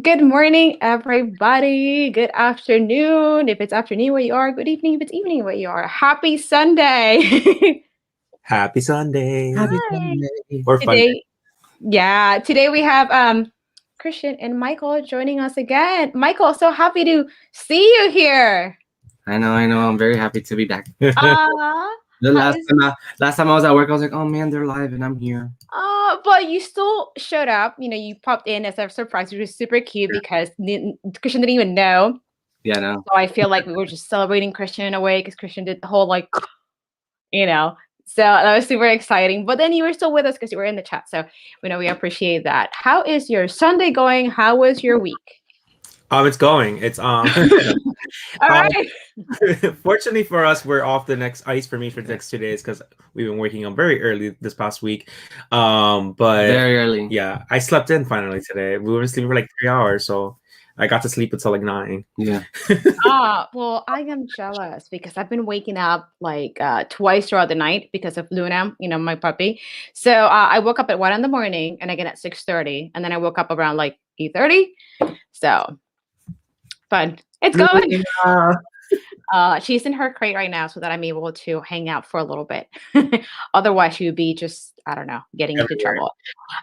Good morning, everybody. Good afternoon. If it's afternoon where you are, good evening if it's evening where you are. Happy Sunday. Happy Sunday. Happy Hi. Sunday. Or fun day. Today we have Christian and Michael joining us again. Michael, so happy to see you here. I know. I'm very happy to be back. Uh, The how is last time I was at work, I was like, "Oh man, they're live and I'm here." but you still showed up. You popped in as a surprise, which was super cute because Christian didn't even know. Yeah, no. So I feel like we were just celebrating Christian in a way because Christian did the whole you know. So that was super exciting. But then you were still with us because you were in the chat. So we appreciate that. How is your Sunday going? How was your week? It's going. It's All right. Fortunately for us, we're off the next ice for me for the next 2 days because we've been working on very early this past week. But Very early. yeah, I slept in finally today. We were sleeping for like 3 hours, so I got to sleep until like 9. Yeah. Well, I am jealous because I've been waking up like twice throughout the night because of Luna, my puppy. So I woke up at 1 in the morning and again at 6:30, and then I woke up around like 8:30. So fun. It's going. She's in her crate right now so that I'm able to hang out for a little bit. Otherwise, she would be just, I don't know, getting into trouble.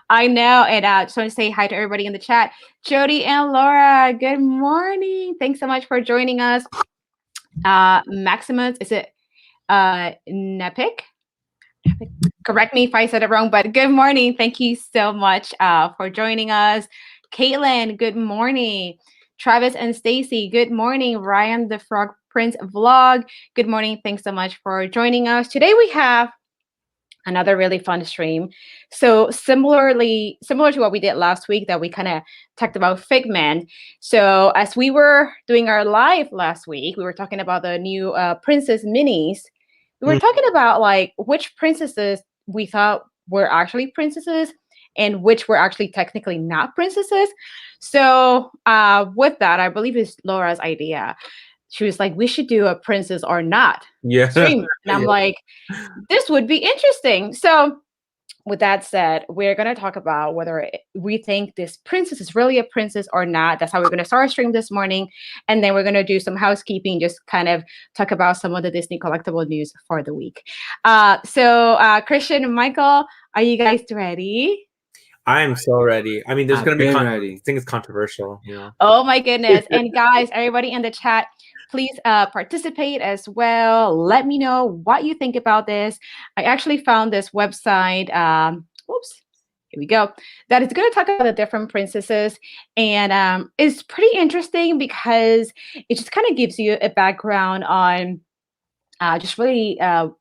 I know. And just want to say hi to everybody in the chat. Jody and Laura, good morning. Thanks so much for joining us. Maximus, is it Nepik? Correct me if I said it wrong, but good morning. Thank you so much for joining us. Caitlin, good morning. Travis and Stacy, good morning. Ryan the Frog Prince vlog, good morning. Thanks so much for joining us. Today we have another really fun stream. So similar to what we did last week that we kind of talked about Figment. So as we were doing our live last week, we were talking about the new princess minis. We were talking about like which princesses we thought were actually princesses and which were actually technically not princesses. So with that, I believe it's Laura's idea. She was like, we should do a princess or not stream. And I'm like, this would be interesting. So with that said, we're going to talk about whether we think this princess is really a princess or not. That's how we're going to start our stream this morning. And then we're going to do some housekeeping, just kind of talk about some of the Disney collectible news for the week. So Christian and Michael, are you guys ready? I am so ready. I mean, there's going to be ready. I think it's controversial, Oh my goodness. And guys, everybody in the chat, please participate as well. Let me know what you think about this. I actually found this website. Here we go. That is going to talk about the different princesses. And it's pretty interesting because it just kind of gives you a background on just really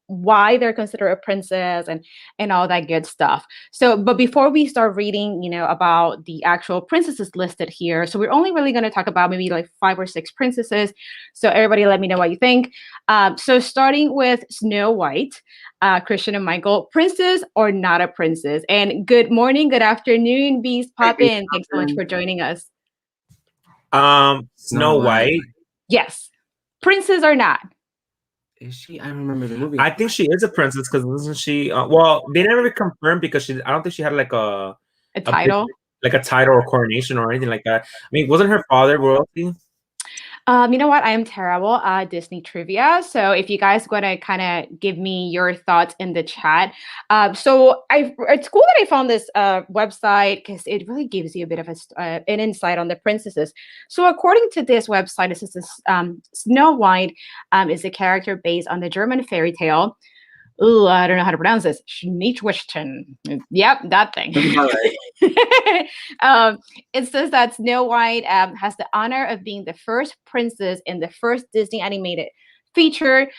why they're considered a princess and all that good stuff. So, but before we start reading, about the actual princesses listed here, so we're only really going to talk about maybe like 5 or 6 princesses. So everybody, let me know what you think. So starting with Snow White, Christian and Michael, princess or not a princess? And good morning, good afternoon, bees pop in. Thanks so much for joining us. Snow White. Yes, princess or not? Is she? I remember the movie. I think she is a princess because isn't she? Well, they never confirmed because I don't think she had like a title, like a title or coronation or anything like that. I mean, wasn't her father royalty? You know what? I am terrible at Disney trivia. So if you guys want to kind of give me your thoughts in the chat. So it's cool that I found this website because it really gives you a bit of an insight on the princesses. So according to this website, it says Snow White is a character based on the German fairy tale. Ooh, I don't know how to pronounce this. Schneewittchen. Yep, that thing. It says that Snow White has the honor of being the first princess in the first Disney animated feature,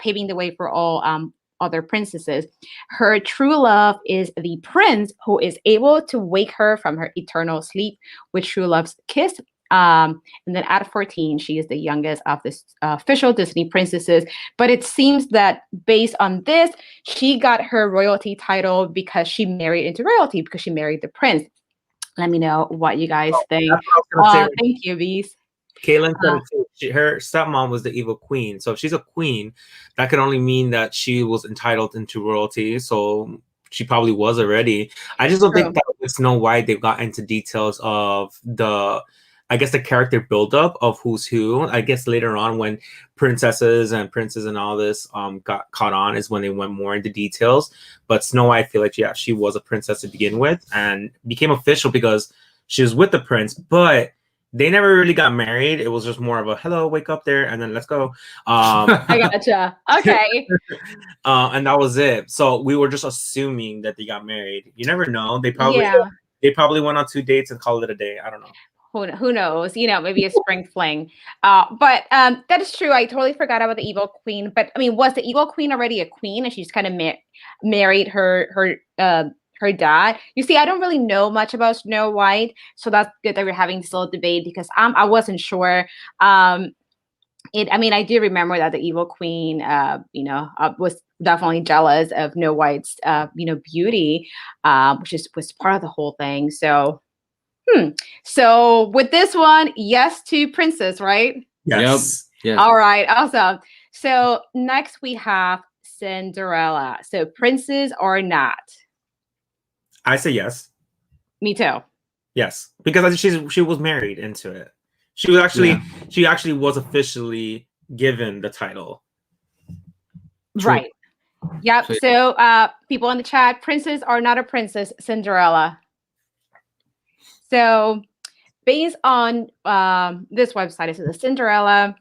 paving the way for all other princesses. Her true love is the prince who is able to wake her from her eternal sleep with true love's kiss. And then at 14, she is the youngest of the official Disney princesses. But it seems that based on this, she got her royalty title because she married into royalty, because she married the prince. Let me know what you guys think. Thank you, Bees. Caitlin said her stepmom was the evil queen. So if she's a queen, that could only mean that she was entitled into royalty. So she probably was already. I just don't True. think that with Snow White they've got into details of I guess the character buildup of who's who. I guess later on when princesses and princes and all this got caught on is when they went more into details. But Snow White, I feel like she was a princess to begin with and became official because she was with the prince, but they never really got married. It was just more of a hello, wake up there, and then let's go. I gotcha. Okay. And that was it. So we were just assuming that they got married. You never know. They probably went on 2 dates and called it a day. I don't know. Who knows? Maybe a spring fling. But that is true. I totally forgot about the evil queen. But I mean, was the evil queen already a queen, and she just kind of married her dad? You see, I don't really know much about Snow White, so that's good that we're having this little debate because I wasn't sure. I mean, I do remember that the evil queen, was definitely jealous of Snow White's, beauty, which was part of the whole thing. So. So with this one, yes to princess, right? Yes. Yep. All right, awesome. So next we have Cinderella. So princes or not? I say yes. Me too. Yes, because she was married into it. She actually was officially given the title. True. Right. Yep. So people in the chat, princess or not a princess, Cinderella. So based on this website, so the Cinderella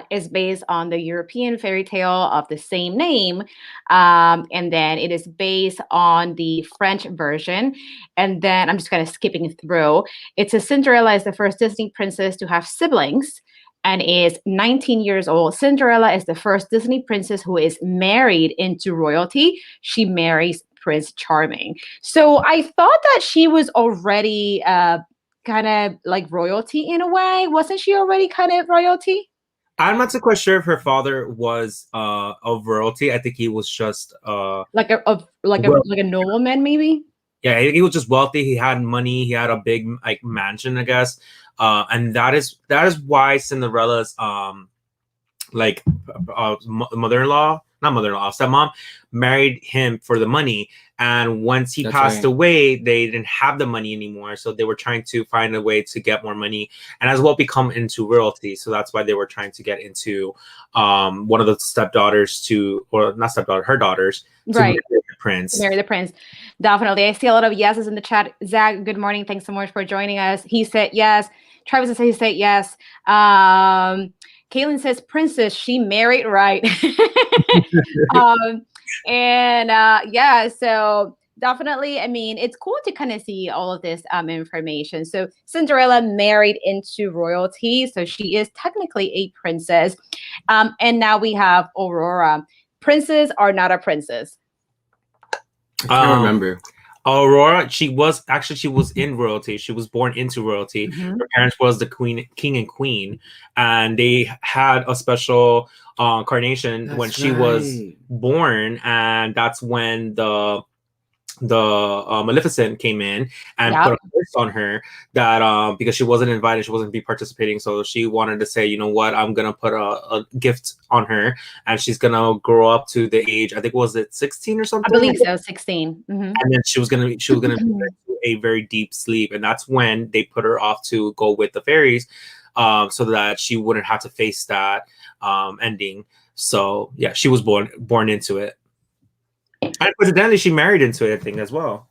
is based on the European fairy tale of the same name. And then it is based on the French version. And then I'm just kind of skipping through. It says Cinderella is the first Disney princess to have siblings and is 19 years old. Cinderella is the first Disney princess who is married into royalty. She marries Prince Charming. So I thought that she was already kind of like royalty in a way. Wasn't she already kind of royalty? I'm not so quite sure if her father was of royalty. I think he was just like a nobleman, maybe. Yeah, he was just wealthy. He had money. He had a big mansion, I guess. And that is why Cinderella's mother-in-law, not mother-in-law, stepmom, married him for the money. And once he passed away, they didn't have the money anymore. So they were trying to find a way to get more money and as well become into royalty. So that's why they were trying to get into one of the stepdaughters her daughters to Right. marry the prince. Marry the prince. Definitely. I see a lot of yeses in the chat. Zach, good morning. Thanks so much for joining us. He said yes. Travis says he said yes. Kaylin says, princess, she married right. So definitely, I mean, it's cool to kind of see all of this information. So Cinderella married into royalty. So she is technically a princess. And now we have Aurora. Princess or not a princess? I can't remember. Aurora, she was in royalty. She was born into royalty. Mm-hmm. Her parents was the king and queen, and they had a special coronation when she was born, and that's when the Maleficent came in and put a curse on her that because she wasn't invited, she wasn't be participating, so she wanted to say, you know what, I'm gonna put a gift on her, and she's gonna grow up to the age, I think, was it 16 or something? I believe so, 16. Mm-hmm. And then she was gonna be into a very deep sleep, and that's when they put her off to go with the fairies, so that she wouldn't have to face that ending. So yeah, she was born into it. And coincidentally, she married into it, I think, as well.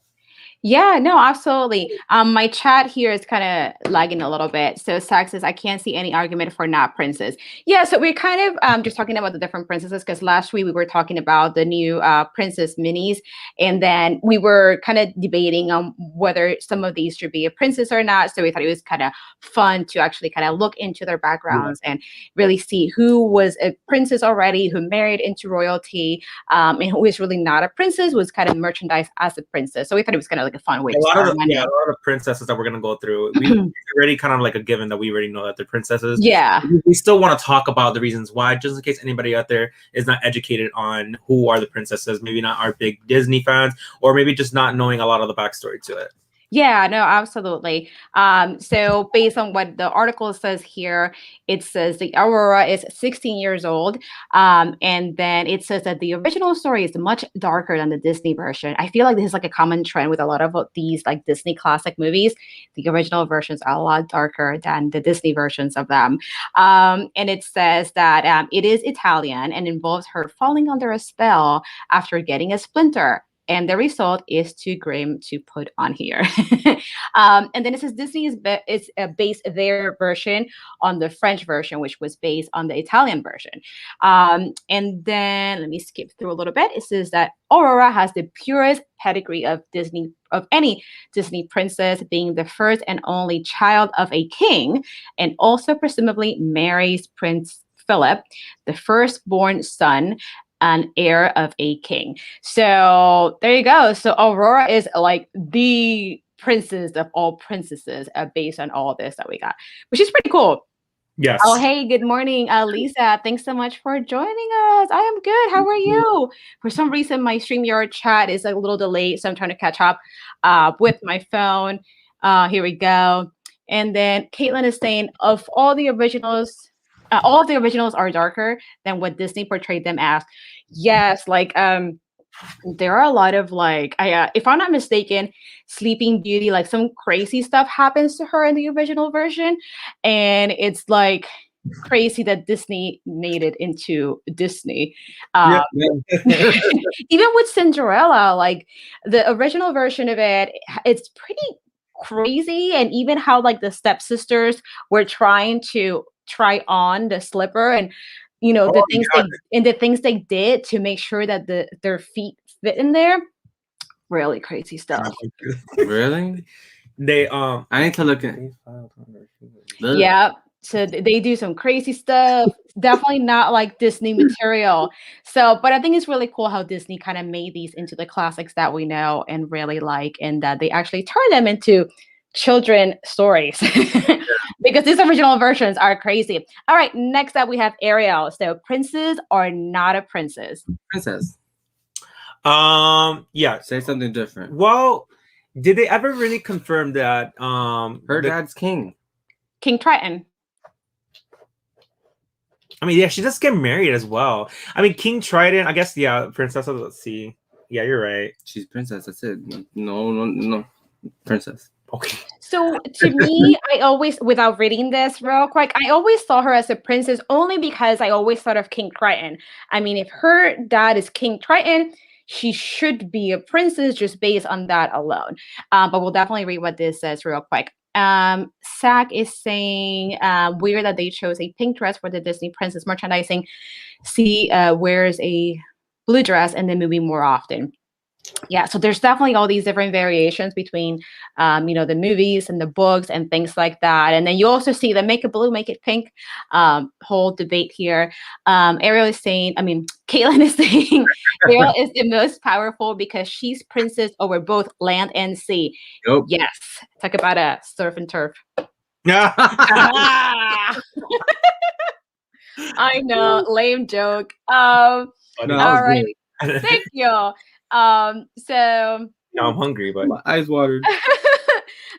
Yeah, no, absolutely. My chat here is kind of lagging a little bit. So Zach says, I can't see any argument for not princess. Yeah, so we're kind of just talking about the different princesses because last week we were talking about the new princess minis. And then we were kind of debating on whether some of these should be a princess or not. So we thought it was kind of fun to actually kind of look into their backgrounds and really see who was a princess already, who married into royalty, and who is really not a princess, was kind of merchandised as a princess. So we thought it was kind of like a fun way a lot of the princesses that we're going to go through, we already kind of like a given that we already know that they're princesses. Yeah, we still want to talk about the reasons why, just in case anybody out there is not educated on who are the princesses, maybe not our big Disney fans, or maybe just not knowing a lot of the backstory to it. Yeah, no, absolutely. So based on what the article says here, it says the Aurora is 16 years old. And then it says that the original story is much darker than the Disney version. I feel like this is like a common trend with a lot of these like Disney classic movies. The original versions are a lot darker than the Disney versions of them. And it says that it is Italian and involves her falling under a spell after getting a splinter. And the result is too grim to put on here. And then it says Disney is based their version on the French version, which was based on the Italian version. And then let me skip through a little bit. It says that Aurora has the purest pedigree of any Disney princess, being the first and only child of a king, and also presumably marries Prince Philip, the firstborn son an heir of a king. So there you go. So Aurora is like the princess of all princesses based on all this that we got, which is pretty cool. Yes. Oh, hey, good morning, Lisa. Thanks so much for joining us. I am good. How are you? For some reason, my StreamYard chat is a little delayed, so I'm trying to catch up with my phone. Here we go. And then Caitlin is saying, of all the originals are darker than what Disney portrayed them as. Yes, like there are a lot of like if I'm not mistaken, Sleeping Beauty, like some crazy stuff happens to her in the original version, and it's like crazy that Disney made it into Disney. Yeah. Even with Cinderella, like the original version of it, it's pretty crazy, and even how like the stepsisters were trying to try on the slipper, and the things they did to make sure that their feet fit in there. Really crazy stuff. Really? They I need to look at. Yeah. So they do some crazy stuff. Definitely not like Disney material. So, but I think it's really cool how Disney kind of made these into the classics that we know and really like, and that they actually turn them into children stories because these original versions are crazy. All right, next up we have Ariel. So, princess or not a princess? Princess. Yeah. Say something different. Well, did they ever really confirm that her dad's king? King Triton. I mean, yeah, she does get married as well. I mean, King Triton, I guess, yeah, princess. Let's see. Yeah, you're right. She's princess. That's it. No, princess. Okay. So to me, I always, without reading this real quick, I always saw her as a princess only because I always thought of King Triton. I mean, if her dad is King Triton, she should be a princess just based on that alone. But we'll definitely read what this says real quick. Zach is saying weird that they chose a pink dress for the Disney princess merchandising. She wears a blue dress in the movie more often. Yeah, so there's definitely all these different variations between the movies and the books and things like that. And then you also see the make it blue, make it pink whole debate here. Ariel is saying, Caitlin is saying Ariel is the most powerful because she's princess over both land and sea. Yep. Yes, talk about a surf and turf. Yeah. I know, lame joke. All right, thank you. So now I'm hungry, but my eyes watered.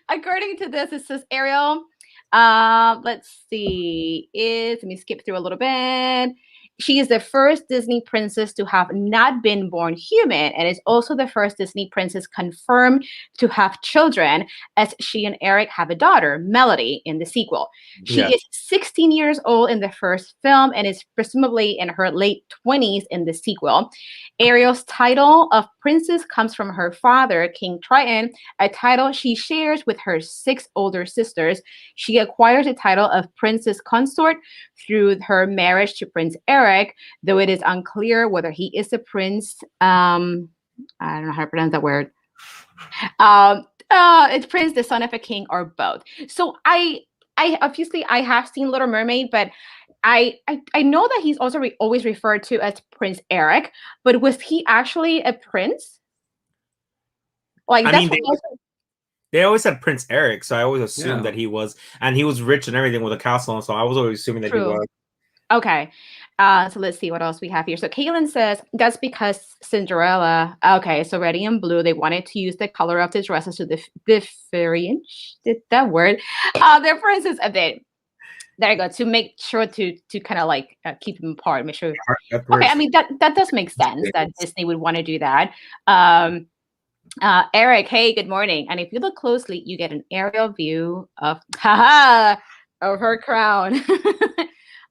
According to this, it says Ariel. Let's see. Let me skip through a little bit. She is the first Disney princess to have not been born human, and is also the first Disney princess confirmed to have children, as she and Eric have a daughter, Melody, in the sequel. She is 16 years old in the first film and is presumably in her late 20s in the sequel. Ariel's title of princess comes from her father, King Triton, a title she shares with her 6 older sisters. She acquires the title of princess consort through her marriage to Prince Eric, though it is unclear whether he is a prince. I don't know how to pronounce that word. It's prince, the son of a king, or both. So I obviously I have seen Little Mermaid, but I know that he's also always referred to as Prince Eric, but was he actually a prince? Like they always said Prince Eric, so I always assumed that he was, and he was rich and everything with a castle, so I was always assuming that he was. Okay. So let's see what else we have here. So Caitlin says that's because Cinderella. Okay, so Ready and Blue, they wanted to use the color of the dresses to differentiate that word, their princess a bit. There you go. To make sure to kind of like keep them apart. Make sure. Okay, I mean that does make sense that Disney would want to do that. Eric, hey, good morning. And if you look closely, you get an aerial view of of her crown.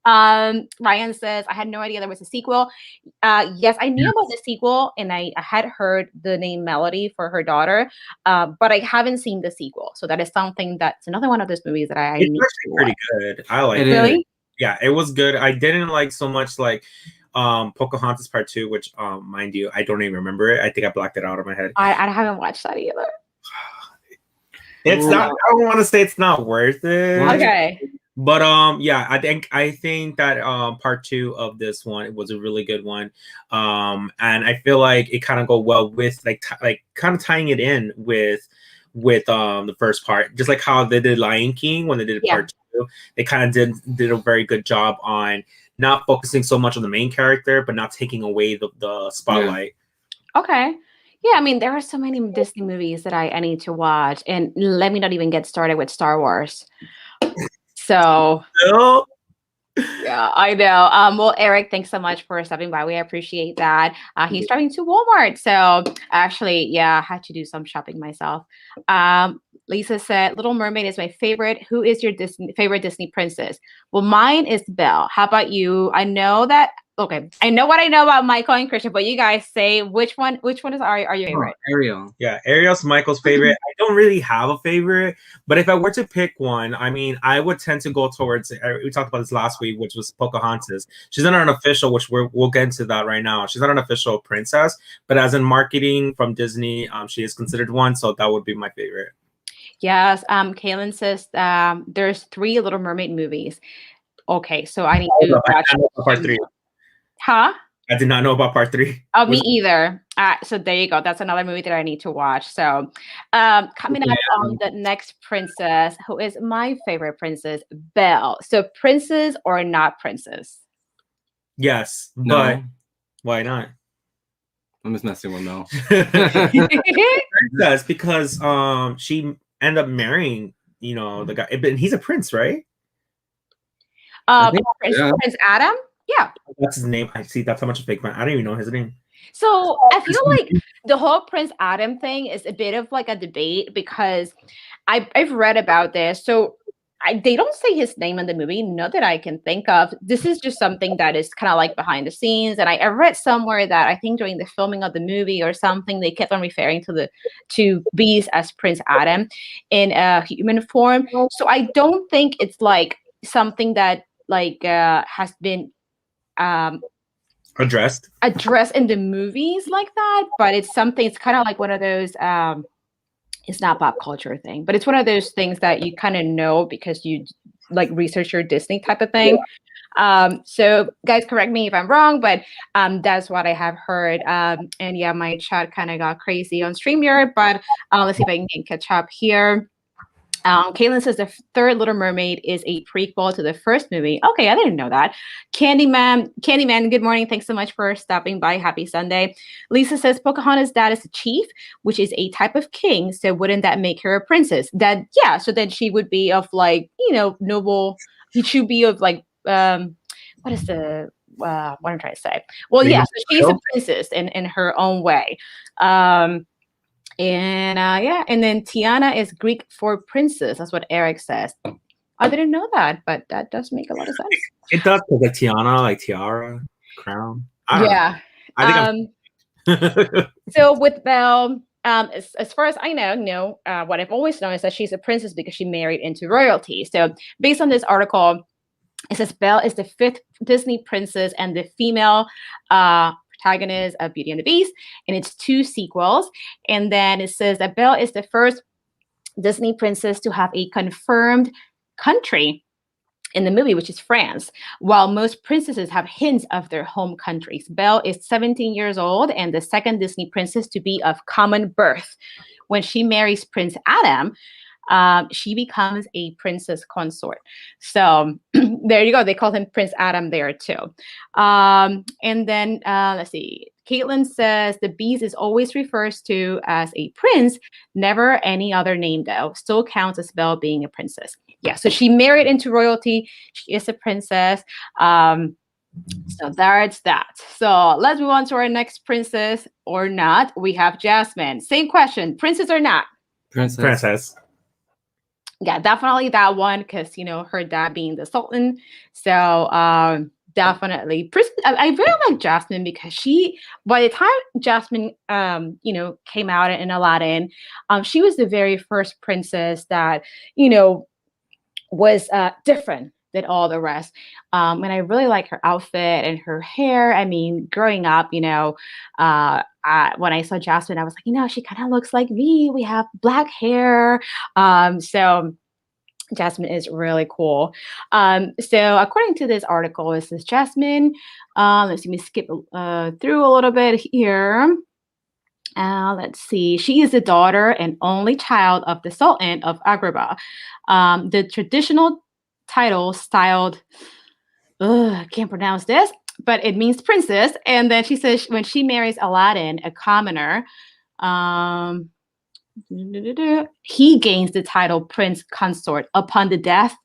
Ryan says, I had no idea there was a sequel. Yes, I knew about the sequel, and I had heard the name Melody for her daughter, but I haven't seen the sequel. So that is something that's another one of those movies that I it's need actually pretty good. I like It it. Really? Yeah, it was good. I didn't like so much like Pocahontas Part 2, which mind you, I don't even remember it. I think I blacked it out of my head. I haven't watched that either. It's not, I don't want to say it's not worth it. Okay. But yeah, I think that part 2 of this one was a really good one. And I feel like it kind of go well with like kind of tying it in with the first part, just like how they did Lion King when they did part 2. They kind of did a very good job on not focusing so much on the main character, but not taking away the spotlight. Okay. Yeah, I mean, there are so many Disney movies that I need to watch, and let me not even get started with Star Wars. So yeah, I know. Well, Eric, thanks so much for stopping by. We appreciate that. He's driving to Walmart, so actually, yeah, I had to do some shopping myself. Lisa said, "Little Mermaid is my favorite. Who is your favorite Disney princess?" Well, mine is Belle. How about you? I know that. Okay, I know what I know about Michael and Christian, but you guys say which one is are your favorite? Ariel. Yeah, Ariel's Michael's favorite. I don't really have a favorite, but if I were to pick one, I mean, I would tend to go towards. We talked about this last week, which was Pocahontas. She's not an official, which we'll get into that right now. She's not an official princess, but as in marketing from Disney, she is considered one. So that would be my favorite. Yes. Kaylin says there's 3 Little Mermaid movies. Okay, so I need to watch part 3. Huh? I did not know about part 3. Oh, me either. So there you go. That's another movie that I need to watch. So coming up on the next princess, who is my favorite princess, Belle. So princess or not princess? Yes, No. but why not? I'm just messing with Mel. Princess, because she ended up marrying, the guy, and he's a prince, right? Prince Adam? Yeah. That's his name. I see. That's how much a fake man. I don't even know his name. So I feel like the whole Prince Adam thing is a bit of like a debate because I've read about this. So they don't say his name in the movie, not that I can think of. This is just something that is kind of like behind the scenes. And I read somewhere that I think during the filming of the movie or something, they kept on referring to bees as Prince Adam in a human form. So I don't think it's like something that like has been addressed in the movies like that, but it's something, it's kind of like one of those it's not pop culture thing, but it's one of those things that you kind of know because you like research your Disney type of thing. So guys, correct me if I'm wrong, but that's what I have heard. And yeah, my chat kind of got crazy on StreamYard, but let's see if I can catch up here. Caitlin says the 3rd Little Mermaid is a prequel to the first movie. Okay, I didn't know that. Candyman, good morning. Thanks so much for stopping by. Happy Sunday. Lisa says Pocahontas' dad is a chief, which is a type of king. So wouldn't that make her a princess? So then she would be of like, noble. He should be of like, what is the, what I'm trying to say? Well, yeah, so she's a princess in her own way. And then Tiana is Greek for princess. That's what Eric says. I didn't know that, but that does make a lot of sense. It does, like Tiana, like tiara, crown. I think so with Belle, as far as I know, what I've always known is that she's a princess because she married into royalty. So based on this article, it says Belle is the 5th Disney princess and the female protagonist of Beauty and the Beast, and it's 2 sequels. And then it says that Belle is the first Disney princess to have a confirmed country in the movie, which is France. While most princesses have hints of their home countries, Belle is 17 years old and the 2nd Disney princess to be of common birth. When she marries Prince Adam, she becomes a princess consort. So There you go. They call him Prince Adam there too. And then let's see. Caitlin says the Beast is always refers to as a prince, never any other name though. Still counts as Belle being a princess. Yeah, so she married into royalty. She is a princess. So that's that. So let's move on to our next princess or not. We have Jasmine. Same question. Princess or not? Princess. Yeah, definitely that one because her dad being the Sultan. So definitely. I really like Jasmine because by the time Jasmine came out in Aladdin, she was the very first princess that was different than all the rest. And I really like her outfit and her hair. I mean, growing up, when I saw Jasmine, I was like, she kind of looks like me. We have black hair. So Jasmine is really cool. So according to this article, it says Jasmine. Let me skip through a little bit here. Let's see. She is the daughter and only child of the Sultan of Agrabah. The traditional title styled, I can't pronounce this, but it means princess. And then she says when she marries Aladdin, a commoner, he gains the title prince consort upon the death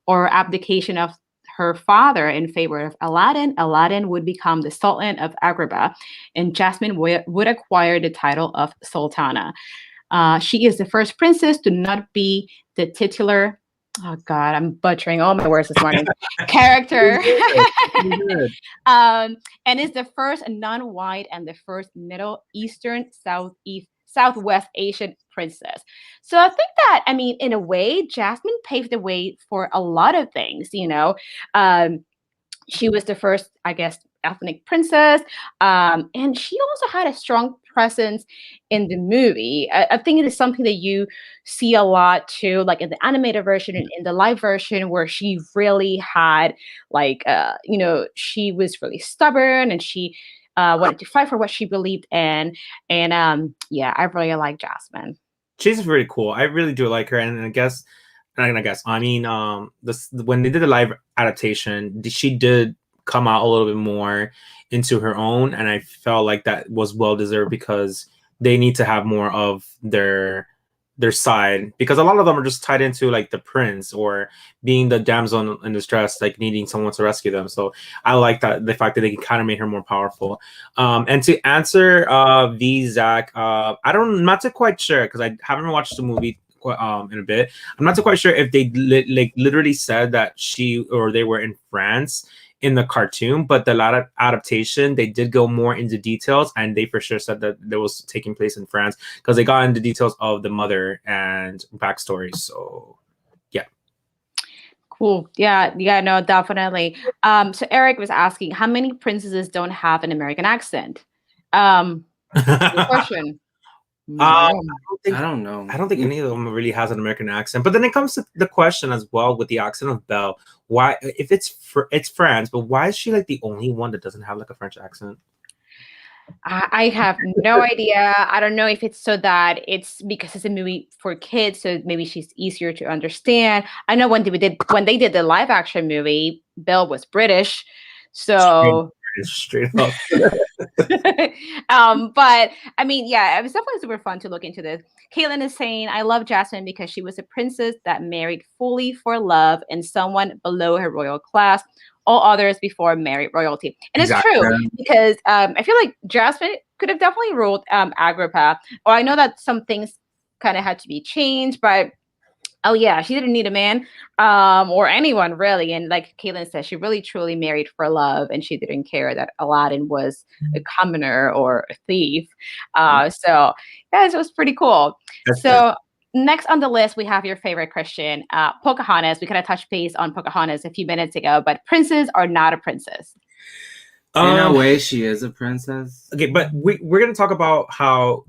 or abdication of her father in favor of Aladdin. Aladdin would become the Sultan of Agrabah, and Jasmine would acquire the title of Sultana. She is the first princess to not be the titular. Oh God, I'm butchering all my words this morning. Character, and is the first non-white and the first Middle Eastern, Southwest Asian princess. So I think that, in a way, Jasmine paved the way for a lot of things. She was the first, I guess, ethnic princess, and she also had a strong presence in the movie. I think it is something that you see a lot too, like in the animated version and in the live version, where she really had, she was really stubborn and she wanted to fight for what she believed in. And I really like Jasmine. She's really cool. I really do like her, and I guess. When they did the live adaptation, she did come out a little bit more into her own, and I felt like that was well deserved because they need to have more of their side, because a lot of them are just tied into like the prince or being the damsel in distress, like needing someone to rescue them. So I like that, the fact that they kind of made her more powerful. And to answer Zach, I'm not too quite sure because I haven't watched the movie in a bit. I'm not so quite sure if they literally said that they were in France in the cartoon, but the latter adaptation, they did go more into details, and they for sure said that it was taking place in France because they got into details of the mother and backstory. So yeah. Cool. Yeah, no, definitely. So Eric was asking, how many princesses don't have an American accent? Good question. I don't know. I don't think any of them really has an American accent. But then it comes to the question as well with the accent of Belle. Why, if it's France, but why is she like the only one that doesn't have like a French accent? I have no idea. I don't know if it's so that it's because it's a movie for kids, so maybe she's easier to understand. I know when they did the live action movie, Belle was British, so straight up. But it was definitely super fun to look into this. Caitlin is saying, I love Jasmine because she was a princess that married fully for love and someone below her royal class. All others before married royalty. And exactly. It's true because I feel like Jasmine could have definitely ruled Agrabah. Or I know that some things kind of had to be changed, but oh yeah, she didn't need a man or anyone really. And like Caitlin said, she really truly married for love, and she didn't care that Aladdin was a commoner or a thief. So yeah, it was pretty cool. Next on the list, we have your favorite Christian, Pocahontas. We kind of touched base on Pocahontas a few minutes ago, but princes are not a princess. In a way, she is a princess. Okay, but we're going to talk about how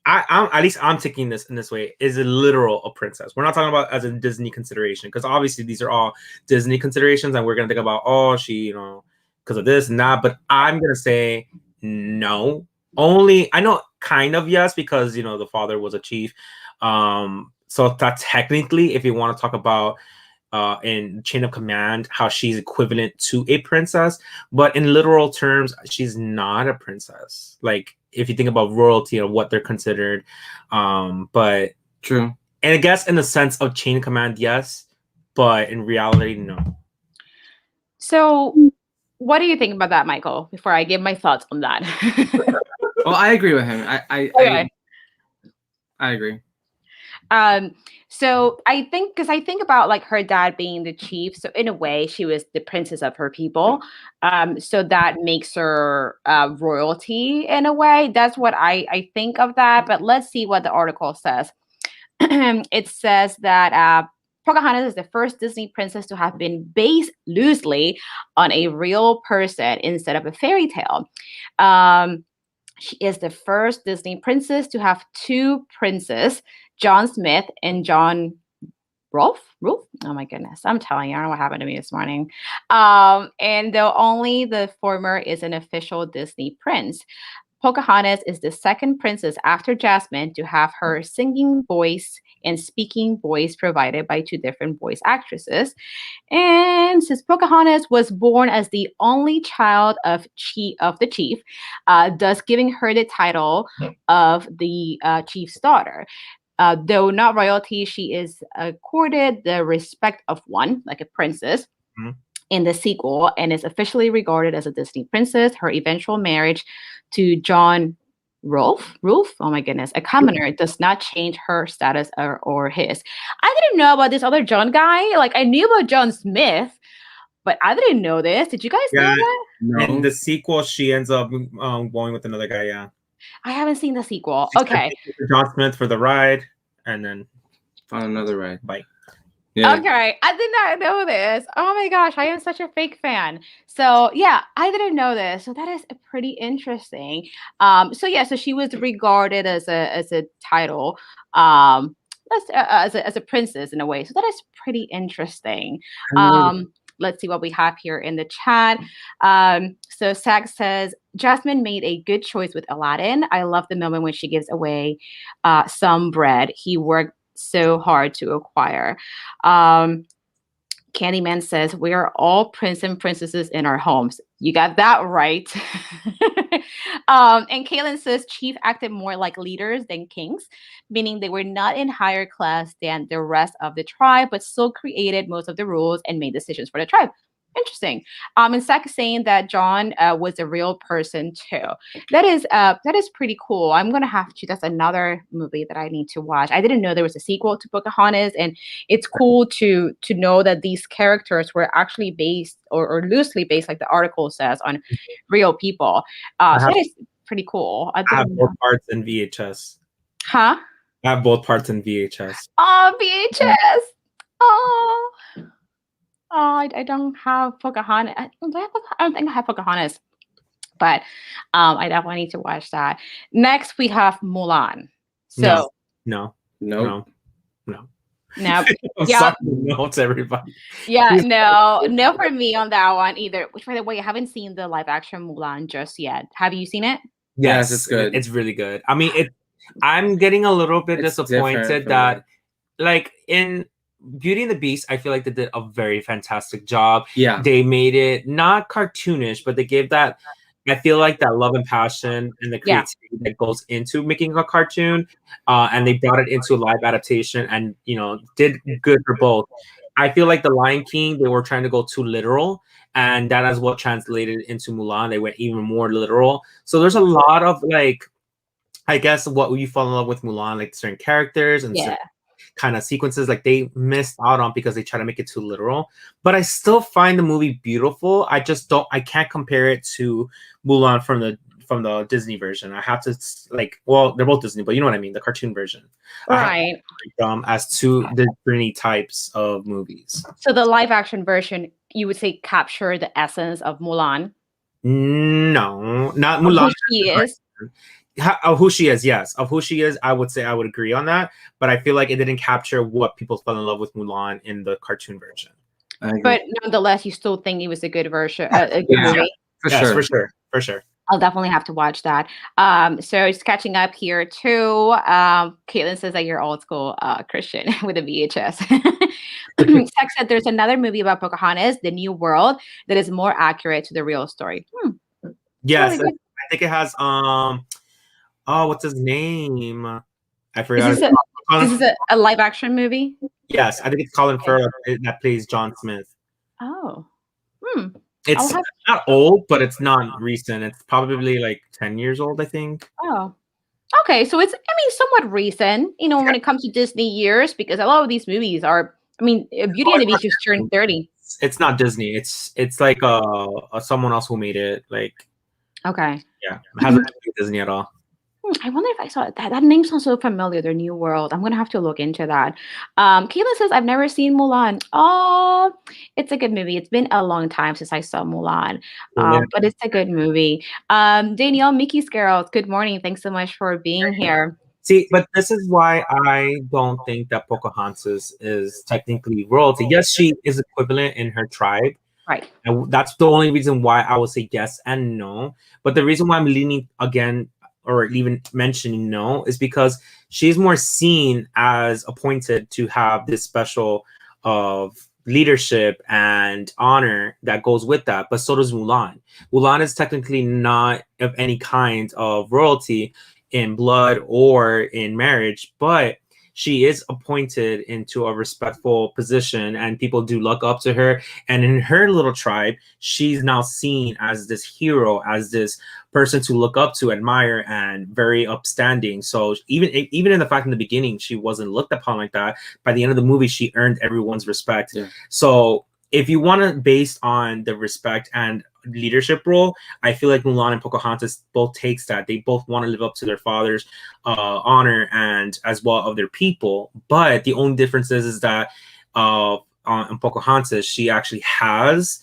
I'm taking this in this way, is a literal a princess. We're not talking about as a Disney consideration, because obviously these are all Disney considerations, and we're going to think about, she, because of this and that. But I'm going to say no. Only, I know kind of yes, because, the father was a chief. So that technically, if you want to talk about in Chain of Command, how she's equivalent to a princess, but in literal terms, she's not a princess. Like if you think about royalty or what they're considered, but True. and I guess in the sense of Chain of Command, yes, but in reality, no. So, what do you think about that, Michael? Before I give my thoughts on that. Well, I agree with him. Okay. I agree. So I think because I think about like her dad being the chief, so in a way she was the princess of her people. So that makes her royalty in a way. That's what I think of that. But let's see what the article says. It says that Pocahontas is the first Disney princess to have been based loosely on a real person instead of a fairy tale. She is the first Disney princess to have two princes, John Smith and John Rolfe? Oh my goodness. I'm telling you, I don't know what happened to me this morning. And though only the former is an official Disney prince, Pocahontas is the second princess after Jasmine to have her singing voice and speaking voice provided by two different voice actresses. And since Pocahontas was born as the only child of the chief, thus giving her the title of the chief's daughter. Though not royalty, she is accorded the respect of one, like a princess. Mm-hmm. In the sequel, and is officially regarded as a Disney princess. Her eventual marriage to John Rolfe, oh my goodness, a commoner, does not change her status or his. I didn't know about this other John guy. Like I knew about John Smith, but I didn't know this. Did you guys know that? No. In the sequel, she ends up going with another guy. Yeah, I haven't seen the sequel. She Okay. John Smith for the ride, and then on another ride. Bye. Yeah. Okay, I did not know this. Oh my gosh, I am such a fake fan. So yeah, I didn't know this. So that is pretty interesting. So yeah, so she was regarded as a title, as a princess in a way. So that is pretty interesting. Let's see what we have here in the chat. So Sag says, Jasmine made a good choice with Aladdin. I love the moment when she gives away some bread he worked so hard to acquire. Candyman says, we are all prince and princesses in our homes. You got that right. And Kaylin says, chief acted more like leaders than kings, meaning they were not in higher class than the rest of the tribe, but still created most of the rules and made decisions for the tribe. Interesting. And Zach is saying that John was a real person too. That is pretty cool. I'm gonna have to. That's another movie that I need to watch. I didn't know there was a sequel to Pocahontas, and it's cool to know that these characters were actually based or loosely based, like the article says, on real people. So that is pretty cool. I have both parts in VHS. Huh? I have both parts in VHS. Oh, VHS. Oh. Oh, I don't have Pocahontas. I don't think I have Pocahontas, but I definitely need to watch that. Next, we have Mulan. So no. No. Yeah. Sorry, notes, everybody. Yeah, no for me on that one either. Which, by the way, I haven't seen the live action Mulan just yet. Have you seen it? Yes, it's good. It's really good. I mean, I'm getting a little bit disappointed that, like in Beauty and the Beast, I feel like they did a very fantastic job. Yeah. They made it not cartoonish, but they gave that, I feel like, that love and passion and the creativity that goes into making a cartoon. And they brought it into a live adaptation and, did good for both. I feel like The Lion King, they were trying to go too literal. And that is what translated into Mulan. They went even more literal. So there's a lot of, like, I guess what you fall in love with Mulan, like certain characters and certain kind of sequences, like they missed out on because they try to make it too literal. But I still find the movie beautiful. I can't compare it to Mulan from the Disney version. I have to, like, well, they're both Disney, but you know what I mean, the cartoon version. Right. As two different types of movies. So the live action version, you would say, capture the essence of Mulan? No, not Mulan. Who she is. Of who she is, yes. Of who she is, I would say I would agree on that. But I feel like it didn't capture what people fell in love with Mulan in the cartoon version. But nonetheless, you still think it was a good version, a good movie? For sure. I'll definitely have to watch that. So just catching up here too. Caitlin says that you're old school Christian with a VHS. Tech said there's another movie about Pocahontas, The New World, that is more accurate to the real story. Yes, Really good. I think it has oh, what's his name? I Is forgot. this a live action movie? Yes, I think it's Colin Firth that plays John Smith. Oh. It's not old, but it's not recent. It's probably like 10 years old, I think. Oh. Okay, so it's, I mean, somewhat recent, you know, when it comes to Disney years, because a lot of these movies are, I mean, Beauty and the Beast just turned 30. It's not Disney. It's like someone else who made it. Like, okay, yeah, it hasn't been Disney at all. I wonder if I saw it. That name sounds so familiar. The New World. I'm gonna have to look into that. Kayla says I've never seen Mulan. Oh, it's a good movie. It's been a long time since I saw Mulan, but it's a good movie. Danielle, Mickey's Girls. Good morning. Thanks so much for being here. See, but this is why I don't think that Pocahontas is technically royalty. Yes, she is equivalent in her tribe. Right. And that's the only reason why I would say yes and no. But the reason why I'm leaning again or even mentioning no is because she's more seen as appointed to have this special of leadership and honor that goes with that. But so does Mulan. Mulan is technically not of any kind of royalty in blood or in marriage, but she is appointed into a respectful position and people do look up to her. And in her little tribe, she's now seen as this hero, as this person to look up to, admire, and very upstanding. So even in the fact in the beginning, she wasn't looked upon like that. By the end of the movie, she earned everyone's respect. Yeah. So if you want to based on the respect and leadership role, I feel like Mulan and Pocahontas both takes that. They both want to live up to their father's honor and as well of their people. But the only difference is that on Pocahontas, she actually has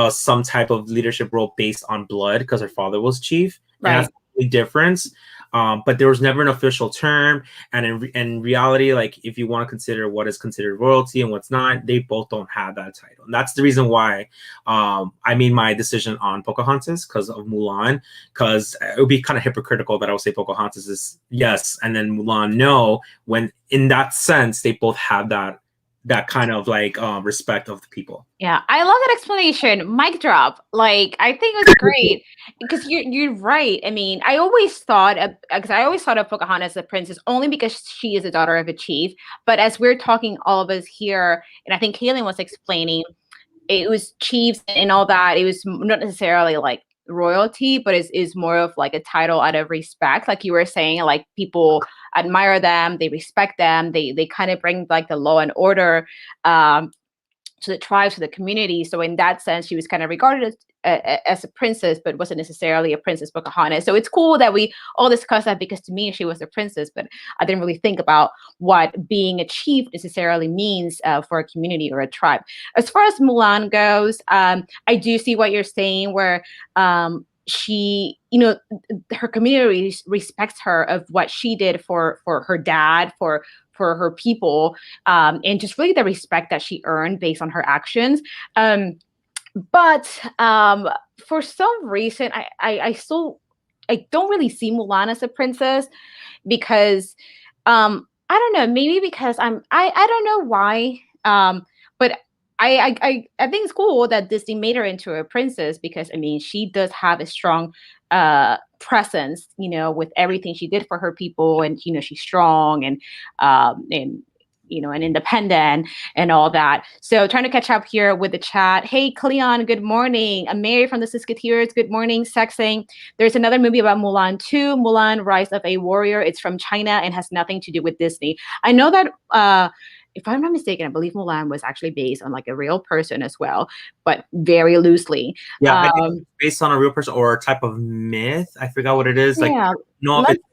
some type of leadership role based on blood because her father was chief. Right. And that's the difference. But there was never an official term. And in reality, like if you want to consider what is considered royalty and what's not, they both don't have that title. And that's the reason why I made my decision on Pocahontas because of Mulan, because it would be kind of hypocritical that I would say Pocahontas is yes and then Mulan no, when in that sense, they both have that kind of like respect of the people. Yeah, I love that explanation. Mic drop. Like, I think it was great because you're right. I mean, I always thought of Pocahontas as a princess only because she is the daughter of a chief. But as we're talking, all of us here, and I think Kaylin was explaining, it was chiefs and all that. It was not necessarily like royalty, but is more of like a title out of respect. Like you were saying, like people admire them, they respect them, they kind of bring like the law and order to the tribes, to the community. So in that sense, she was kind of regarded as a princess, but wasn't necessarily a princess Pocahontas. So it's cool that we all discuss that because to me, she was a princess, but I didn't really think about what being a chief necessarily means for a community or a tribe. As far as Mulan goes, I do see what you're saying where she, you know, her community respects her of what she did for her dad, for her people, and just really the respect that she earned based on her actions. But for some reason, I don't really see Mulan as a princess because I don't know, maybe because I don't know why. But I think it's cool that Disney made her into a princess because I mean she does have a strong presence, you know, with everything she did for her people, and you know she's strong and you know, and independent and all that. So trying to catch up here with the chat. Hey, Cleon, good morning. I'm Mary from the Siskatiers. Good morning. Sexing. There's another movie about Mulan too. Mulan, Rise of a Warrior. It's from China and has nothing to do with Disney. I know that if I'm not mistaken, I believe Mulan was actually based on like a real person as well, but very loosely. Yeah, I think it's based on a real person or a type of myth. I forgot what it is. Like, yeah, no, it's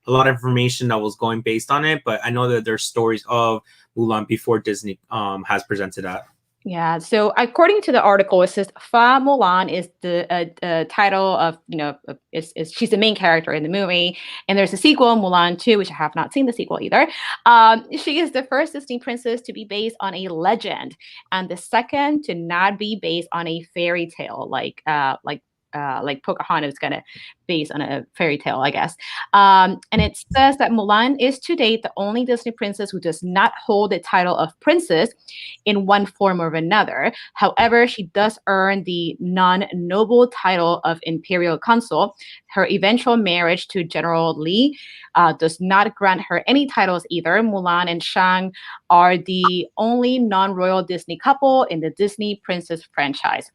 a lot of information that was going based on it, but I know that there's stories of Mulan before Disney has presented that. Yeah. So according to the article, it says Fa Mulan is the title of, you know, she's the main character in the movie. And there's a sequel, Mulan 2, which I have not seen the sequel either. She is the first Disney princess to be based on a legend and the second to not be based on a fairy tale like like Pocahontas, kind of based on a fairy tale, I guess. And it says that Mulan is to date the only Disney princess who does not hold the title of princess in one form or another. However, she does earn the non-noble title of imperial consort. Her eventual marriage to General Li does not grant her any titles either. Mulan and Shang are the only non-royal Disney couple in the Disney Princess franchise.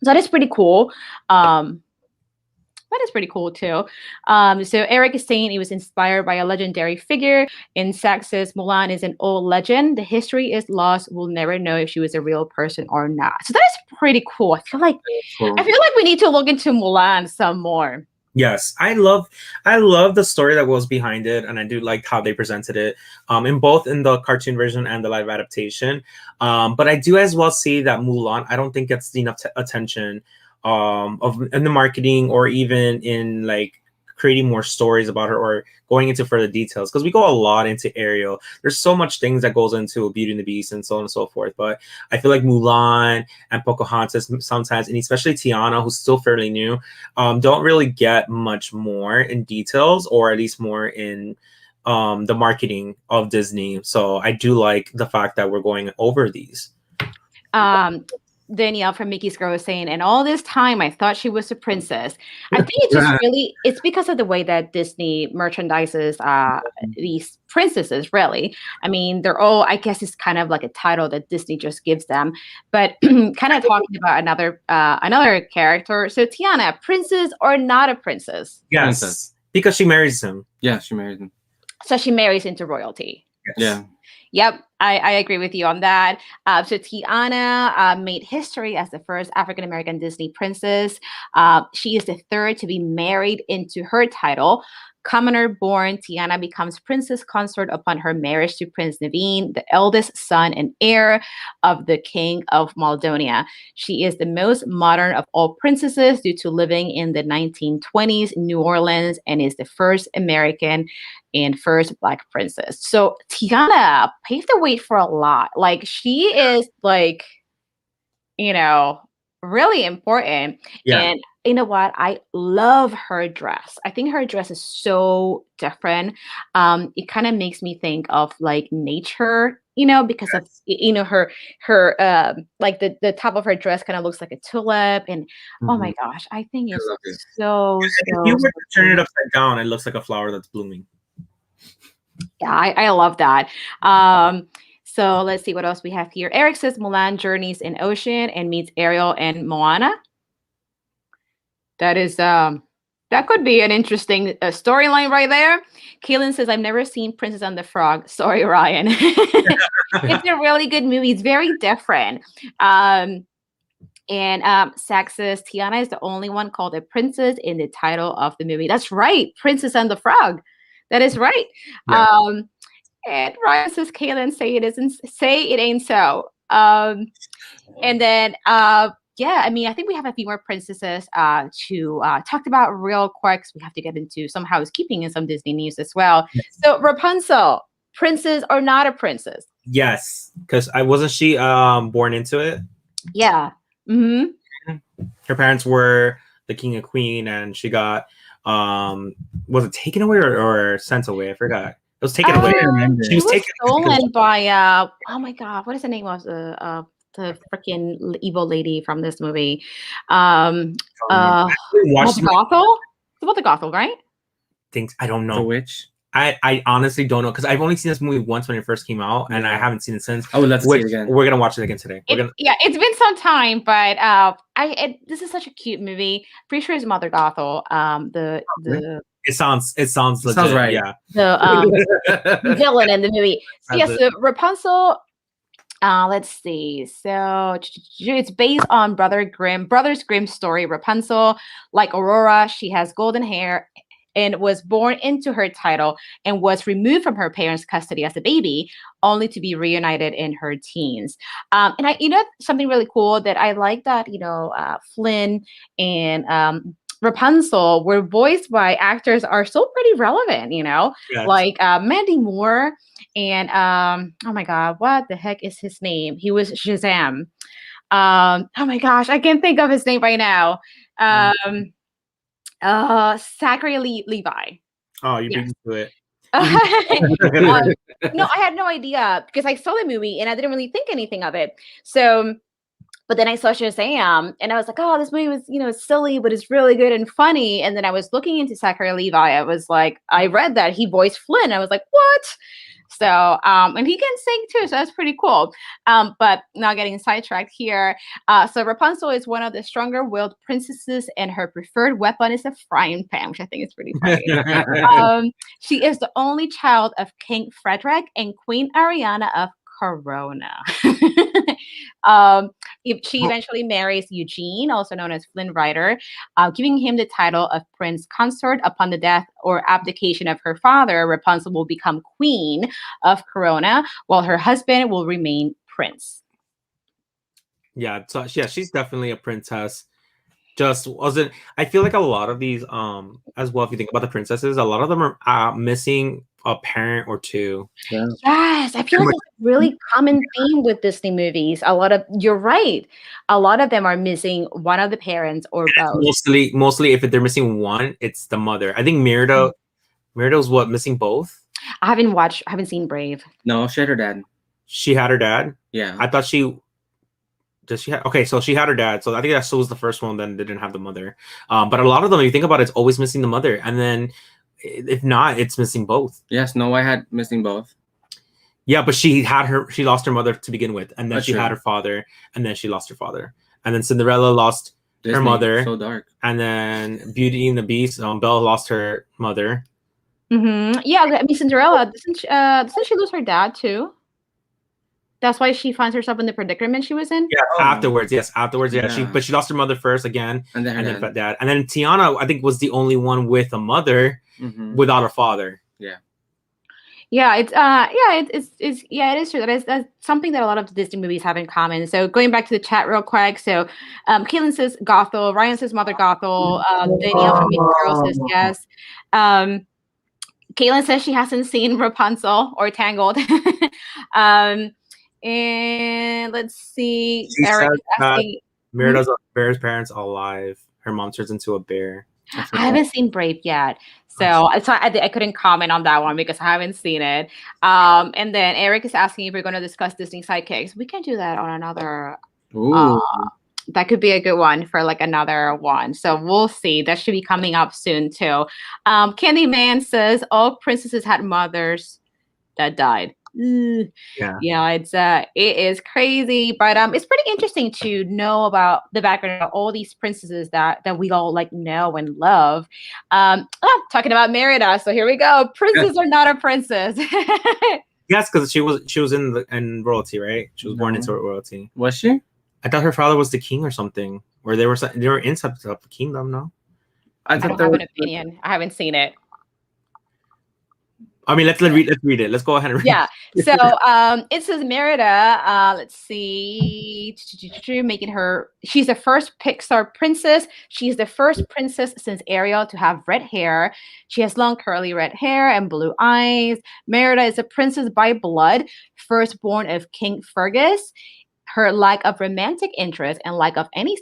So that is pretty cool. That is pretty cool too. So Eric is saying it was inspired by a legendary figure. And Zach says Mulan is an old legend. The history is lost. We'll never know if she was a real person or not. So that is pretty cool. I feel like we need to look into Mulan some more. Yes, I love the story that was behind it, and I do like how they presented it, in both in the cartoon version and the live adaptation. But I do as well see that Mulan, I don't think gets enough attention in the marketing or even in like creating more stories about her or going into further details, because we go a lot into Ariel. There's so much things that goes into Beauty and the Beast and so on and so forth. But I feel like Mulan and Pocahontas sometimes, and especially Tiana, who's still fairly new, don't really get much more in details, or at least more in the marketing of Disney. So I do like the fact that we're going over these. Danielle from Mickey's Girl was saying, and all this time I thought she was a princess. I think it's just it's because of the way that Disney merchandises these princesses, really. I mean, they're all, I guess it's kind of like a title that Disney just gives them. But kind of talking about another character. So Tiana, princess or not a princess? Yes, princess. Because she marries him. Yeah, she marries him. So she marries into royalty. Yes. Yeah. Yep, I agree with you on that. So Tiana made history as the first African-American Disney princess. She is the third to be married into her title. Commoner-born, Tiana becomes princess consort upon her marriage to Prince Naveen, the eldest son and heir of the King of Moldonia. She is the most modern of all princesses due to living in the 1920s in New Orleans, and is the first American and first Black princess. So Tiana paved the way for a lot. Like, she is like, really important. Yeah. And you know what? I love her dress. I think her dress is so different. It kind of makes me think of like nature, because of her like the top of her dress kind of looks like a tulip. And oh my gosh, I think it's so. If you were to turn it upside down, it looks like a flower that's blooming. Yeah, I love that. So let's see what else we have here. Eric says Mulan journeys in ocean and meets Ariel and Moana. That is that could be an interesting storyline right there. Kaylin says, I've never seen Princess and the Frog. Sorry, Ryan. It's a really good movie. It's very different. And Zach says Tiana is the only one called a princess in the title of the movie. That's right, Princess and the Frog. That is right. Yeah. And Ryan says, Kaylin, say it ain't so. And then yeah, I mean, I think we have a few more princesses to talk about real quick. So we have to get into some housekeeping and some Disney news as well. Yes. So Rapunzel, princess or not a princess? Yes, because wasn't she born into it? Yeah. Mm-hmm. Her parents were the king and queen, and she got was it taken away or sent away? I forgot. It was taken away. She was taken stolen by oh my god, what is the name of the freaking evil lady from this movie? Gothel? It's about the Gothel, right? I don't know. The witch. I honestly don't know, because I've only seen this movie once when it first came out, and I haven't seen it since. I would love to see it again. We're gonna watch it again today. Yeah, it's been some time, but this is such a cute movie. Pretty sure it's Mother Gothel. It sounds legit. Sounds right. Yeah. The villain in the movie. So yes, so Rapunzel. Let's see. So it's based on Brothers Grimm's story. Rapunzel, like Aurora, she has golden hair and was born into her title and was removed from her parents' custody as a baby, only to be reunited in her teens. And something really cool that I like that, Flynn and Rapunzel were voiced by actors are still pretty relevant, yes. Like Mandy Moore and oh my god, what the heck is his name? He was Shazam. Oh my gosh, I can't think of his name right now. Um, Zachary Levi. Oh, you Yes. beat me to it. No, I had no idea because I saw the movie and I didn't really think anything of it. So, but then I saw Shazam and I was like, oh, this movie was, it's silly, but it's really good and funny. And then I was looking into Zachary Levi. I was like, I read that he voiced Flynn. I was like, what? So, and he can sing too, so that's pretty cool. But not getting sidetracked here. So Rapunzel is one of the stronger-willed princesses, and her preferred weapon is a frying pan, which I think is pretty funny. She is the only child of King Frederick and Queen Ariana of Corona. She eventually marries Eugene, also known as Flynn Rider, giving him the title of Prince Consort. Upon the death or abdication of her father, Rapunzel will become queen of Corona, while her husband will remain prince. Yeah, so yeah, she's definitely a princess. Just wasn't. I feel like a lot of these, as well. If you think about the princesses, a lot of them are missing a parent or two. Yeah. Yes, I feel like it's a really common theme with Disney movies. You're right. A lot of them are missing one of the parents or both. Mostly, if they're missing one, it's the mother. I think Merida was what, missing both. I haven't seen Brave. No, she had her dad. She had her dad. Yeah. I thought she. Does she have? Okay, so she had her dad. So I think that was the first one. Then they didn't have the mother. But a lot of them, if you think about it, it's always missing the mother, and then if not, it's missing both. Yes, Snow White had missing both. Yeah, but she lost her mother to begin with, and then she true. had her father, and then she lost her father, and then Cinderella lost her mother. So dark. And then Beauty and the Beast, Belle lost her mother. Mm-hmm. Yeah, I mean Cinderella doesn't she lose her dad too? That's why she finds herself in the predicament she was in. Yeah, afterwards. Yeah. Yeah. She lost her mother first again, and then her dad, and then Tiana, I think, was the only one with a mother without a father. Yeah, it is true. That's something that a lot of the Disney movies have in common. So going back to the chat real quick. So Caitlin says Gothel, Ryan says Mother Gothel, Danielle from Mean Girls says yes. Caitlin says she hasn't seen Rapunzel or Tangled. And let's see. She Eric says is asking, Merida's bear's parents alive. Her mom turns into a bear. I haven't seen Brave yet, so I couldn't comment on that one because I haven't seen it. And then Eric is asking if we're going to discuss Disney sidekicks. We can do that on another. That could be a good one for like another one. So we'll see. That should be coming up soon too. Candyman says all princesses had mothers that died. Yeah, it is crazy, but it's pretty interesting to know about the background of all these princesses that we all like know and love. Talking about Merida, so here we go. Princess or not a princess? Yes, because she was in royalty, right? She was born into royalty. Was she? I thought her father was the king or something, or they were in some type of kingdom. No, I don't have an opinion. I haven't seen it. I mean, let's read it. Let's go ahead and read. Yeah. So it says Merida. Let's see. She's the first Pixar princess. She's the first princess since Ariel to have red hair. She has long curly red hair and blue eyes. Merida is a princess by blood, firstborn of King Fergus. Her lack of romantic interest and lack of any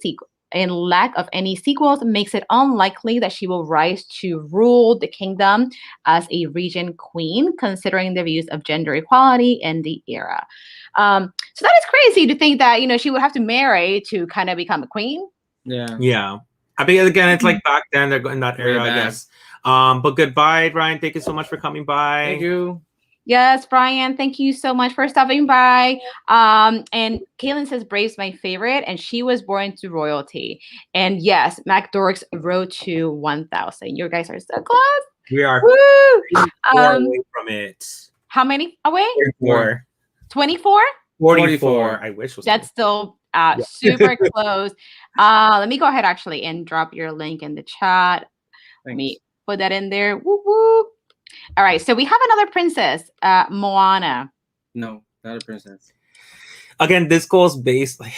sequels makes it unlikely that she will rise to rule the kingdom as a regent queen, considering the views of gender equality in the era. So that is crazy to think that she would have to marry to kind of become a queen. Yeah. I think again, it's like back then they're in that era, I guess. But goodbye, Ryan. Thank you so much for coming by. Thank you. Yes, Brian, thank you so much for stopping by. And Caitlin says Brave's my favorite, and she was born to royalty. And yes, McDorks Road to 1000. You guys are so close. We are away from it. How many away? 44. 24? 44. I wish was that's still super close. Let me go ahead actually and drop your link in the chat. Thanks. Let me put that in there. Woo woo. All right, so we have another princess, Moana. No, not a princess. Again, this goes based like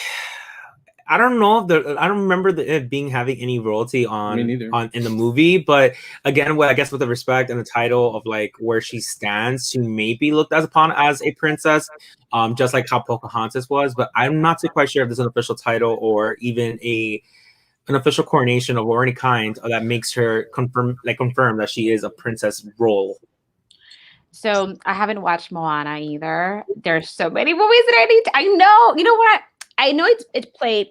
I don't know if I don't remember it having any royalty on in the movie, but again, I guess with the respect and the title of like where she stands, she may be looked upon as a princess, just like how Pocahontas was. But I'm not too quite sure if this is an official title or even an official coronation of any kind that makes her confirm that she is a princess role. So I haven't watched Moana either. There's so many movies that I need to. I know. You know what? I know it's played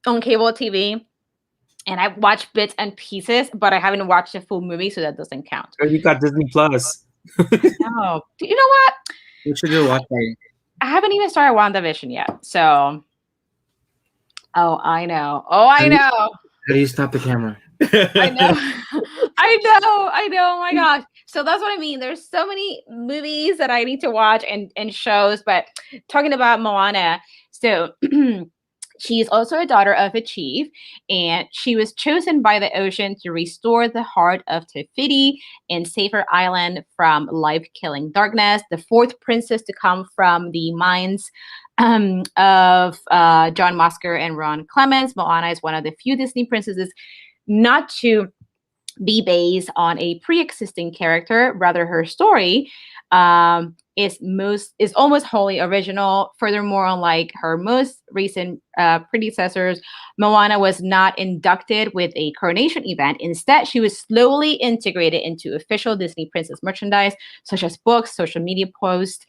on cable TV, and I watched bits and pieces, but I haven't watched the full movie, so that doesn't count. You got Disney Plus. No. You know what? You should go watch that. I haven't even started WandaVision yet. So. Oh, I know. Oh, I know. How do you stop the camera? I know. I know. Oh my gosh. So that's what I mean. There's so many movies that I need to watch and shows, but talking about Moana, so she is also a daughter of a chief, and she was chosen by the ocean to restore the heart of Te Fiti and save her island from life-killing darkness. The fourth princess to come from the minds of John Musker and Ron Clements. Moana is one of the few Disney princesses not to be based on a pre-existing character. Rather, her story is almost wholly original. Furthermore, unlike her most recent predecessors, Moana was not inducted with a coronation event. Instead, she was slowly integrated into official Disney princess merchandise, such as books, social media posts,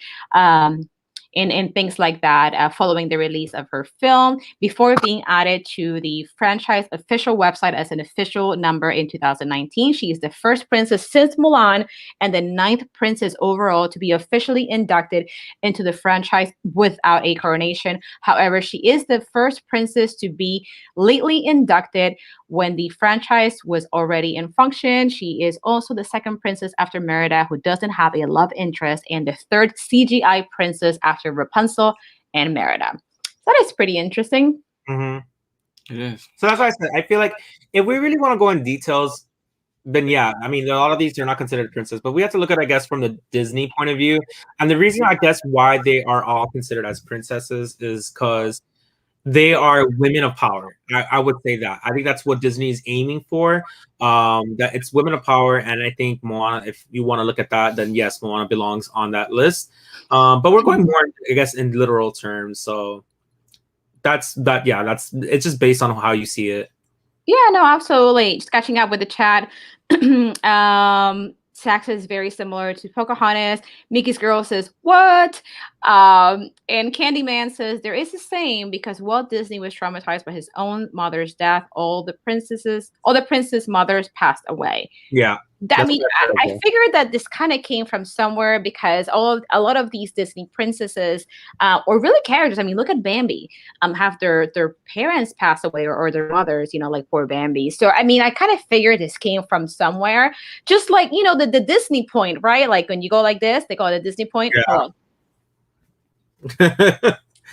and things like that, following the release of her film, before being added to the franchise official website as an official number in 2019. She is the first princess since Mulan and the 9th princess overall to be officially inducted into the franchise without a coronation. However, she is the first princess to be lately inducted when the franchise was already in function. She is also the second princess after Merida who doesn't have a love interest, and the third CGI princess after Rapunzel and Merida. So that is pretty interesting. Mm-hmm. It is. So that's why I said I feel like if we really want to go in details, then yeah, I mean, a lot of these are not considered princess, but we have to look at, I guess, from the Disney point of view. And the reason, I guess, why they are all considered as princesses is because they are women of power. I would say that. I think that's what Disney is aiming for. That it's women of power, and I think Moana, if you want to look at that, then yes, Moana belongs on that list. But we're going more, I guess, in literal terms. So that's that. Yeah, that's it's just based on how you see it. Yeah, no, absolutely. Just catching up with the chat. Sax is very similar to Pocahontas. Mickey's Girl says, what? And Candyman says, there is the same because Walt Disney was traumatized by his own mother's death. All the princess mothers passed away. Yeah. I mean, I figured that this kind of came from somewhere because a lot of these Disney princesses, or really characters. I mean, look at Bambi. Have their parents pass away or their mothers. You know, like poor Bambi. So I mean, I kind of figured this came from somewhere. Just like the Disney point, right? Like when you go like this, they call it the Disney point. Yeah.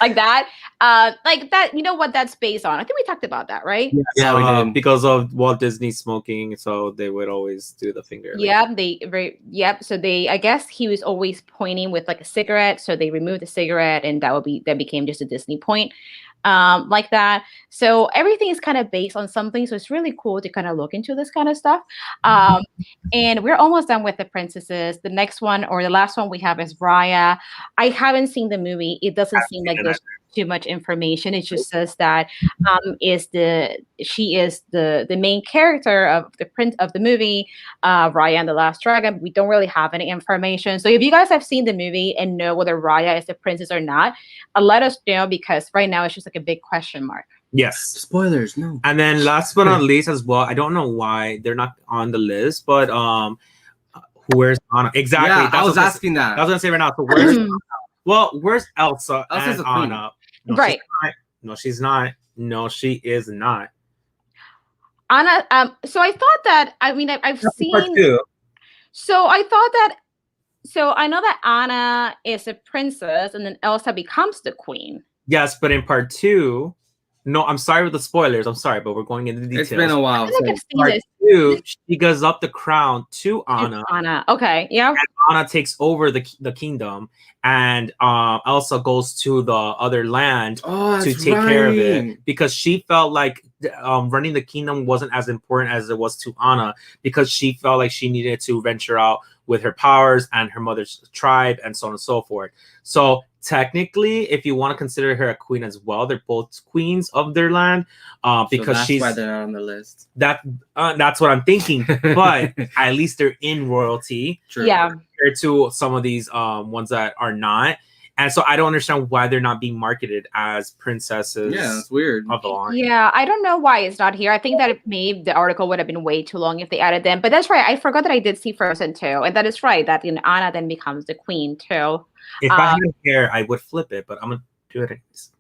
Like that. Like that. You know what that's based on? I think we talked about that, right? Yeah, we did. Because of Walt Disney smoking, so they would always do the finger. Yeah, So I guess he was always pointing with like a cigarette, so they removed the cigarette, and that became just a Disney point, like that. So everything is kind of based on something. So it's really cool to kind of look into this kind of stuff. And we're almost done with the princesses. The next one or the last one we have is Raya. I haven't seen the movie. It doesn't seem like there's too much information. It just says that she is the main character of the movie, Raya and the Last Dragon. We don't really have any information. So if you guys have seen the movie and know whether Raya is the princess or not, let us know, because right now it's just like a big question mark. Yes. Spoilers, no. And then last but not least as well, I don't know why they're not on the list, but where's Anna? Exactly. Yeah, I was asking that. I was gonna say right now. So where's where's Elsa? Elsa's and a queen. Anna? Right. She's not. No, she is not. Anna. So I thought that. I mean, I've seen. So I thought that. So I know that Anna is a princess, and then Elsa becomes the queen. Yes, but in part 2, no, I'm sorry with the spoilers. I'm sorry, but we're going into the details. It's been a while. I feel like I've seen Part this. 2, she gives up the crown to Anna. Anna. Okay. Yeah. And Anna takes over the kingdom, and Elsa goes to the other land to take care of it, because she felt like running the kingdom wasn't as important as it was to Anna, because she felt like she needed to venture out with her powers and her mother's tribe and so on and so forth. So technically, if you want to consider her a queen as well, they're both queens of their land. Because so that's she's why they're not on the list. That's what I'm thinking. But at least they're in royalty. True. Yeah. Compared to some of these ones that are not. And so I don't understand why they're not being marketed as princesses. Yeah, it's weird. Of the line. Yeah, I don't know why it's not here. I think that maybe the article would have been way too long if they added them. But that's right. I forgot that I did see Frozen too, and that is right. That Anna then becomes the queen too. If I had hair, I would flip it, but I'm gonna do it anyways.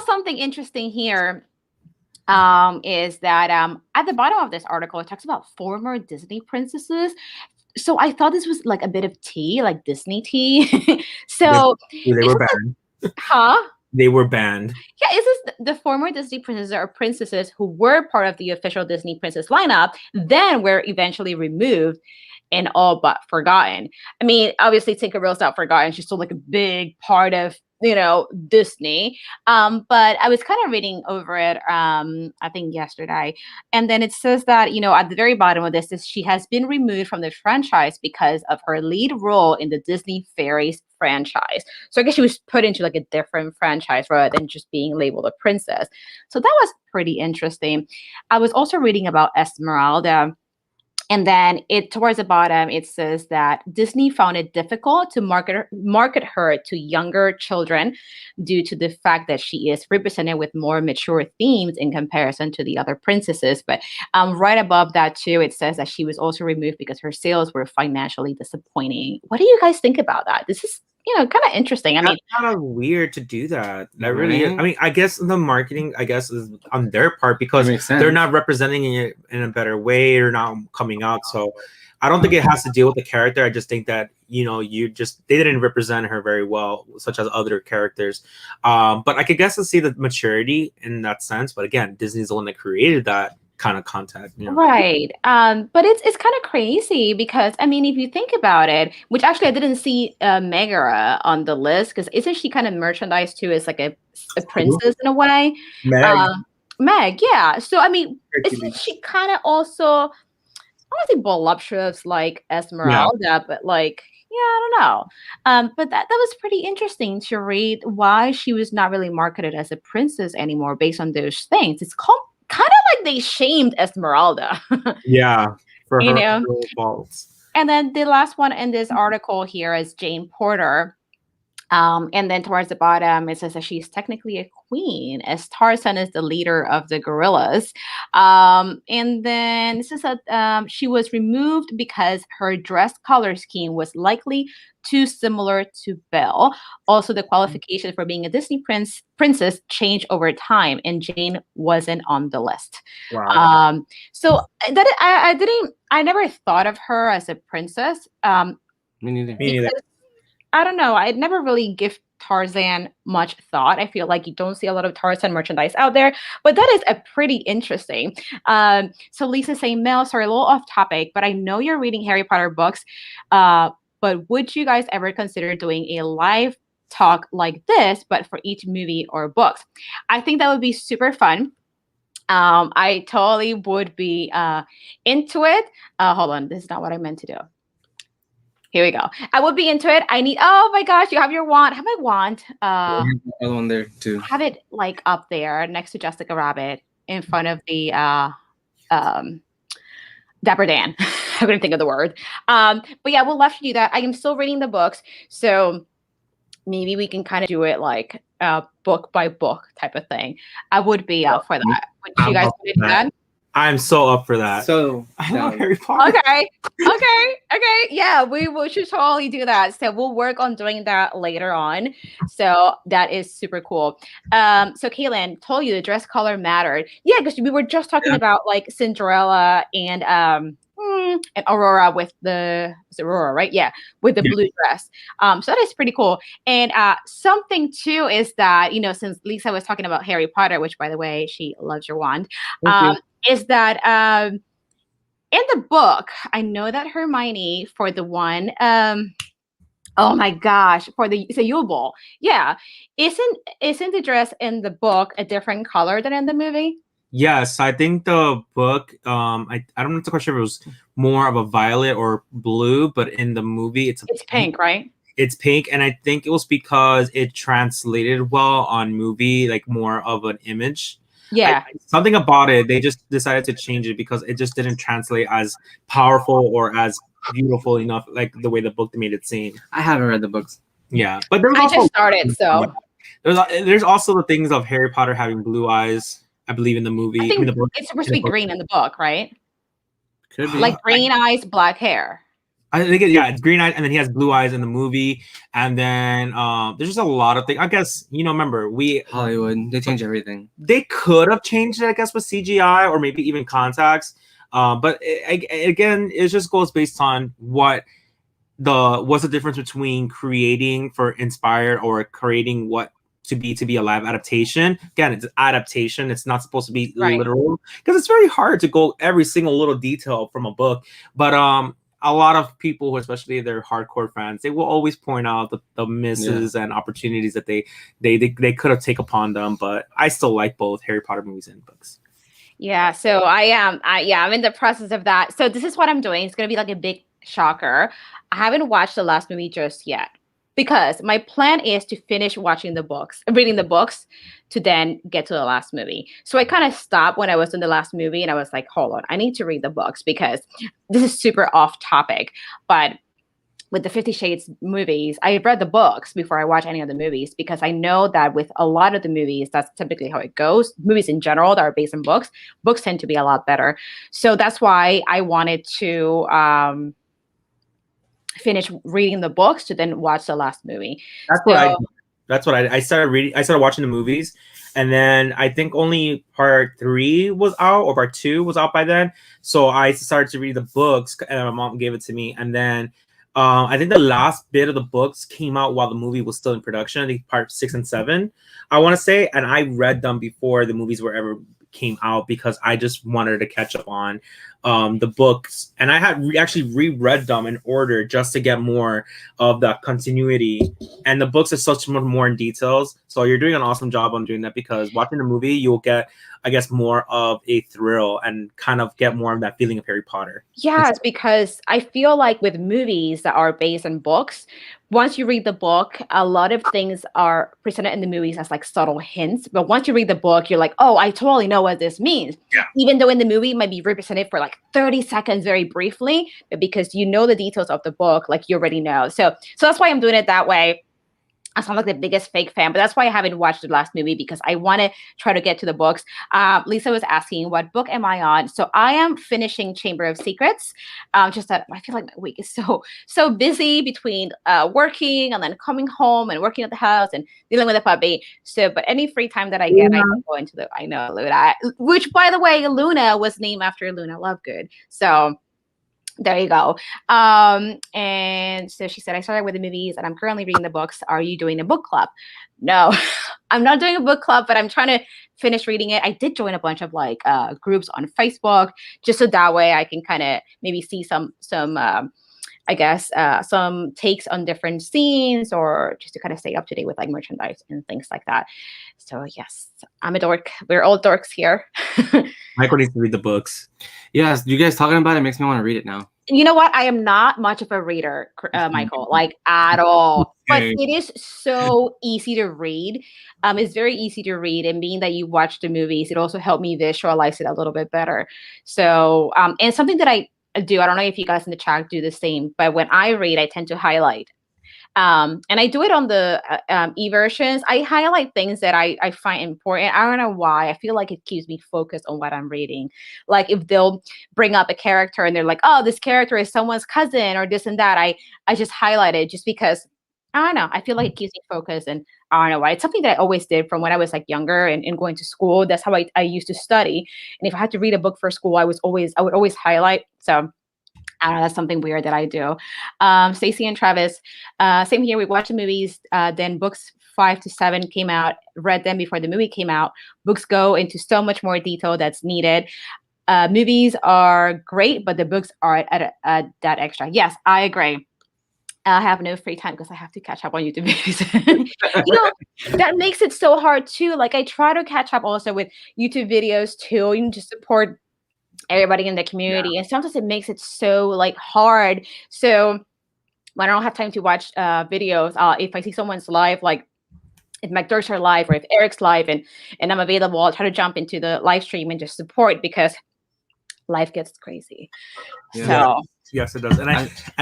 Something interesting here is that at the bottom of this article, it talks about former Disney princesses. So I thought this was like a bit of tea, like Disney tea. So they were banned. Huh? They were banned. Yeah, is this the former Disney princesses or princesses who were part of the official Disney princess lineup, then were eventually removed and all but forgotten. I mean, obviously Tinkerbell's not forgotten. She's still like a big part of, Disney. But I was kind of reading over it, I think yesterday. And then it says that, at the very bottom of this is she has been removed from the franchise because of her lead role in the Disney Fairies franchise. So I guess she was put into like a different franchise rather than just being labeled a princess. So that was pretty interesting. I was also reading about Esmeralda. And then towards the bottom, it says that Disney found it difficult to market her to younger children due to the fact that she is represented with more mature themes in comparison to the other princesses. But right above that, too, it says that she was also removed because her sales were financially disappointing. What do you guys think about that? This is kind of interesting. I mean, it's kind of weird to do that. That really is. I mean, I guess the marketing, is on their part because they're not representing it in a better way or not coming out. So I don't think it has to deal with the character. I just think that, they didn't represent her very well, such as other characters. But I could guess to see the maturity in that sense. But again, Disney's the one that created that kind of content, right. But it's kind of crazy because I mean, if you think about it, which actually I didn't see Megara on the list because isn't she kind of merchandised too as like a princess in a way? Meg, yeah. So I mean, isn't she kind of also, I don't think voluptuous like Esmeralda, but like, yeah, I don't know. But that was pretty interesting to read why she was not really marketed as a princess anymore based on those things. It's kind of like they shamed Esmeralda. Yeah, for her faults. And then the last one in this article here is Jane Porter. And then towards the bottom, it says that she's technically a queen, as Tarzan is the leader of the gorillas. And then this is that she was removed because her dress color scheme was likely too similar to Belle. Also, the qualifications for being a Disney princess changed over time, and Jane wasn't on the list. Wow. So that I never thought of her as a princess. Me neither. I don't know. I'd never really give Tarzan much thought. I feel like you don't see a lot of Tarzan merchandise out there, but that is a pretty interesting. So Lisa's saying, Mel, sorry, a little off topic, but I know you're reading Harry Potter books. But would you guys ever consider doing a live talk like this, but for each movie or books? I think that would be super fun. I totally would be into it. Hold on, this is not what I meant to do. Here we go. I would be into it. Oh my gosh, you have your wand. Have my wand. Other one there too. Have it like up there next to Jessica Rabbit in front of the Dapper Dan. I couldn't think of the word. But yeah, we'll love to do that. I am still reading the books, so maybe we can kind of do it like book by book type of thing. I would be up for that. Would you guys do that? I'm so up for that. So I love Harry Potter. Okay. Yeah, we should totally do that. So we'll work on doing that later on. So that is super cool. So Kaylin, told you the dress color mattered. Yeah, because we were just talking about like Cinderella and Aurora with it's Aurora, right? Yeah, with the blue dress. So that is pretty cool. And something too is that, since Lisa was talking about Harry Potter, which by the way, she loves your wand. Is that in the book, I know that Hermione for the one, oh my gosh, it's a Yule Ball. Yeah. Isn't the dress in the book a different color than in the movie? Yes, I think the book, I don't know if it was more of a violet or blue, but in the movie it's pink, right? It's pink, and I think it was because it translated well on movie, like more of an image. Yeah. Something about it, they just decided to change it because it just didn't translate as powerful or as beautiful enough, like the way the book made it seem. I haven't read the books. Yeah, but there's I also just started, so there's also the things of Harry Potter having blue eyes. I believe in the movie. I think the book, it's supposed to be green in the book, right? Could be. Like green eyes, black hair. I think it's green eyes, and then he has blue eyes in the movie, and then there's just a lot of things. I guess remember Hollywood, they change everything. They could have changed it, I guess, with CGI or maybe even contacts. But again, it just goes based on what's the difference between creating for inspired or creating what to be a live adaptation. Again, it's adaptation. It's not supposed to be literal, because it's very hard to go every single little detail from a book. But a lot of people, especially if they're hardcore fans, they will always point out the misses and opportunities that they could have taken upon them. But I still like both Harry Potter movies and books. Yeah, so I'm in the process of that. So this is what I'm doing. It's gonna be like a big shocker. I haven't watched the last movie just yet, because my plan is to finish reading the books, to then get to the last movie. So I kind of stopped when I was in the last movie, and I was like, hold on, I need to read the books, because this is super off topic. But with the 50 Shades movies, I read the books before I watch any of the movies, because I know that with a lot of the movies, that's typically how it goes. Movies in general that are based on books tend to be a lot better. So that's why I wanted to finish reading the books to then watch the last movie. That's what I started reading. I started watching the movies, and then I think only part 3 was out, or part 2 was out by then. So I started to read the books, and my mom gave it to me. And then I think the last bit of the books came out while the movie was still in production. I think part 6 and 7, I want to say. And I read them before the movies were ever came out, because I just wanted to catch up on the books, and I had actually reread them in order just to get more of the continuity. And the books are such more in details, so you're doing an awesome job on doing that, because watching the movie you'll get, I guess, more of a thrill and kind of get more of that feeling of Harry Potter. Yes, because I feel like with movies that are based on books, once you read the book, a lot of things are presented in the movies as like subtle hints. But once you read the book, you're like, oh, I totally know what this means. Yeah. Even though in the movie it might be represented for like 30 seconds very briefly, but because you know the details of the book, like you already know. So that's why I'm doing it that way. I sound like the biggest fake fan, but that's why I haven't watched the last movie, because I want to try to get to the books. Lisa was asking, what book am I on? So I am finishing Chamber of Secrets. Just that I feel like my week is so busy between working and then coming home and working at the house and dealing with the puppy. So, but any free time that I get, I go into I know Luna, which by the way, Luna was named after Luna Lovegood. So there you go. And so she said, I started with the movies and I'm currently reading the books. Are you doing a book club? No, I'm not doing a book club, but I'm trying to finish reading it. I did join a bunch of like groups on Facebook, just so that way I can kind of maybe see some I guess some takes on different scenes, or just to kind of stay up to date with like merchandise and things like that. So yes, I'm a dork. We're all dorks here. Michael needs to read the books. Yes, you guys talking about it makes me want to read it now. You know what? I am not much of a reader, Michael, like at all. But it is so easy to read. It's very easy to read, and being that you watch the movies, it also helped me visualize it a little bit better. So, and something that I do, I don't know if you guys in the chat do the same, but when I read, I tend to highlight. And I do it on the e-versions. I highlight things that I find important. I don't know why. I feel like it keeps me focused on what I'm reading. Like if they'll bring up a character and they're like, oh, this character is someone's cousin or this and that, I just highlight it just because, I don't know. I feel like it keeps me focused, and I don't know why. It's something that I always did from when I was like younger and going to school. That's how I used to study. And if I had to read a book for school, I would always highlight. So I don't know, that's something weird that I do. Stacey and Travis, same here. We watched the movies, then books 5 to 7 came out, read them before the movie came out. Books go into so much more detail that's needed. Movies are great, but the books are at that extra. Yes, I agree. I have no free time because I have to catch up on YouTube videos. That makes it so hard too. Like I try to catch up also with YouTube videos too, to support everybody in the community. And sometimes it makes it so like hard. So when I don't have time to watch videos, if I see someone's live, like if McDurk's are live or if Eric's live and I'm available, I'll try to jump into the live stream and just support because life gets crazy. Yeah. So yes, it does. And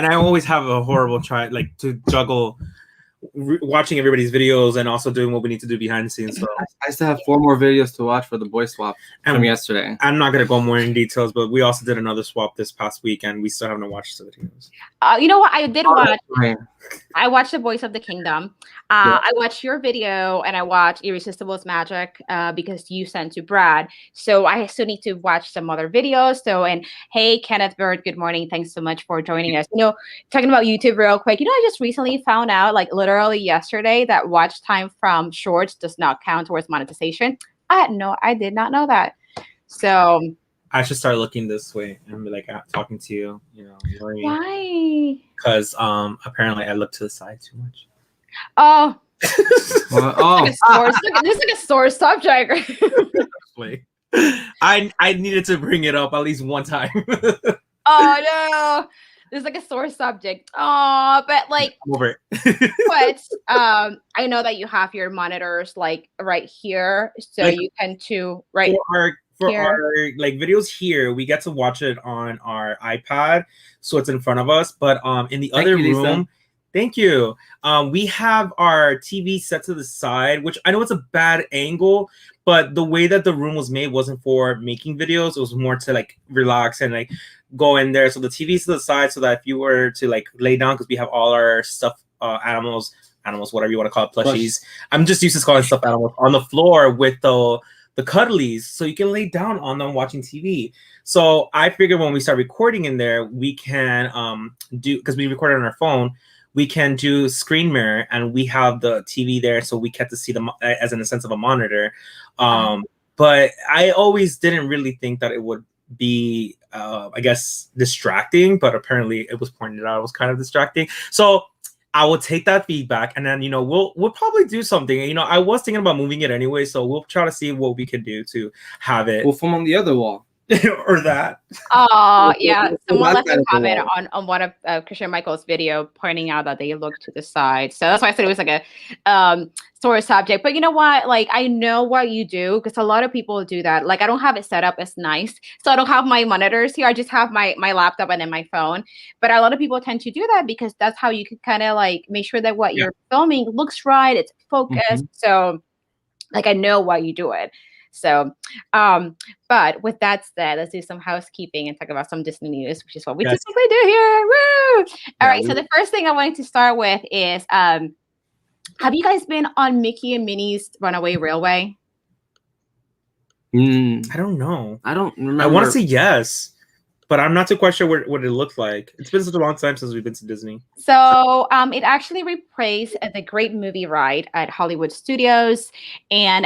I always have a horrible try like to juggle watching everybody's videos and also doing what we need to do behind the scenes. So I still have 4 more videos to watch for the boy swap from yesterday. I'm not going to go more in details, but we also did another swap this past week, and we still haven't watched the videos. you know what? I did watch. I watched The Voice of the Kingdom. I watched your video and I watched Irresistible's Magic because you sent to Brad. So I still need to watch some other videos. So, and hey, Kenneth Bird, good morning. Thanks so much for joining us. You know, talking about YouTube real quick, I just recently found out, like literally yesterday, that watch time from shorts does not count towards monetization. I did not know that. So I should start looking this way and be like talking to you, why? Because apparently I look to the side too much. Oh. This is like a sore subject. I needed to bring it up at least one time. Oh no. This is like a sore subject. Oh, but like I'm over it. but I know that you have your monitors like right here. So like, you can too right for our like videos here, we get to watch it on our iPad, so it's in front of us. But in the other room, thank you. We have our TV set to the side, which I know it's a bad angle, but the way that the room was made wasn't for making videos. It was more to like relax and like go in there. So the TV's to the side, so that if you were to like lay down, because we have all our stuff, animals, whatever you want to call it, plushies. I'm just used to calling stuff animals on the floor with the cuddlies, so you can lay down on them watching TV. So I figured when we start recording in there, we can do, because we record on our phone, we can do screen mirror, and we have the TV there, so we get to see them as in a sense of a monitor. But I always didn't really think that it would be, I guess, distracting, but apparently it was pointed out it was kind of distracting. So I will take that feedback, and then we'll probably do something. I was thinking about moving it anyway, so we'll try to see what we can do to have it. We'll film on the other wall. Or that. Oh yeah, someone left a comment on one of Christian Michael's video pointing out that they look to the side. So that's why I said it was like a sore subject. But you know what? Like I know what you do, because a lot of people do that. Like I don't have it set up as nice, so I don't have my monitors here. I just have my laptop and then my phone. But a lot of people tend to do that because that's how you can kind of like make sure that what you're filming looks right, it's focused. So like I know why you do it. So, but with that said, let's do some housekeeping and talk about some Disney news, which is what we typically do here. Woo! All right. So the first thing I wanted to start with is, have you guys been on Mickey and Minnie's Runaway Railway? I don't know. I don't remember. I want to say yes, but I'm not too quite sure what it looked like. It's been such a long time since we've been to Disney. So it actually reprised the Great Movie Ride at Hollywood Studios. And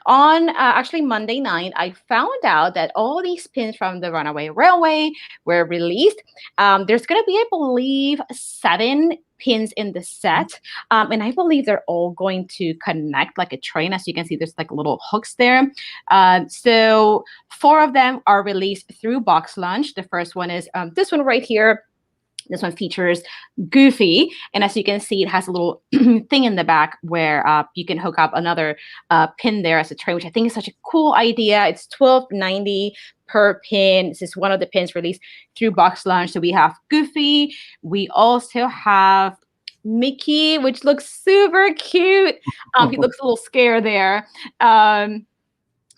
on actually Monday night, I found out that all these pins from the Runaway Railway were released. There's going to be, I believe, 7 pins in the set. And I believe they're all going to connect like a train. As you can see, there's like little hooks there. So 4 of them are released through Box Lunch. The first one is this one right here. This one features Goofy. And as you can see, it has a little thing in the back where you can hook up another pin there as a tray, which I think is such a cool idea. It's $12.90 per pin. This is one of the pins released through Box Lunch. So we have Goofy. We also have Mickey, which looks super cute. He looks a little scared there. And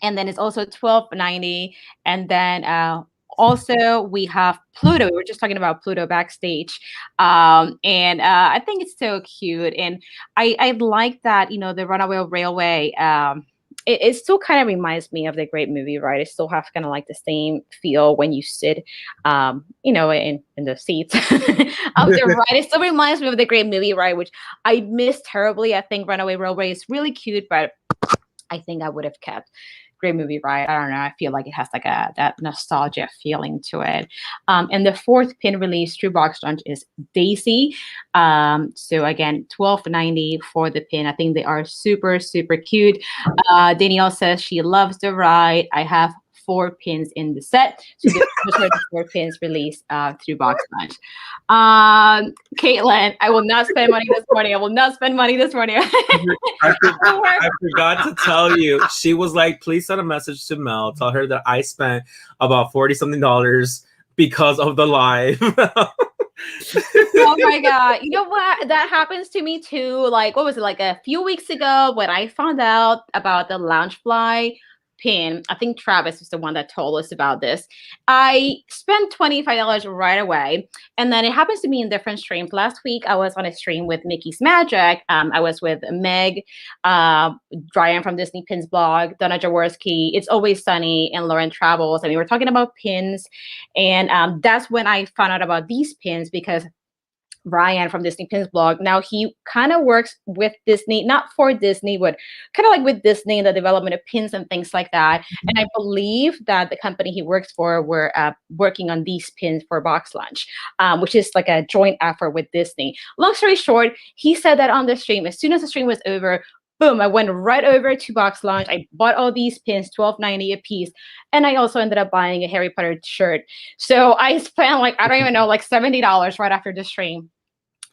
then it's also $12.90. And then also, we have Pluto. We were just talking about Pluto backstage. And I think it's so cute. And I like that, the Runaway Railway, it still kind of reminds me of the Great Movie Ride. It still has kind of like the same feel when you sit, in the seats of the ride. It still reminds me of the Great Movie Ride, which I miss terribly. I think Runaway Railway is really cute, but I think I would have kept Great Movie Ride. I don't know. I feel like it has like that nostalgia feeling to it. And the 4th pin released through Box Lunch is Daisy. So again, $12.90 for the pin. I think they are super, super cute. Danielle says she loves the ride. I have 4 pins in the set. So those are the 4 pins released through Box Lunch. Caitlin, I will not spend money this morning. I will not spend money this morning. I forgot to tell you. She was like, please send a message to Mel. Tell her that I spent about $40-something because of the live. Oh my God. You know what? That happens to me too. Like, what was it? Like a few weeks ago when I found out about the Loungefly pin. I think Travis was the one that told us about this. I spent $25 right away. And then it happens to me in different streams. Last week, I was on a stream with Mickey's Magic. I was with Meg, Brian from Disney Pins blog, Donna Jaworski, It's Always Sunny, and Lauren Travels. And we were talking about pins. And that's when I found out about these pins because Ryan from Disney Pins blog. Now he kind of works with Disney, not for Disney, but kind of like with Disney in the development of pins and things like that. And I believe that the company he works for were working on these pins for Box Lunch, which is like a joint effort with Disney. Long story short, he said that on the stream, as soon as the stream was over, boom, I went right over to Box Lunch. I bought all these pins, $12.90 a piece. And I also ended up buying a Harry Potter shirt. So I spent like, I don't even know, like $70 right after the stream.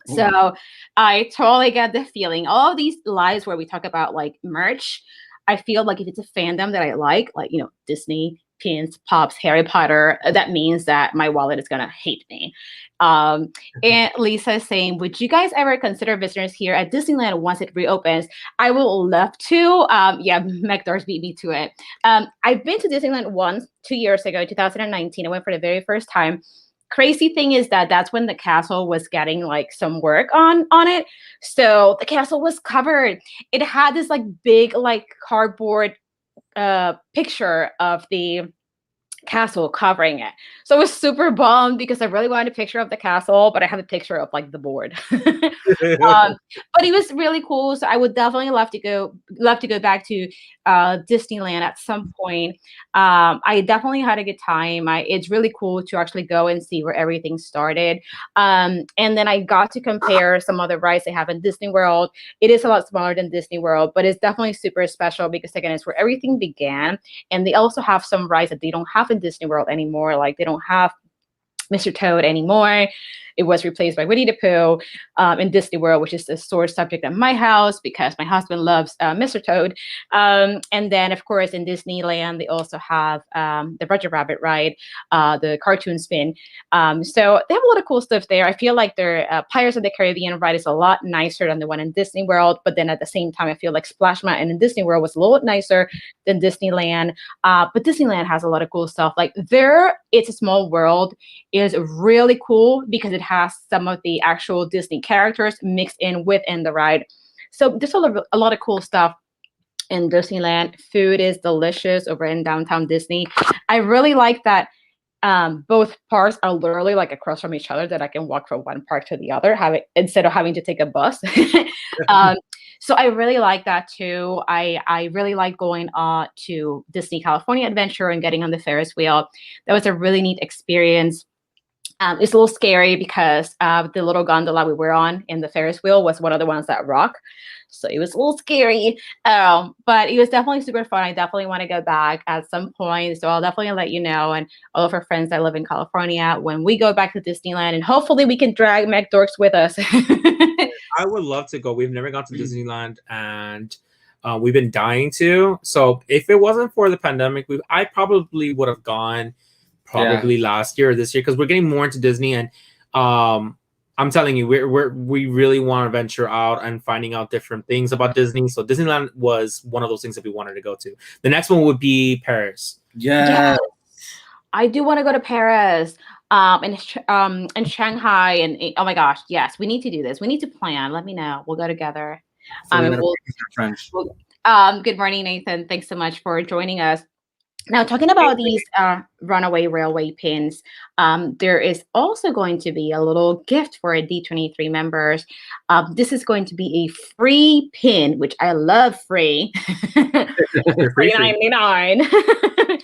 So I totally get the feeling. All of these lives where we talk about like merch, I feel like if it's a fandom that I like, you know, Disney, pins, pops, Harry Potter, that means that my wallet is going to hate me. And Lisa is saying, would you guys ever consider visitors here at Disneyland once it reopens? I will love to. Yeah, McDorks beat me to it. I've been to Disneyland once, 2 years ago, 2019. I went for the very first time. Crazy thing is that that's when the castle was getting like some work on it. So the castle was covered. It had this like big like cardboard picture of the castle covering it. So I was super bummed because I really wanted a picture of the castle, but I have a picture of like the board. But it was really cool. So I would definitely love to go back to Disneyland at some point. I definitely had a good time. It's really cool to actually go and see where everything started. And then I got to compare some other rides they have in Disney World. It is a lot smaller than Disney World, but it's definitely super special because again, it's where everything began. And they also have some rides that they don't have in Disney World anymore. Like they don't have Mr. Toad anymore. It was replaced by Winnie the Pooh in Disney World, which is a sore subject at my house because my husband loves Mr. Toad. And then, of course, in Disneyland, they also have the Roger Rabbit ride, the cartoon spin. So they have a lot of cool stuff there. I feel like their Pirates of the Caribbean ride is a lot nicer than the one in Disney World. But then at the same time, I feel like Splash Mountain in Disney World was a little nicer than Disneyland. But Disneyland has a lot of cool stuff. Like It's a Small World is really cool because it has some of the actual Disney characters mixed in within the ride. So there's a lot of cool stuff in Disneyland. Food is delicious over in downtown Disney. I really like that both parks are literally like across from each other, that I can walk from one park to the other instead of having to take a bus. So I really like that too. I really like going to Disney California Adventure and getting on the Ferris wheel. That was a really neat experience. It's a little scary because the little gondola we were on in the Ferris wheel was one of the ones that rock. So it was a little scary, but it was definitely super fun. I definitely want to go back at some point. So I'll definitely let you know. And all of our friends that live in California, when we go back to Disneyland, and hopefully we can drag McDorks with us. I would love to go. We've never gone to Disneyland, and we've been dying to. So if it wasn't for the pandemic, I probably would have gone last year or this year, because we're getting more into Disney. And I'm telling you, we really want to venture out and finding out different things about Disney. So Disneyland was one of those things that we wanted to go to. The next one would be Paris. Yeah. I do want to go to Paris, and Shanghai, and oh my gosh, yes, we need to do this. We need to plan. Let me know. We'll go together. French. Good morning, Nathan. Thanks so much for joining us. Now, talking about these runaway railway pins, there is also going to be a little gift for D23 members. This is going to be a free pin, which I love free. $3.99.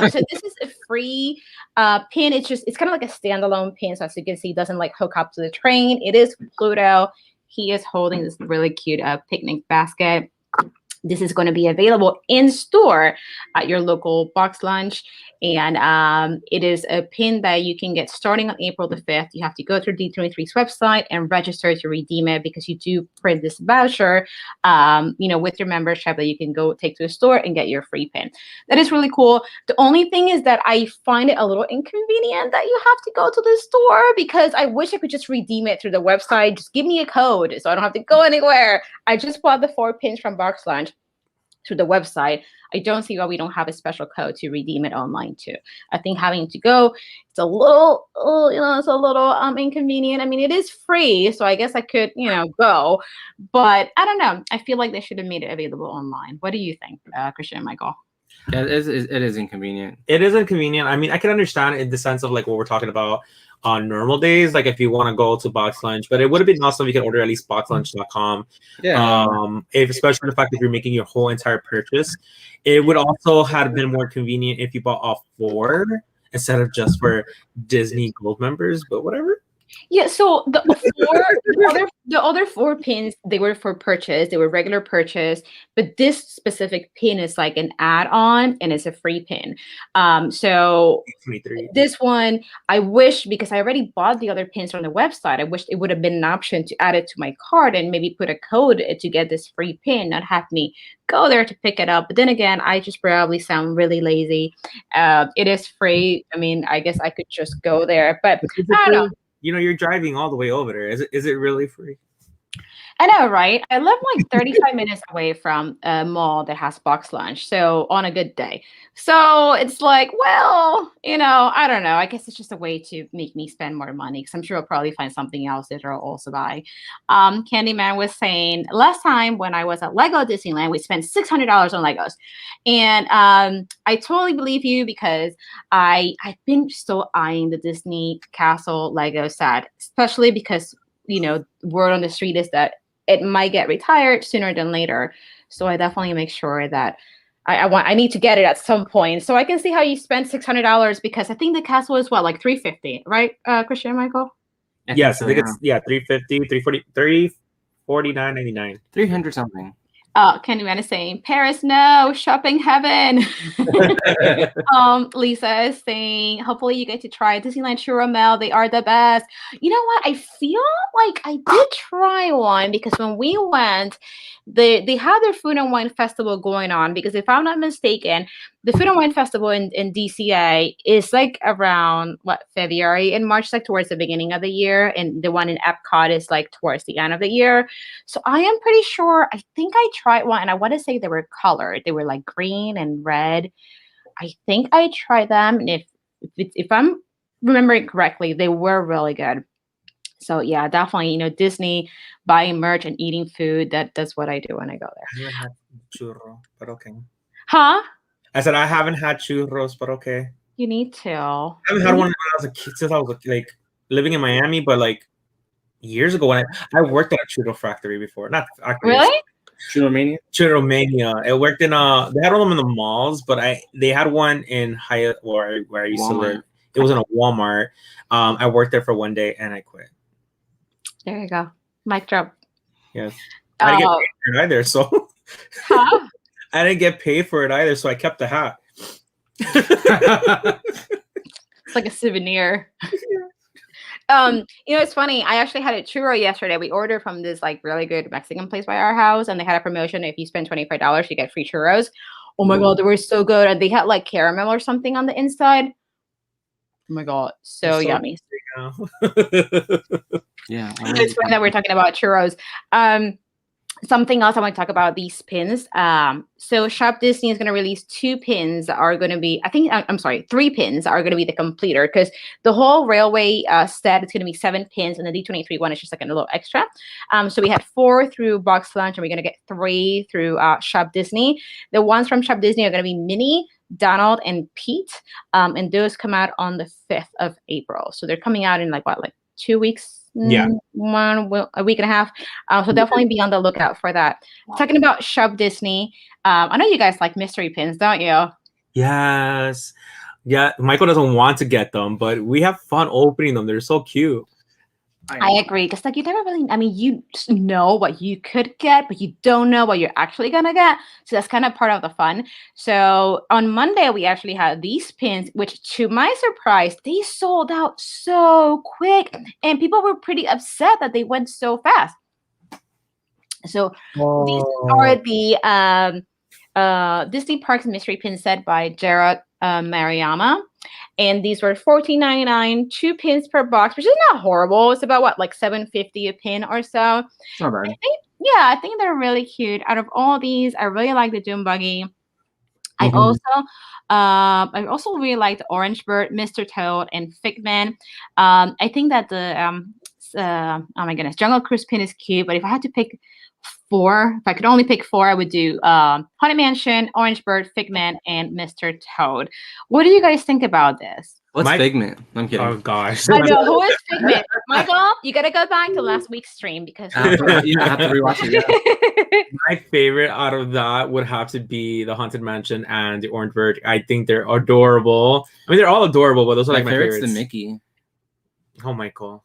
So this is a free pin. It's kind of like a standalone pin. So as you can see, it doesn't like hook up to the train. It is Pluto. He is holding this really cute picnic basket. This is going to be available in store at your local box lunch. And it is a pin that you can get starting on April the 5th. You have to go through D23's website and register to redeem it, because you do print this voucher, with your membership, that you can go take to the store and get your free pin. That is really cool. The only thing is that I find it a little inconvenient that you have to go to the store, because I wish I could just redeem it through the website. Just give me a code so I don't have to go anywhere. I just bought the 4 pins from Box Lunch through the website. I don't see why we don't have a special code to redeem it online too. I think having to go, it's a little, inconvenient. I mean, it is free, so I guess I could, go, but I don't know. I feel like they should have made it available online. What do you think, Christian and Michael? Yeah, it is inconvenient. It is inconvenient. I mean, I can understand it in the sense of like what we're talking about on normal days, like if you want to go to Box Lunch, but it would have been awesome if you could order at least boxlunch.com. Yeah. If especially the fact that you're making your whole entire purchase, it would also have been more convenient if you bought all 4 instead of just for Disney Gold members. But whatever. Yeah, so the other 4 pins, they were for purchase. They were regular purchase, but this specific pin is like an add-on, and it's a free pin. So 23. This one, I wish, because I already bought the other pins from the website, I wish it would have been an option to add it to my cart and maybe put a code to get this free pin, not have me go there to pick it up. But then again, I just probably sound really lazy. It is free. I mean, I guess I could just go there, but I don't know. You're driving all the way over there. Is it really free? I know, right? I live like 35 minutes away from a mall that has Box Lunch. So on a good day. So it's like, well, I don't know. I guess it's just a way to make me spend more money, because I'm sure I'll probably find something else that I'll also buy. Candyman was saying last time when I was at Lego Disneyland, we spent $600 on Legos. And I totally believe you, because I've been still eyeing the Disney Castle Lego set, especially because, word on the street is that it might get retired sooner than later. So I definitely make sure that I need to get it at some point, so I can see how you spend $600, because I think the castle is like $350, right, Christian and Michael? Yes, I think it's $350, $340, $349.99. 300 something. Candyman is saying, Paris, no, shopping heaven. Lisa is saying, hopefully you get to try Disneyland Churro Mel. They are the best. You know what? I feel like I did try one, because when we went, they had their Food and Wine Festival going on, because if I'm not mistaken, the Food and Wine Festival in DCA is like around February, and March, like towards the beginning of the year, and the one in Epcot is like towards the end of the year. So I am pretty sure, I think I tried one, and I want to say they were colored. They were like green and red. I think I tried them, and if I'm remembering correctly, they were really good. So yeah, definitely, Disney, buying merch and eating food, that's what I do when I go there. I haven't had churro, but okay. Huh? I said I haven't had churros, but okay. You need to. I haven't had one when I was a kid, since I was like living in Miami, but like years ago when I worked at a churro factory before. Not factory. Really? Churro Mania. It worked in they had one in the malls, but they had one in Hyatt, where I used to live. It was in a Walmart. I worked there for one day and I quit. There you go. Mic drop. Yes. I didn't get paid for it either, so Huh? I didn't get paid for it either, so I kept the hat. It's like a souvenir. It's funny. I actually had a churro yesterday. We ordered from this like really good Mexican place by our house, and they had a promotion. If you spend $25, you get free churros. Oh my God, they were so good. And they had like caramel or something on the inside. Oh my God, so yummy. Yeah. It's funny that we're talking about churros. Something else I want to talk about, these pins. So Shop Disney is going to release 2 pins that are going to be, 3 pins that are going to be the completer, because the whole railway set is going to be 7 pins, and the D23 one is just like a little extra. So we had 4 through Box Lunch, and we're going to get 3 through Shop Disney. The ones from Shop Disney are going to be Minnie, Donald, and Pete, and those come out on the 5th of April. So they're coming out in like 2 weeks? Yeah, a week and a half. So definitely be on the lookout for that. Talking about Shop Disney, I know you guys like mystery pins, don't you? Yes. Yeah, Michael doesn't want to get them, but we have fun opening them. They're so cute. I agree, because like you never really, I mean, you just know what you could get, but you don't know what you're actually gonna get. So that's kind of part of the fun. So on Monday we actually had these pins, which to my surprise, they sold out so quick, and people were pretty upset that they went so fast. So these are the Disney Parks Mystery Pins set by Jared Mariama. And these were $14.99, 2 pins per box, which is not horrible. It's about what, like $7.50 a pin or so. It's not bad. I think they're really cute. Out of all these, I really like the Doom Buggy. I also really like the Orange Bird, Mr. Toad, and Figment. I think that the oh my goodness, Jungle Cruise pin is cute. But if I had to pick 4, if I could only pick 4, I would do Haunted Mansion, Orange Bird, Figment, and Mr. Toad. What do you guys think about this? What's Figment? I'm kidding. Oh gosh. I know, who is Figment? Michael, you gotta go back to last week's stream because I have to rewatch it. Yeah. My favorite out of that would have to be the Haunted Mansion and the Orange Bird. I think they're adorable. I mean, they're all adorable, but those are like my favorites. The Mickey. Oh, Michael.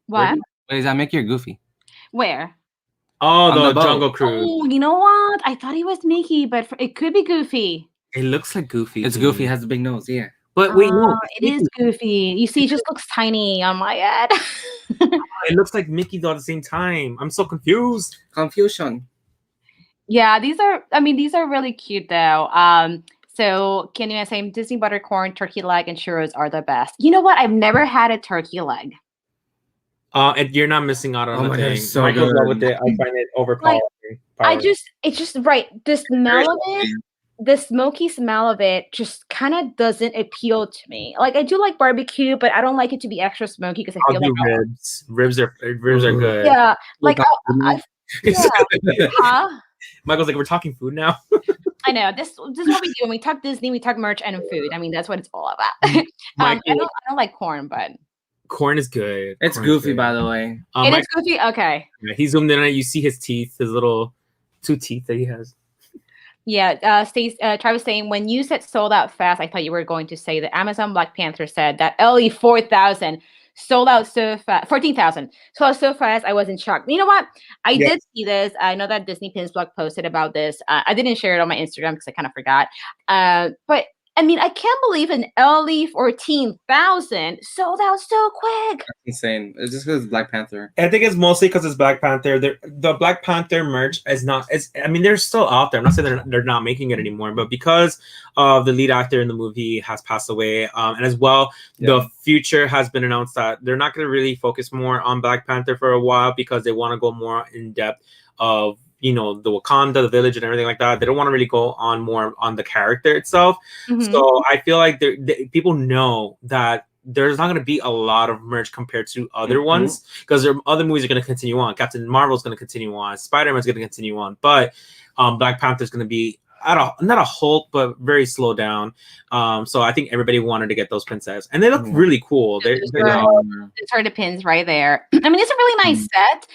What? Wait, is that Mickey or Goofy? Where? Oh, the Jungle Cruise. Oh, you know what? I thought he was Mickey, but it could be Goofy. It looks like Goofy. It's Goofy. It has the big nose. Yeah. But wait, no. It is Goofy. You see, it just looks tiny on my head. It looks like Mickey though at the same time. I'm so confused. Confusion. Yeah, these are really cute though. So can you say Disney Buttercorn, turkey leg, and churros are the best? You know what? I've never had a turkey leg. And you're not missing out on the thing. So Michael's good. love with it. I find it overpowering. It's just right. The smell of it, the smoky smell of it just kind of doesn't appeal to me. Like I do like barbecue, but I don't like it to be extra smoky because I feel like ribs. Ribs are good. Yeah, like huh? Michael's like, we're talking food now. I know this is what we do when we talk Disney. We talk merch and food. I mean, that's what it's all about. I don't like corn, but corn is good. It's Goofy, by the way. It is Goofy. Okay. Yeah, he zoomed in on it. You see his teeth, his little 2 teeth that he has. Yeah, Travis saying, when you said sold out fast, I thought you were going to say the Amazon Black Panther said that LE 4,000 sold out so fast, 14,000 sold out so fast. I wasn't shocked. You know what? I did see this. I know that Disney Pins blog posted about this. I didn't share it on my Instagram because I kind of forgot. But I mean, I can't believe an LE 14,000 sold out so quick. That's insane. It's just because it's Black Panther. I think it's mostly because it's Black Panther. The Black Panther merch is not. I mean, they're still out there. I'm not saying they're not making it anymore, but because of the lead actor in the movie has passed away, and as well, the future has been announced that they're not going to really focus more on Black Panther for a while because they want to go more in depth of, you know, the Wakanda, the village, and everything like that. They don't want to really go on more on the character itself. Mm-hmm. So I feel like people know that there's not going to be a lot of merch compared to other ones because there other movies are going to continue on. Captain Marvel's going to continue on. Spider-Man's going to continue on. But Black Panther's going to be not a halt, but very slow down. So I think everybody wanted to get those princesses, and they look really cool. It's hard to pins right there. I mean, it's a really nice set.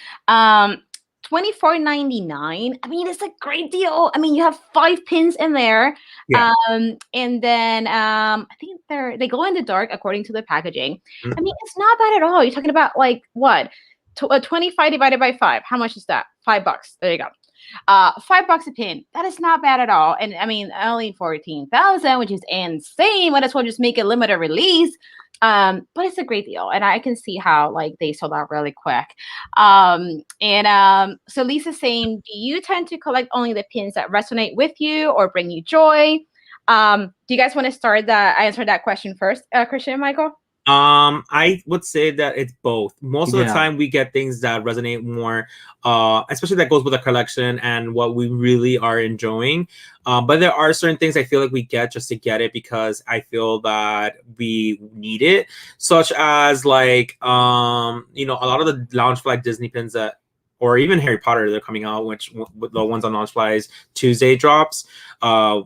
$24.99. I mean, it's a great deal. I mean, you have 5 pins in there. Yeah. And then I think they glow in the dark according to the packaging. Mm-hmm. I mean, it's not bad at all. You're talking about like what? 25 divided by 5. How much is that? $5. There you go. $5 a pin. That is not bad at all. And I mean, only 14,000, which is insane. Might as well just make a limited release. But it's a great deal, and I can see how like they sold out really quick. So Lisa's saying, do you tend to collect only the pins that resonate with you or bring you joy? Do you guys want to start answer that question first, Christian and Michael? I would say that it's both. Most of the time we get things that resonate more, especially that goes with the collection and what we really are enjoying. But there are certain things I feel like we get just to get it because I feel that we need it, such as like, you know, a lot of the Loungefly Disney pins that, or even Harry Potter, they're coming out, which the ones on Loungefly's Tuesday drops.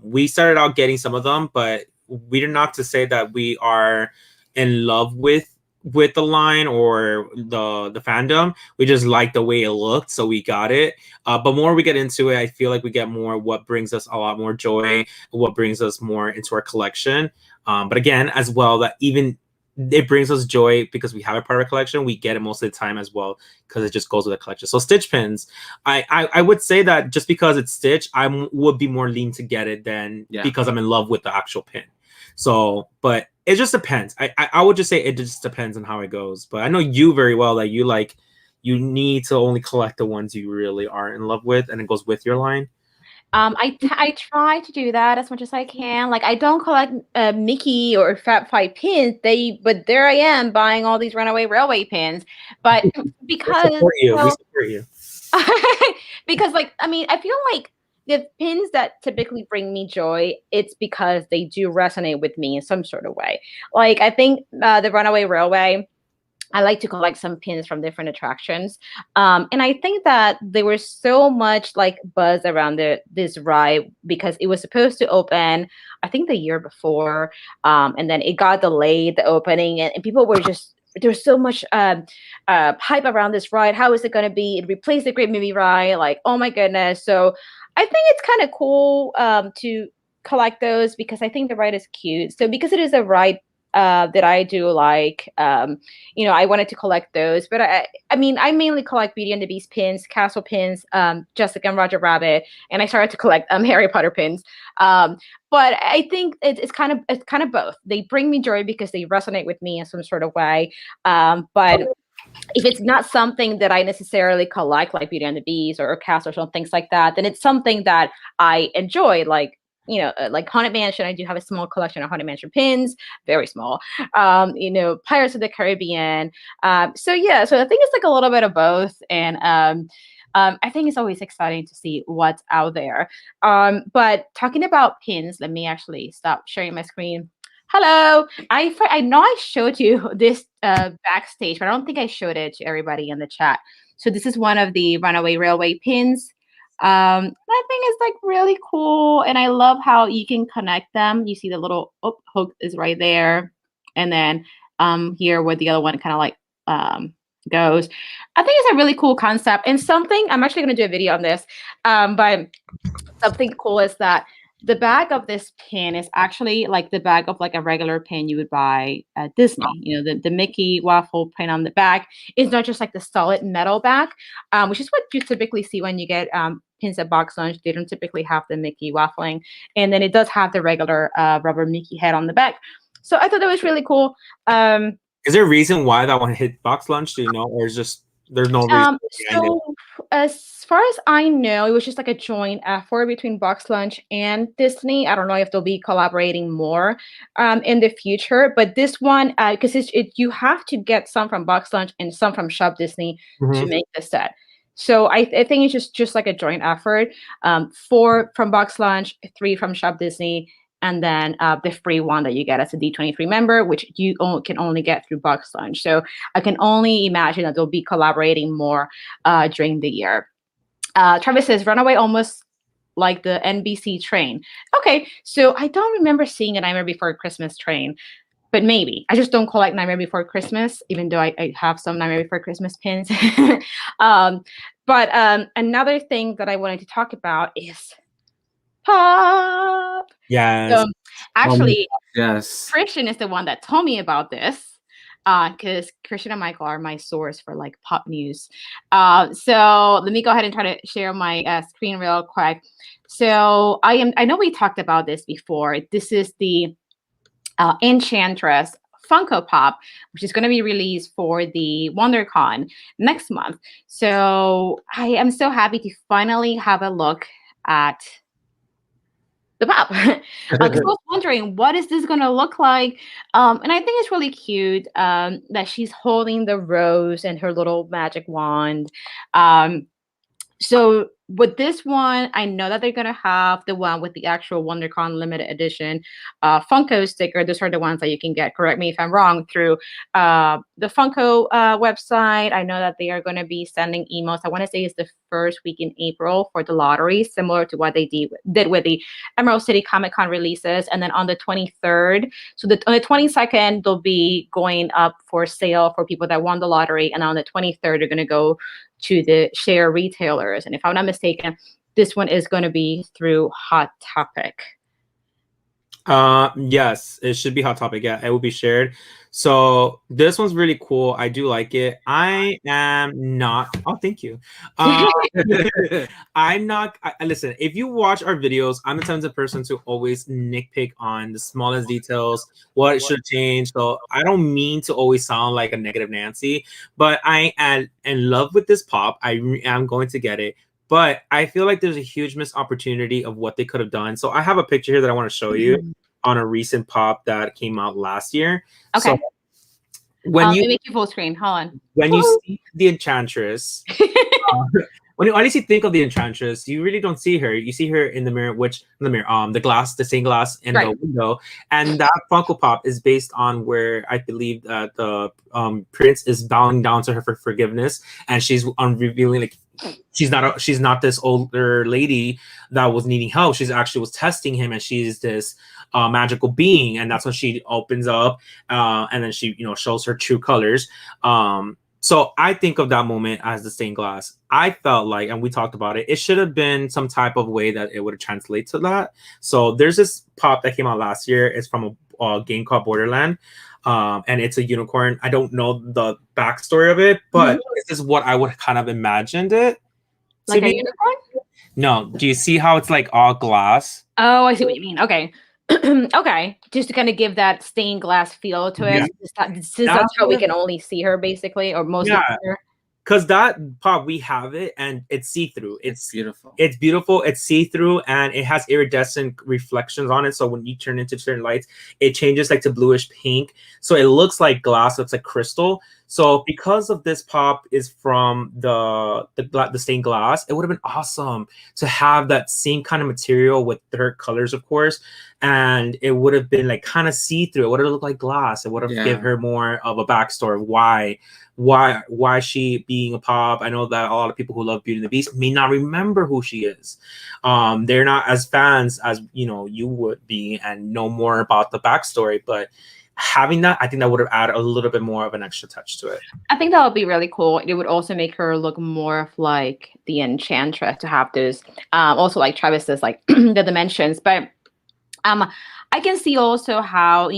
We started out getting some of them, but we did not to say that we are in love with the line or the fandom. We just like the way it looked, so we got it. But more we get into it, I feel like we get more what brings us a lot more joy, what brings us more into our collection. But again, as well, that even it brings us joy because we have a part of our collection. We get it most of the time as well because it just goes with the collection. So Stitch pins, I would say that just because it's Stitch, would be more lean to get it than because I'm in love with the actual pin. So, but it just depends. I would just say it just depends on how it goes. But I know you very well. Like you need to only collect the ones you really are in love with, and it goes with your line. I try to do that as much as I can. Like I don't collect Mickey or Fat Five pins. But there I am buying all these Runaway Railway pins. But because we support you. because like I mean I feel like the pins that typically bring me joy, it's because they do resonate with me in some sort of way. Like I think the Runaway Railway, I like to collect some pins from different attractions. And I think that there was so much like buzz around this ride because it was supposed to open, I think the year before. And then it got delayed, the opening, and people were just, there was so much hype around this ride. How is it going to be? It replaced the Great Movie Ride. Like, oh my goodness. So I think it's kind of cool to collect those because I think the ride is cute. So because it is a ride that I do like. I wanted to collect those, but I mean, I mainly collect Beauty and the Beast pins, Castle pins, Jessica and Roger Rabbit, and I started to collect Harry Potter pins. But I think it's kind of both. They bring me joy because they resonate with me in some sort of way. But if it's not something that I necessarily collect, like Beauty and the Beast or Castle or things like that, then it's something that I enjoy, like like Haunted Mansion. I do have a small collection of Haunted Mansion pins, very small. Pirates of the Caribbean. So I think it's like a little bit of both, and I think it's always exciting to see what's out there. But talking about pins, let me actually stop sharing my screen. Hello. I know I showed you this backstage, but I don't think I showed it to everybody in the chat. So this is one of the Runaway Railway pins. I think it's like really cool, and I love how you can connect them. You see the little hook is right there, and then here where the other one kind of like goes. I think it's a really cool concept, and something I'm actually going to do a video on this. But something cool is that the back of this pin is actually like the back of like a regular pin you would buy at Disney. The Mickey waffle pin on the back is not just like the solid metal back, which is what you typically see when you get pins at Box Lunch. They don't typically have the Mickey waffling, and then it does have the regular rubber Mickey head on the back. So I thought that was really cool. Is there a reason why that one hit Box Lunch? Do you know, or is just there's no reason? So as far as I know, it was just like a joint effort between Box Lunch and Disney. I don't know if they'll be collaborating more in the future, but this one, because you have to get some from Box Lunch and some from Shop Disney to make the set. So I think it's just like a joint effort. 4 from Box Lunch, 3 from Shop Disney, and then the free one that you get as a D23 member, which you can only get through Box Lunch. So I can only imagine that they'll be collaborating more during the year. Travis says, Runaway almost like the NBC train. Okay, so I don't remember seeing a Nightmare Before Christmas train, but maybe. I just don't collect Nightmare Before Christmas, even though I have some Nightmare Before Christmas pins. But another thing that I wanted to talk about is Pop. Yes. So actually, yes. Christian is the one that told me about this because Christian and Michael are my source for like pop news. So let me go ahead and try to share my screen real quick. So I know we talked about this before. This is the Enchantress Funko Pop, which is going to be released for the WonderCon next month. So I am so happy to finally have a look at the pop. Because I was wondering, what is this going to look like? And I think it's really cute that she's holding the rose and her little magic wand. So with this one, I know that they're going to have the one with the actual WonderCon limited edition Funko sticker. Those are the ones that you can get, correct me if I'm wrong, through the Funko website. I know that they are going to be sending emails. I want to say it's the first week in April for the lottery, similar to what they did with the Emerald City Comic Con releases. And then on the 23rd, so on the 22nd, they'll be going up for sale for people that won the lottery. And on the 23rd, they're going to go to the share retailers. And if I'm not mistaken, this one is going to be through Hot Topic. Yes, it should be Hot Topic. Yeah, it will be shared. So this one's really cool. I do like it. I am not. Oh, thank you. Uh, I'm not. Listen, if you watch our videos, I'm the type of person to always nitpick on the smallest details, what should change. So I don't mean to always sound like a negative Nancy, but I am in love with this pop. Am going to get it. But I feel like there's a huge missed opportunity of what they could have done. So I have a picture here that I want to show you on a recent pop that came out last year. Okay. So when you make you full screen. Hold on. when you see the Enchantress, when you honestly think of the Enchantress, you really don't see her. You see her in the mirror, the stained glass in the window, and that Funko Pop is based on where I believe that the prince is bowing down to her for forgiveness, and she's revealing like she's not this older lady that was needing help. She's actually was testing him, and she's this magical being, and that's when she opens up, and then she shows her true colors. So I think of that moment as the stained glass. I felt like, and we talked about it, it should have been some type of way that it would translate to that. So there's this pop that came out last year. It's from a game called Borderland. And it's a unicorn. I don't know the backstory of it, but this is what I would kind of imagined it. Like a unicorn? No. Do you see how it's like all glass? Oh, I see what you mean. Okay. Okay, just to kind of give that stained glass feel to it. That's how we can only see her, basically, or mostly her. Because that pop, we have it, and it's see-through. It's beautiful. It's beautiful. It's see-through, and it has iridescent reflections on it. So when you turn into certain lights, it changes like to bluish pink. So it looks like glass. Looks like crystal. So because of this pop is from the stained glass, it would have been awesome to have that same kind of material with her colors, of course, and it would have been like kind of see-through. It would have looked like glass. It would have given her more of a backstory of why she being a pop. I know that a lot of people who love Beauty and the Beast may not remember who she is. They're not as fans as you would be and know more about the backstory, but having that, I think that would have added a little bit more of an extra touch to it. I think that would be really cool. It would also make her look more like the Enchantress to have those also like Travis says, like the dimensions. But I can see also how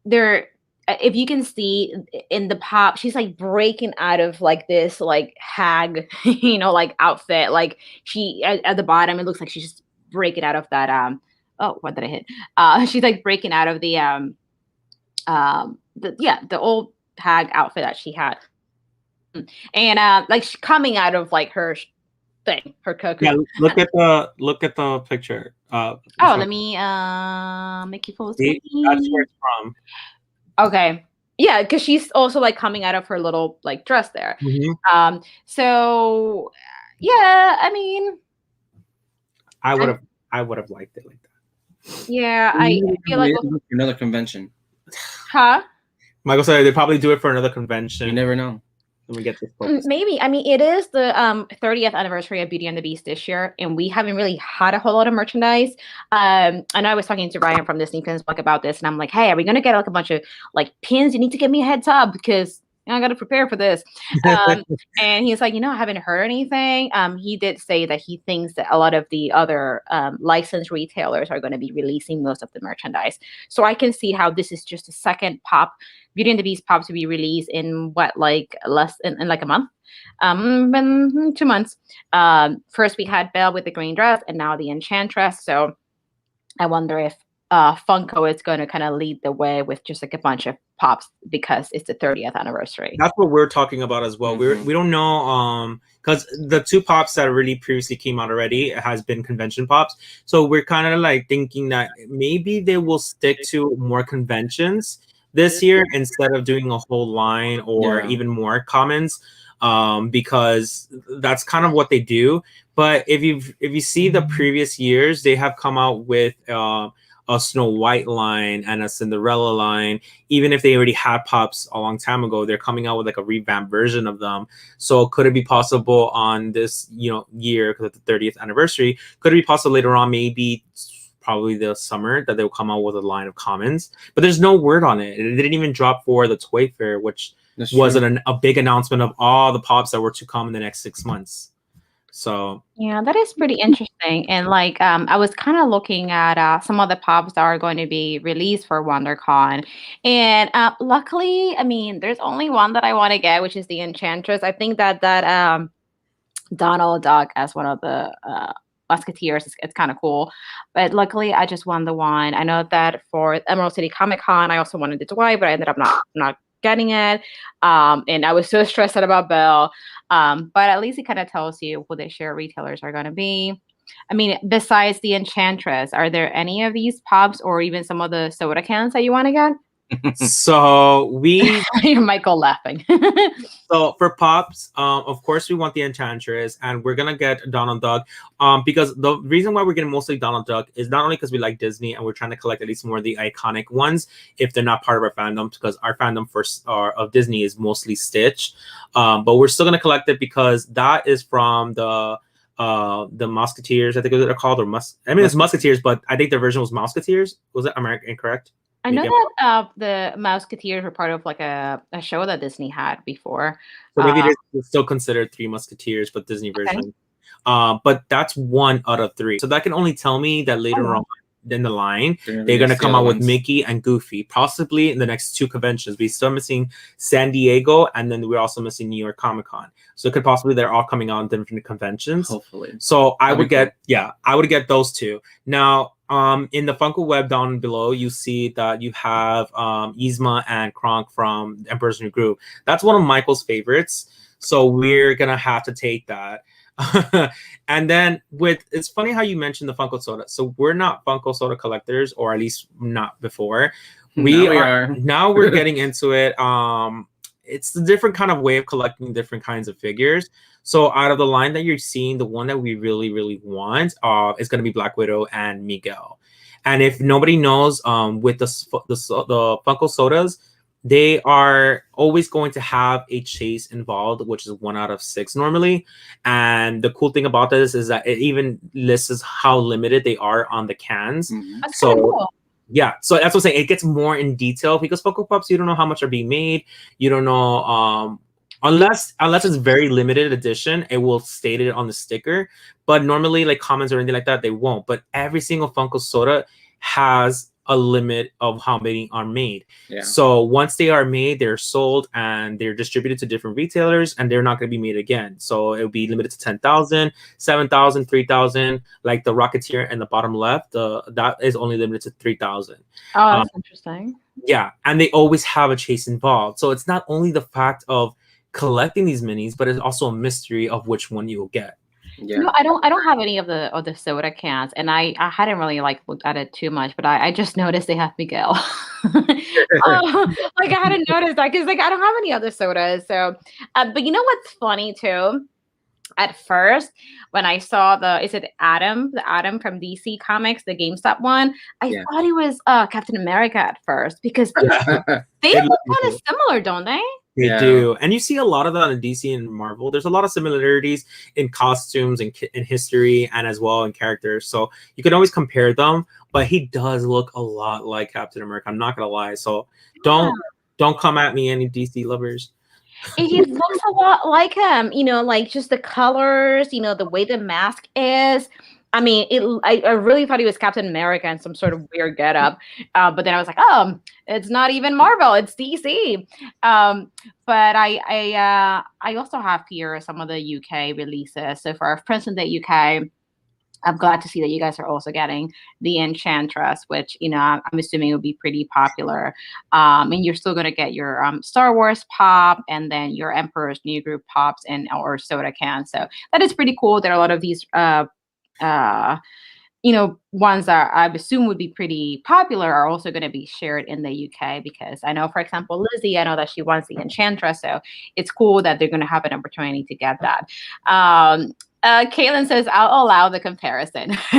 they're if you can see in the pop, she's like breaking out of like this like hag like outfit. Like she at the bottom, it looks like she's just breaking out of that oh, what did I hit? She's like breaking out of the old hag outfit that she had, and like she's coming out of like her thing, her cocoon. Yeah, look at the picture. Let me make you full screen. That's where it's from. Okay. Yeah, because she's also like coming out of her little like dress there. So yeah, I mean, I would have liked it like that. Yeah, I feel like another convention. Huh? Michael said they probably do it for another convention. You never know. Let me get this. Maybe. I mean, it is the 30th anniversary of Beauty and the Beast this year, and we haven't really had a whole lot of merchandise. I know I was talking to Ryan from Disney Pins Book about this, and I'm like, hey, are we gonna get like a bunch of like pins? You need to give me a heads up because I got to prepare for this. And he's like, I haven't heard anything. He did say that he thinks that a lot of the other licensed retailers are going to be releasing most of the merchandise. So I can see how this is just a second pop, Beauty and the Beast pop to be released in less in like a month, 2 months. First we had Belle with the green dress, and now the Enchantress. So I wonder if Funko is going to kind of lead the way with just like a bunch of pops because it's the 30th anniversary. That's what we're talking about as well. We don't know because the two pops that really previously came out already has been convention pops. So we're kind of like thinking that maybe they will stick to more conventions this year instead of doing a whole line or even more commons, because that's kind of what they do. But if you see the previous years, they have come out with a Snow White line and a Cinderella line. Even if they already had pops a long time ago, they're coming out with like a revamped version of them. So could it be possible on this year, because it's the 30th anniversary, could it be possible later on, maybe probably the summer, that they'll come out with a line of commons? But there's no word on it. It didn't even drop for the Toy Fair, which was a big announcement of all the pops that were to come in the next 6 months. So Yeah, that is pretty interesting. And like I was kind of looking at some of the pops that are going to be released for WonderCon. And luckily, I mean, there's only one that I want to get, which is the Enchantress. I think that Donald Duck as one of the Musketeers it's kind of cool. But luckily, I just won the one. I know that for Emerald City Comic Con, I also wanted it to buy, but I ended up not getting it. And I was so stressed out about Belle. But at least it kind of tells you who the share retailers are going to be. I mean, besides the Enchantress, are there any of these pops or even some of the soda cans that you want to get? so we Michael laughing. So for pops, of course we want the Enchantress, and we're gonna get Donald Duck. Because the reason why we're getting mostly Donald Duck is not only because we like Disney and we're trying to collect at least more of the iconic ones, if they're not part of our fandom, because our fandom of Disney is mostly Stitch. But we're still gonna collect it because that is from the Musketeers, I think they're called, or it's Musketeers, but I think their version was Musketeers. Was it American incorrect? I know that the Musketeers were part of like a show that Disney had before. So maybe it's still considered Three Musketeers, but Disney version. But that's one out of three. So that can only tell me that later on in the line, they're going to come out with Mickey and Goofy, possibly in the next two conventions. We're still missing San Diego, and then we're also missing New York Comic Con. So it could possibly they're all coming out in different conventions. Hopefully. So I would get those two. Now, in the Funko web down below, you see that you have Yzma and Kronk from Emperor's New Groove. That's one of Michael's favorites. So we're going to have to take that. And then it's funny how you mentioned the Funko Soda. So we're not Funko Soda collectors, or at least not before. We are. Now we're getting into it. It's a different kind of way of collecting different kinds of figures. So out of the line that you're seeing, the one that we really, really want is going to be Black Widow and Miguel. And if nobody knows, with the Funko Sodas, they are always going to have a chase involved, which is 1 out of 6 normally. And the cool thing about this is that it even lists how limited they are on the cans. That's so cool. Yeah, so that's what I'm saying. It gets more in detail because Funko Pops, you don't know how much are being made. You don't know, unless it's very limited edition, it will state it on the sticker. But normally, like comments or anything like that, they won't. But every single Funko Soda has a limit of how many are made. Yeah. So once they are made, they're sold and they're distributed to different retailers, and they're not going to be made again. So it'll be limited to 10,000, 7,000, 3,000. Like the Rocketeer in the bottom left, that is only limited to 3,000. Oh, that's interesting. Yeah, and they always have a chase involved. So it's not only the fact of collecting these minis, but it's also a mystery of which one you will get. Yeah. No, I don't have any of the soda cans, and I hadn't really looked at it too much, but I just noticed they have Miguel. I hadn't noticed that because I don't have any other sodas. So, but you know what's funny too? At first, when I saw the Adam from DC Comics, the GameStop one, I thought it was Captain America at first because they look kind of similar, don't they? They do. And you see a lot of that in DC and Marvel. There's a lot of similarities in costumes and in history and as well in characters. So you can always compare them, but he does look a lot like Captain America. I'm not going to lie. So don't come at me, any DC lovers. He looks a lot like him, like just the colors, the way the mask is. I mean, I really thought he was Captain America in some sort of weird getup, but then I was like, oh, it's not even Marvel, it's DC. But I also have here some of the UK releases. So for our friends in the UK, I'm glad to see that you guys are also getting the Enchantress, which, I'm assuming will be pretty popular. And you're still going to get your Star Wars pop and then your Emperor's New Groove pops or soda cans. So that is pretty cool. There are a lot of these ones that I assume would be pretty popular are also going to be shared in the UK because I know, for example, Lizzie, I know that she wants the Enchantress, so it's cool that they're going to have an opportunity to get that. Caitlin says, I'll allow the comparison. So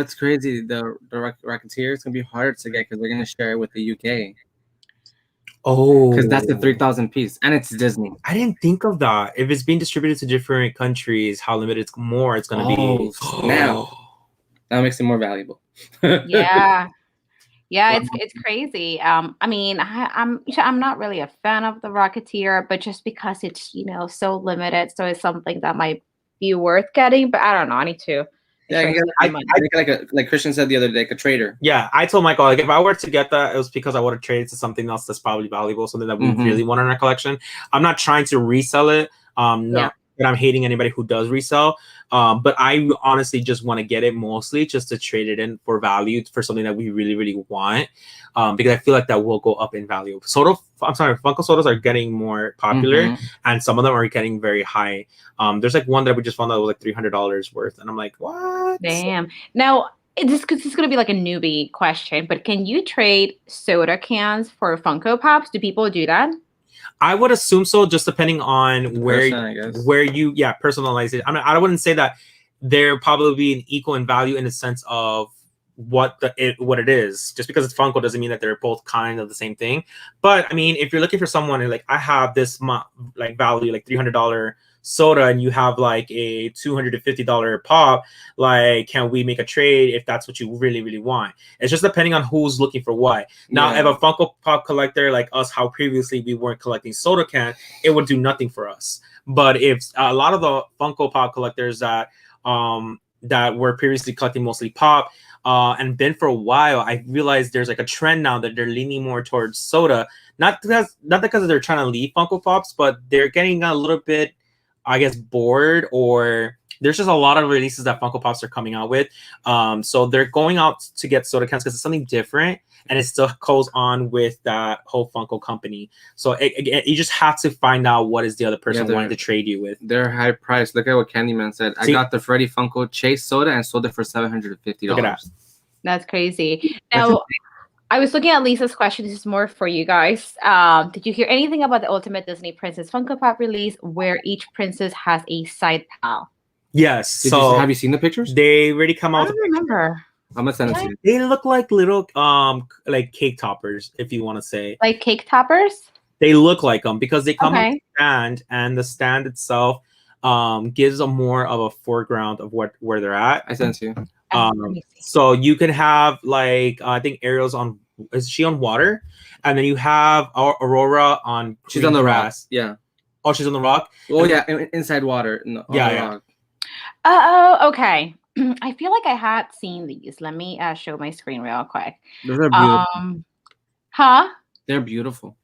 it's crazy. The Rocketeer is going to be harder to get because they're going to share it with the UK. Oh, because that's the 3,000 piece, and it's Disney. I didn't think of that. If it's being distributed to different countries, how limited more it's going to be. Now that makes it more valuable. Yeah. Yeah, it's crazy. I mean, I'm not really a fan of the Rocketeer, but just because it's so limited, so it's something that might be worth getting. But I don't know. I need to. Yeah, you get like Christian said the other day, like a trader. Yeah, I told Michael, like, if I were to get that, it was because I would have traded to something else that's probably valuable, something that we really want in our collection. I'm not trying to resell it. Not that I'm hating anybody who does resell. But I honestly just want to get it mostly just to trade it in for value for something that we really, really want. Because I feel like that will go up in value. Funko sodas are getting more popular, and some of them are getting very high. There's like one that we just found out was like $300 worth, and I'm like, what? Damn. Now, this is going to be like a newbie question, but can you trade soda cans for Funko Pops? Do people do that? I would assume so, just depending on where you personalize it. I mean, I wouldn't say that they're probably an equal in value in the sense of what it is. Just because it's Funko doesn't mean that they're both kind of the same thing. But I mean, if you're looking for someone and like I have this like value, like $300 soda, and you have like a $250 pop, like, can we make a trade if that's what you really, really want? It's just depending on who's looking for what. Now, if a Funko Pop collector like us, how previously we weren't collecting soda can, it would do nothing for us. But if a lot of the Funko Pop collectors that were previously collecting mostly pop and been for a while, I realized there's like a trend now that they're leaning more towards soda, not because they're trying to leave Funko Pops, but they're getting a little bit, I guess, bored, or there's just a lot of releases that Funko Pops are coming out with. So they're going out to get soda cans because it's something different, and it still goes on with that whole Funko company. So you just have to find out what is the other person wanting to trade you with. They're high priced. Look at what Candyman said. I got the Freddy Funko Chase soda and sold it for $750. Look at that. That's crazy. Now, I was looking at Lisa's question. This is more for you guys. Did you hear anything about the Ultimate Disney Princess Funko Pop release where each princess has a side pal? Yes. Have you seen the pictures? They already come out. I don't remember. I'm gonna send it to you. They look like little like cake toppers, if you want to say. Like cake toppers? They look like them because they come in a stand, and the stand itself gives them more of a foreground of where they're at. I sent it to you. So you can have like I think Ariel's on. Is she on water? And then you have Aurora on. She's on the grass. rock. Yeah. Oh, she's on the rock. Oh yeah, inside water. Yeah. Oh, okay. I feel like I had seen these. Let me show my screen real quick. Those are beautiful. They're beautiful.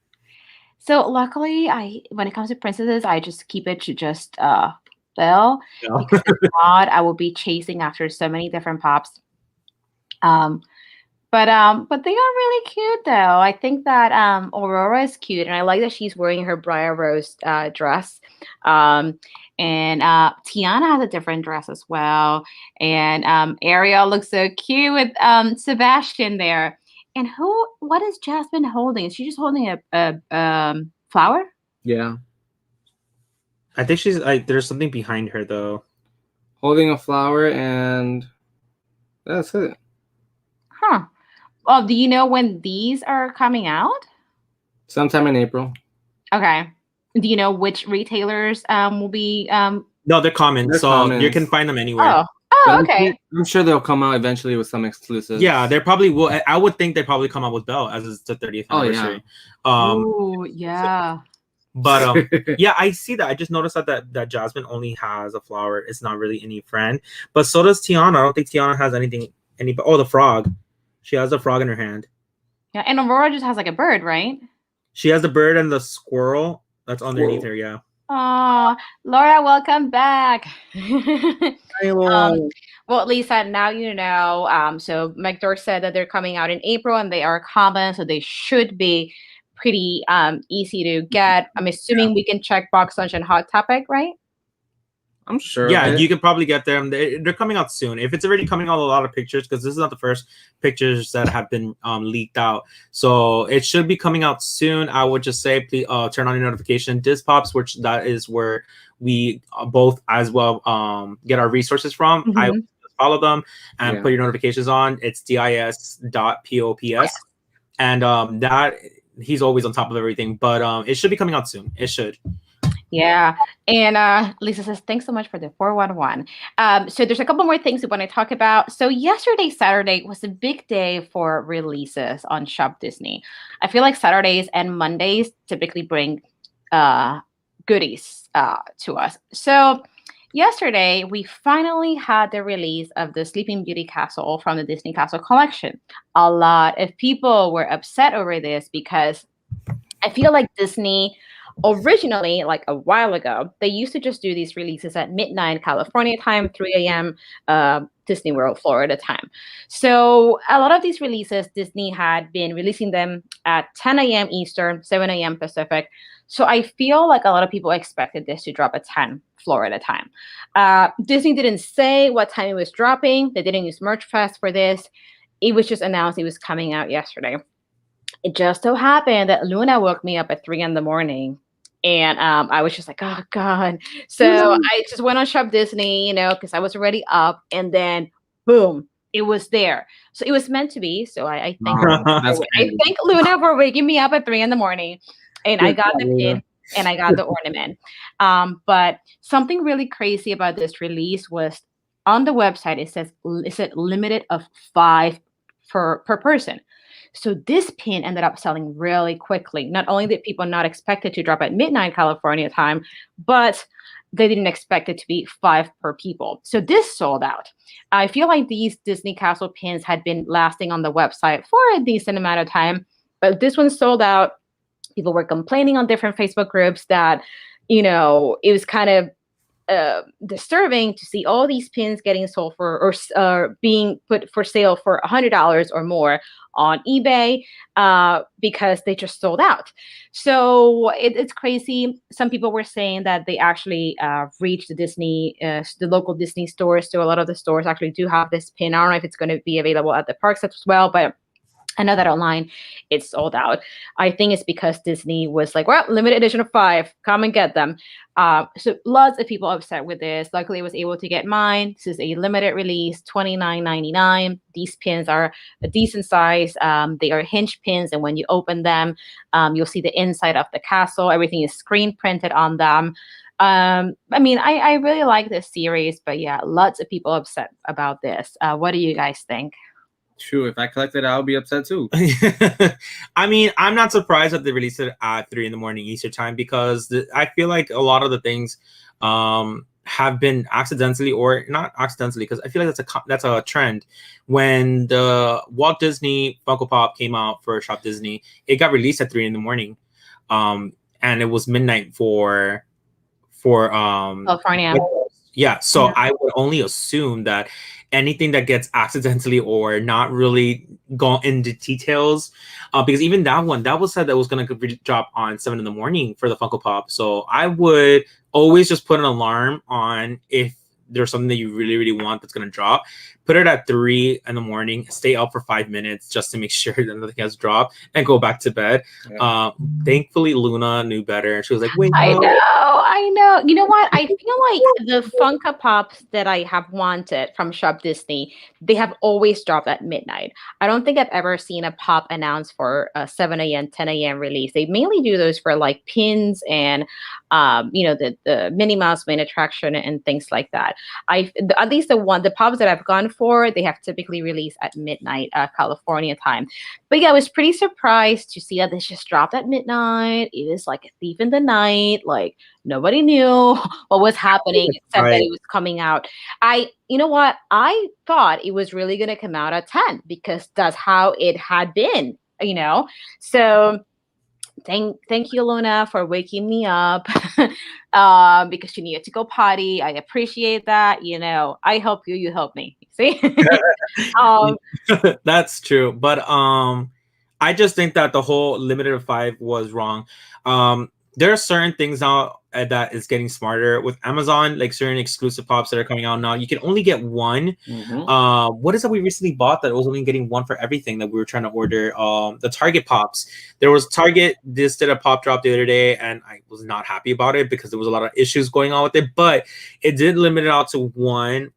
So luckily, when it comes to princesses, I just keep it to just Belle. Yeah. Because if not, I will be chasing after so many different pops. But they are really cute, though. I think that Aurora is cute, and I like that she's wearing her Briar Rose dress. And Tiana has a different dress as well. And Ariel looks so cute with Sebastian there. And what is Jasmine holding? Is she just holding a flower? Yeah. I think she's like, there's something behind her though. Holding a flower, and that's it. Huh. Well, do you know when these are coming out? Sometime in April. Okay. Do you know which retailers will be? No, they're common, you can find them anywhere. Oh, okay. I'm sure they'll come out eventually with some exclusives. Yeah, they probably will. I would think they probably come out with Belle as it's the 30th anniversary. Oh, yeah. But yeah, I see that. I just noticed that Jasmine only has a flower. It's not really any friend. But so does Tiana. I don't think Tiana has anything. Oh, the frog. She has a frog in her hand. Yeah, and Aurora just has like a bird, right? She has the bird and the squirrel that's underneath her. Yeah. Oh, Laura, welcome back. Hello. Well, Lisa, now you know. So Mike Dork said that they're coming out in April, and they are common, so they should be pretty easy to get. I'm assuming we can check Box Lunch and Hot Topic, right? I'm sure. Yeah, you can probably get them. They're coming out soon. If it's already coming out, a lot of pictures, because this is not the first pictures that have been leaked out. So it should be coming out soon. I would just say, please turn on your notification. Dispops, which that is where we both as well get our resources from. I follow them and put your notifications on. It's dis.pops. And that he's always on top of everything. But it should be coming out soon. It should. Yeah. And Lisa says, thanks so much for the 411. So there's a couple more things we want to talk about. So yesterday, Saturday, was a big day for releases on Shop Disney. I feel like Saturdays and Mondays typically bring goodies to us. So yesterday, we finally had the release of the Sleeping Beauty Castle from the Disney Castle Collection. A lot of people were upset over this because I feel like Disney originally, like a while ago, they used to just do these releases at midnight California time, 3 a.m. Disney World, Florida time. So a lot of these releases, Disney had been releasing them at 10 a.m. Eastern, 7 a.m. Pacific. So I feel like a lot of people expected this to drop at 10 Florida time. Disney didn't say what time it was dropping. They didn't use Merch Fest for this. It was just announced it was coming out yesterday. It just so happened that Luna woke me up at 3 in the morning. And I was just like, oh, God. So I just went on Shop Disney, because I was already up. And then, boom, it was there. So it was meant to be. So I thank Luna for waking me up at 3 in the morning. And I got the pin and I got the ornament. But something really crazy about this release was on the website, it said limited of 5 per person. So this pin ended up selling really quickly. Not only did people not expect it to drop at midnight California time, but they didn't expect it to be 5 per people. So this sold out. I feel like these Disney Castle pins had been lasting on the website for a decent amount of time, but this one sold out. People were complaining on different Facebook groups that, it was kind of disturbing to see all these pins getting sold for or being put for sale for $100 or more on eBay because they just sold out. So it's crazy. Some people were saying that they actually reached the local Disney stores. So a lot of the stores actually do have this pin. I don't know if it's going to be available at the parks as well, but I know that online it's sold out. I think it's because Disney was like, well, limited edition of 5, come and get them. So lots of people upset with this. Luckily, I was able to get mine. This is a limited release, $29.99. These pins are a decent size. They are hinge pins, and when you open them, you'll see the inside of the castle. Everything is screen printed on them. I really like this series, but yeah, lots of people upset about this. What do you guys think? True. If I collected it, I would be upset too. I'm not surprised that they released it at 3 in the morning Eastern time because I feel like a lot of the things have been accidentally or not accidentally, because I feel like that's a trend. When the Walt Disney Funko Pop came out for Shop Disney, it got released at 3 in the morning, and it was midnight for California. Yeah, so I would only assume that anything that gets accidentally or not really go into details, because even that was said that was going to drop on 7 in the morning for the Funko Pop. So I would always just put an alarm on if there's something that you really, really want that's going to drop. Put it at 3 in the morning, stay up for 5 minutes just to make sure that nothing has dropped, and go back to bed. Yeah. Thankfully, Luna knew better. She was like, wait, I know. You know what? I feel like the Funko Pops that I have wanted from Shop Disney, they have always dropped at midnight. I don't think I've ever seen a pop announced for a 7 a.m., 10 a.m. release. They mainly do those for like pins and, the Minnie Mouse main attraction and things like that. At least the pops that I've gone for, they have typically released at midnight California time. But yeah, I was pretty surprised to see that this just dropped at midnight. It is like a thief in the night. Like nobody knew what was happening except that it was coming out. You know what? I thought it was really going to come out at 10 because that's how it had been, So thank you, Luna, for waking me up because she needed to go potty. I appreciate that. I help you, you help me. See? That's true. But I just think that the whole limited of 5 was wrong. There are certain things now that is getting smarter with Amazon, like certain exclusive pops that are coming out now. You can only get one. Mm-hmm. What is that we recently bought that was only getting one for everything that we were trying to order? The Target pops. There was Target. This did a pop drop the other day, and I was not happy about it because there was a lot of issues going on with it. But it did limit it out to one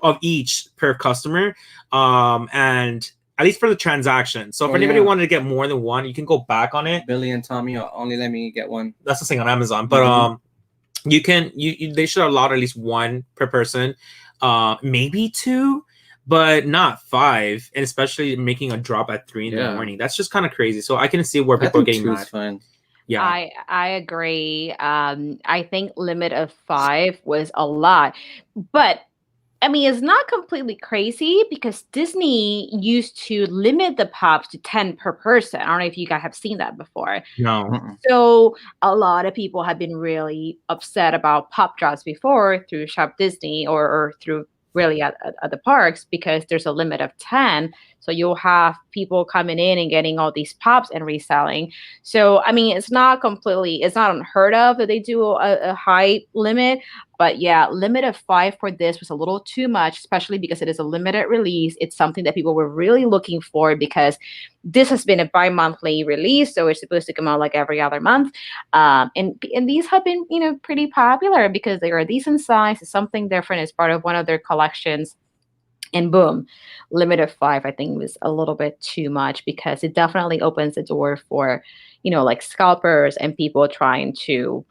of each per customer, and at least for the transaction. So if anybody wanted to get more than one, you can go back on it. Billy and Tommy only let me get one. That's the thing on Amazon, but you can they should allow at least one per person, maybe two, but not 5, and especially making a drop at 3 in the morning. That's just kind of crazy. So I can see where people are getting mad. Fine. Yeah, I agree. I think limit of 5 was a lot, but I mean, it's not completely crazy because Disney used to limit the pops to 10 per person. I don't know if you guys have seen that before. No. So a lot of people have been really upset about pop drops before through Shop Disney or through really at the parks because there's a limit of 10. So you'll have people coming in and getting all these pops and reselling. So, I mean, it's not unheard of that they do a high limit. But yeah, limit of 5 for this was a little too much, especially because it is a limited release. It's something that people were really looking for because this has been a bi-monthly release. So it's supposed to come out like every other month. And these have been, pretty popular because they are a decent size. It's something different. It's part of one of their collections. And boom, limit of 5, I think was a little bit too much because it definitely opens the door for, like scalpers and people trying to,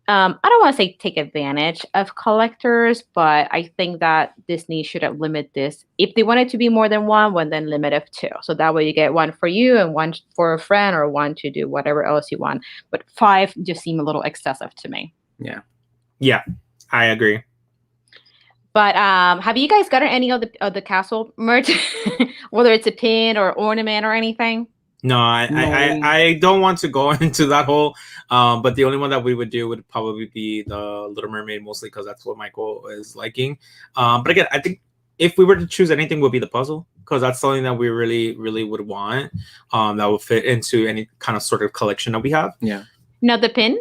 I don't want to say take advantage of collectors, but I think that Disney should have limited this. If they want it to be more than one, then limit of 2. So that way you get one for you and one for a friend or one to do whatever else you want. But 5 just seem a little excessive to me. Yeah. Yeah, I agree. But have you guys gotten any of the castle merch, whether it's a pin or ornament or anything? No, I don't want to go into that whole. But the only one that we would do would probably be the Little Mermaid, mostly because that's what Michael is liking. But again, I think if we were to choose anything, would be the puzzle because that's something that we really, really would want. That would fit into any kind of sort of collection that we have. Yeah. No, the pin.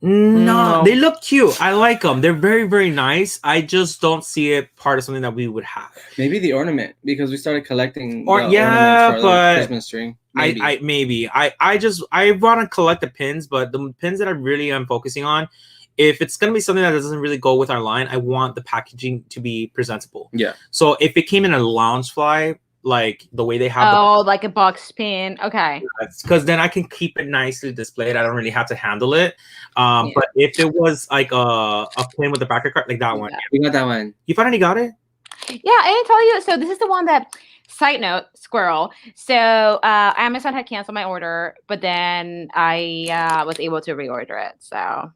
No, they look cute. I like them. They're very, very nice. I just don't see it part of something that we would have. Maybe the ornament because we started collecting. But Christmas tree. Maybe. I want to collect the pins, but the pins that I really am focusing on, if it's gonna be something that doesn't really go with our line, I want the packaging to be presentable. Yeah. So if it came in a Loungefly, like the way they have like a box pin, okay, because then I can keep it nicely displayed. I don't really have to handle it. But if it was like a pin with a backer card, like that one, we got that one. You finally got it? Yeah, I didn't tell you. So this is the one that. Side note, squirrel. So Amazon had canceled my order, but then I was able to reorder it. So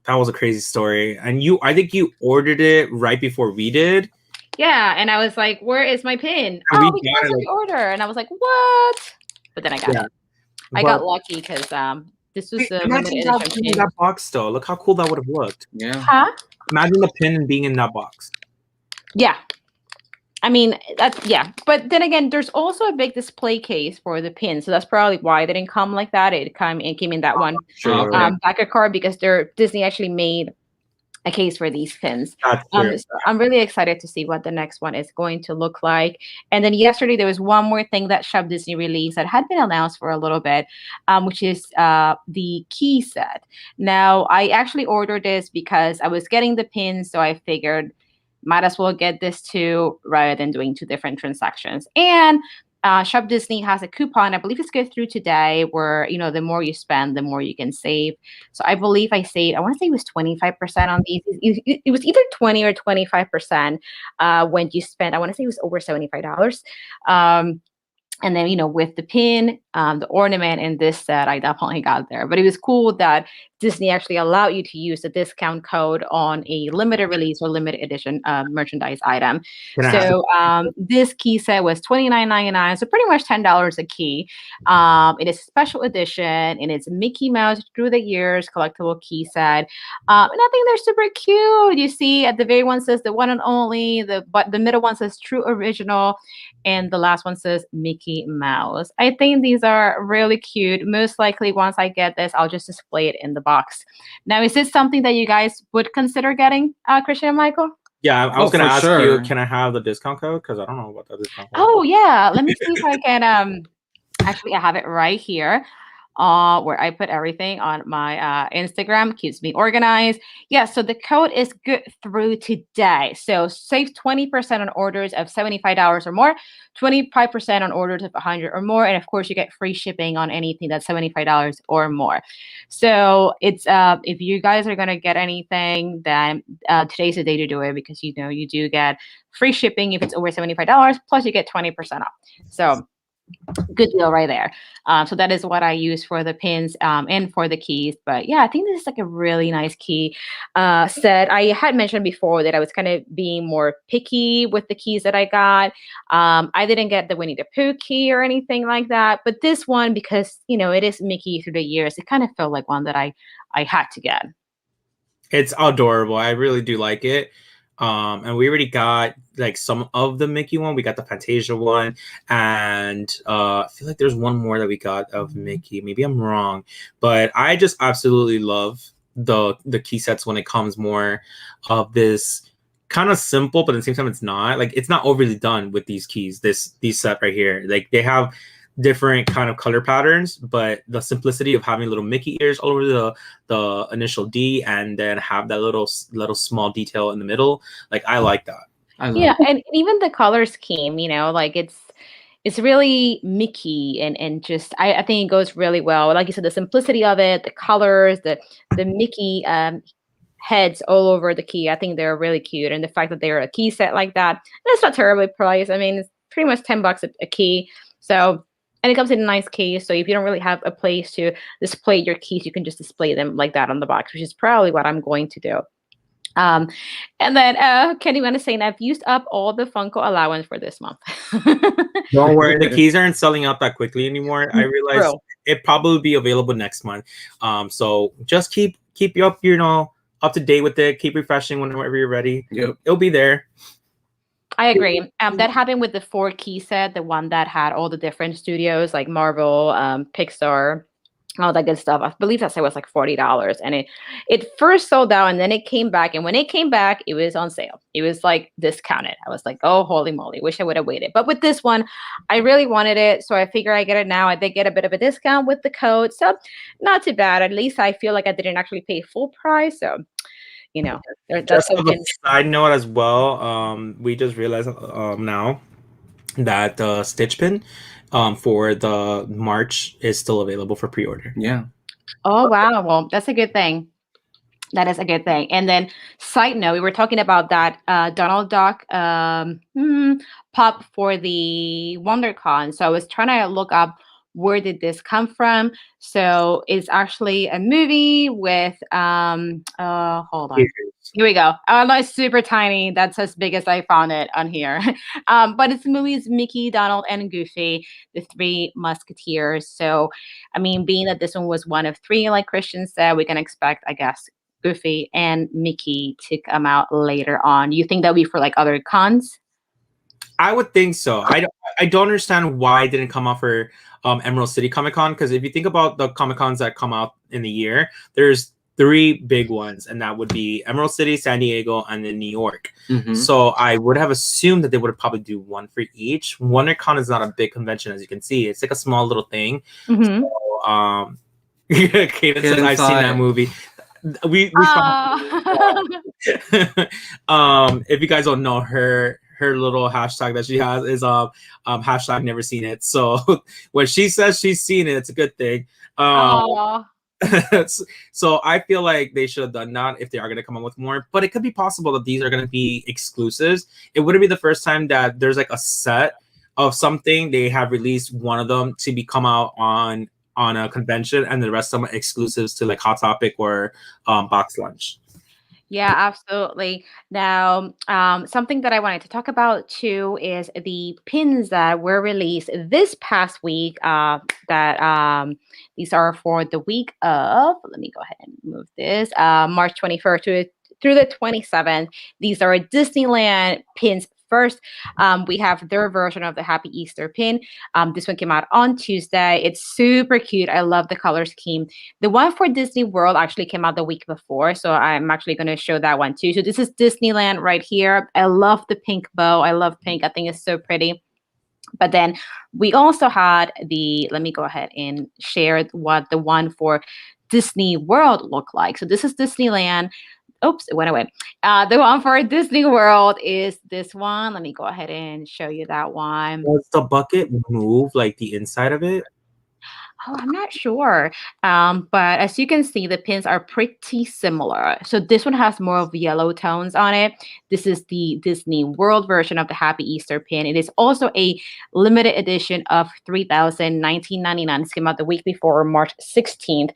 that was a crazy story. And I think you ordered it right before we did. Yeah, and I was like, "Where is my pin?" Oh, we canceled the order, and I was like, "What?" But then I got it. I got lucky because this was a limited edition pin. That box though. Look how cool that would have looked. Yeah. Huh? Imagine the pin being in that box. Yeah. I mean, but then again, there's also a big display case for the pin, so that's probably why they didn't come like that. It came in that one backer card because Disney actually made a case for these pins. So I'm really excited to see what the next one is going to look like. And then yesterday there was one more thing that Shop Disney released that had been announced for a little bit, which is the key set. Now I actually ordered this because I was getting the pins, so I figured might as well get this too rather than doing 2 different transactions. And Shop Disney has a coupon, I believe it's good through today, where the more you spend, the more you can save. So I believe I saved, I want to say it was 25% on these. It was either 20 or 25% when you spend, I want to say it was over $75. And then, with the pin, the ornament, and this set, I definitely got there. But it was cool that Disney actually allowed you to use the discount code on a limited release or limited edition merchandise item. So this key set was $29.99, so pretty much $10 a key. It is a special edition, and it's Mickey Mouse Through the Years collectible key set. And I think they're super cute. You see, at the very one says the one and only, but the middle one says True Original, and the last one says Mickey Mouse. I think these are really cute. Most likely, once I get this, I'll just display it in the box. Now, is this something that you guys would consider getting, Christian and Michael? Yeah, I was going to ask you, can I have the discount code? Because I don't know what the discount code is. Oh, yeah. Let me see if I can. Actually, I have it right here. where I put everything on my Instagram, keeps me organized. Yeah, so the code is good through today. So save 20% on orders of $75 or more, 25% on orders of 100 or more, and of course you get free shipping on anything that's $75 or more. So it's if you guys are gonna get anything, then today's the day to do it, because you know you do get free shipping if it's over $75, plus you get 20% off. So good deal right there. So that is what I use for the pins and for the keys. But yeah, I think this is like a really nice key set. I had mentioned before that I was kind of being more picky with the keys that I got. I didn't get the Winnie the Pooh key or anything like that. But this one, because, you know, it is Mickey through the years, it kind of felt like one that I had to get. It's adorable. I really do like it. And we already got like some of the Mickey one. We got the Fantasia one, and I feel like there's one more that we got of Mickey. Maybe I'm wrong, but I just absolutely love the key sets when it comes more of this kind of simple, but at the same time it's not. Like, it's not overly done with these keys. These set right here, like they have different kind of color patterns, but the simplicity of having little Mickey ears all over the initial D, and then have that little small detail in the middle. Like, I like that. Yeah, and even the color scheme, you know, like it's really Mickey, and just I think it goes really well. Like you said, the simplicity of it, the colors, the Mickey heads all over the key. I think they're really cute, and the fact that they're a key set like that, it's not terribly priced. I mean, it's pretty much $10 a key. So. And it comes in a nice case, so if you don't really have a place to display your keys, you can just display them like that on the box, which is probably what I'm going to do. And then Kenny want to say, I've used up all the Funko allowance for this month. Don't worry, the keys aren't selling out that quickly anymore. I realize it probably be available next month. So just keep you up, you know, up to date with it. Keep refreshing whenever you're ready. Yep. It'll be there. I agree. That happened with the 4 key set, the one that had all the different studios like Marvel, Pixar, all that good stuff. I believe that set was like $40, and it first sold out, and then it came back. And when it came back, it was on sale. It was like discounted. I was like, oh, holy moly! Wish I would have waited. But with this one, I really wanted it, so I figure I get it now. I did get a bit of a discount with the code, so not too bad. At least I feel like I didn't actually pay full price. So. You know, just a side note as well. We just realized now that the Stitch pin for the March is still available for pre-order. Yeah. Oh wow! Well, that's a good thing. That is a good thing. And then, side note, we were talking about that Donald Duck pop for the WonderCon. So I was trying to look up where did this come from. So it's actually a movie with hold on. Here we go. Oh, no, it's super tiny. That's as big as I found it on here. But it's the movies Mickey, Donald, and Goofy, the 3 Musketeers. So, I mean, being that this one was one of 3, like Christian said, we can expect, I guess, Goofy and Mickey to come out later on. You think that'll be for like other cons? I would think so. I don't understand why it didn't come out for Emerald City Comic Con, because if you think about the Comic Cons that come out in the year, there's 3 big ones, and that would be Emerald City, San Diego, and then New York. Mm-hmm. So I would have assumed that they would probably do one for each. WonderCon is not a big convention, as you can see. It's like a small little thing. Mm-hmm. So, Kaden says, I've seen that movie. We if you guys don't know, her little hashtag that she has is hashtag never seen it. So when she says she's seen it, it's a good thing. So I feel like they should have done that if they are going to come up with more. But it could be possible that these are going to be exclusives. It wouldn't be the first time that there's like a set of something, they have released one of them to be come out on a convention, and the rest of them are exclusives to like Hot Topic or Box Lunch. Yeah, absolutely. Now, something that I wanted to talk about too is the pins that were released this past week. That these are for the week of. Let me go ahead and move this. March 21st through the 27th. These are Disneyland pins. First, we have their version of the Happy Easter pin. This one came out on Tuesday. It's super cute. I love the color scheme. The one for Disney World actually came out the week before, so I'm actually going to show that one too. So this is Disneyland right here. I love the pink bow. I love pink. I think it's so pretty. But then we also had let me go ahead and share what the one for Disney World looked like. So this is Disneyland. Oops, it went away. The one for Disney World is this one. Let me go ahead and show you that one. Does the bucket move like the inside of it? Oh, I'm not sure. But as you can see, the pins are pretty similar. So this one has more of yellow tones on it. This is the Disney World version of the Happy Easter pin. It is also a limited edition of 1999. It came out the week before, March 16th.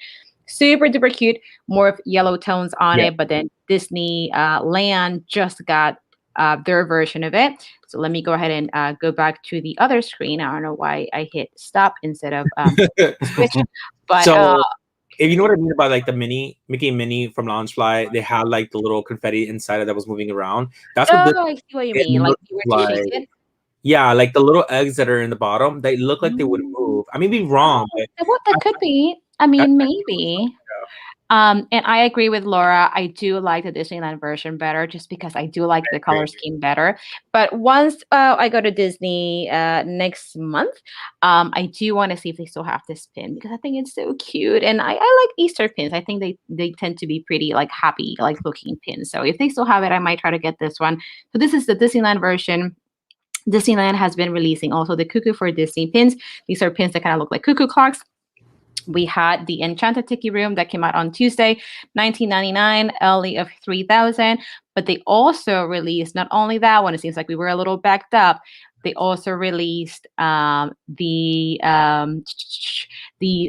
Super duper cute, more of yellow tones on it. But then Disney Land just got their version of it. So let me go ahead and go back to the other screen. I don't know why I hit stop instead of switch. But so if you know what I mean about like the Mickey and Minnie from Loungefly, they had like the little confetti inside of that was moving around. That's what I see what you mean. Like you were to shake it. Yeah, like the little eggs that are in the bottom, they look like they would move. I may be wrong, but that could be. I mean, maybe. And I agree with Laura. I do like the Disneyland version better just because I do like the color scheme better. But once I go to Disney next month, I do want to see if they still have this pin because I think it's so cute. And I like Easter pins. I think they tend to be pretty like happy, like looking pins. So if they still have it, I might try to get this one. So this is the Disneyland version. Disneyland has been releasing also the Cuckoo for Disney pins. These are pins that kind of look like cuckoo clocks. We had the Enchanted Tiki Room that came out on Tuesday, 1999, LE of 3,000. But they also released not only that one. It seems like we were a little backed up. They also released the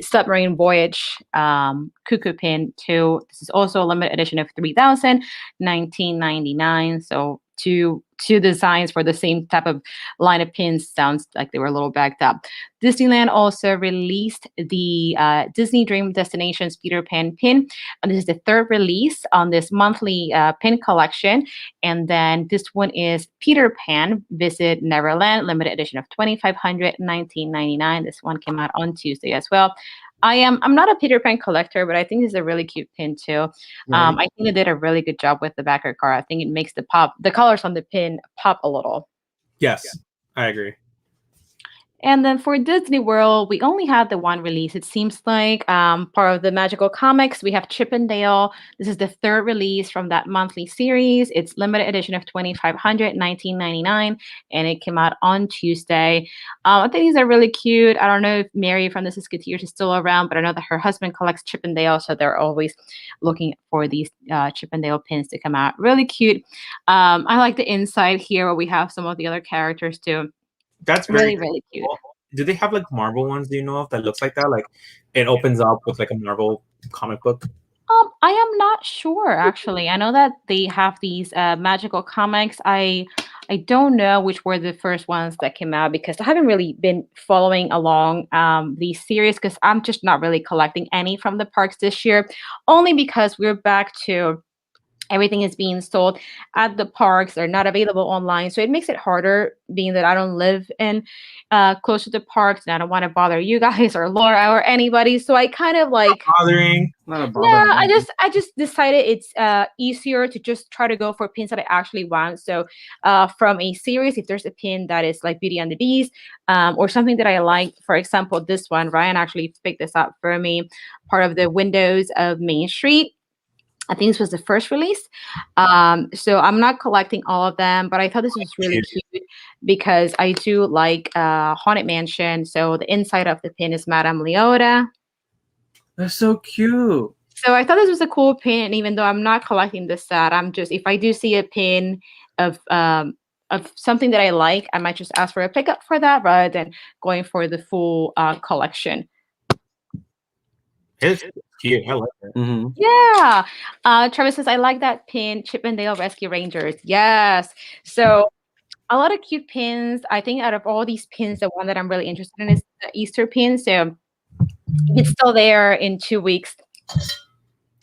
Submarine Voyage Cuckoo Pin too. This is also a limited edition of 3,000, 1999. So two designs for the same type of line of pins. Sounds like they were a little backed up. Disneyland also released the Disney Dream Destinations Peter Pan pin. And this is the third release on this monthly pin collection. And then this one is Peter Pan Visit Neverland, limited edition of 2,500, 1999. This one came out on Tuesday as well. I'm not a Peter Pan collector, but I think this is a really cute pin too. I think they did a really good job with the backer card. I think it makes the colors on the pin pop a little. Yes, I agree. And then for Disney World, we only had the one release. It seems like part of the Magical Comics. We have Chip and Dale. This is the third release from that monthly series. It's limited edition of 2,500, 1999, and it came out on Tuesday. I think these are really cute. I don't know if Mary from the Siskatiers is still around, but I know that her husband collects Chip and Dale, so they're always looking for these Chip and Dale pins to come out. Really cute. I like the inside here where we have some of the other characters too. That's really cute. Do they have like Marvel ones? Do you know if that looks like that? Like it opens up with like a Marvel comic book. I am not sure actually. I know that they have these magical comics. I don't know which were the first ones that came out because I haven't really been following along these series because I'm just not really collecting any from the parks this year. Only because we're back to everything is being sold at the parks or not available online. So it makes it harder being that I don't live in close to the parks and I don't want to bother you guys or Laura or anybody. So I kind of like bothering. Yeah, I just decided it's easier to just try to go for pins that I actually want. So from a series, if there's a pin that is like Beauty and the Beast or something that I like, for example, this one, Ryan actually picked this up for me, part of the Windows of Main Street. I think this was the first release. So I'm not collecting all of them, but I thought this was really cute because I do like Haunted Mansion. So the inside of the pin is Madame Leota. That's so cute. So I thought this was a cool pin, and even though I'm not collecting this set, I'm just if I do see a pin of something that I like, I might just ask for a pickup for that rather than going for the full collection. It's cute. I like it. Mm-hmm. Yeah. Travis says, I like that pin, Chip and Dale Rescue Rangers. Yes. So a lot of cute pins. I think out of all these pins, the one that I'm really interested in is the Easter pin. So it's still there in 2 weeks.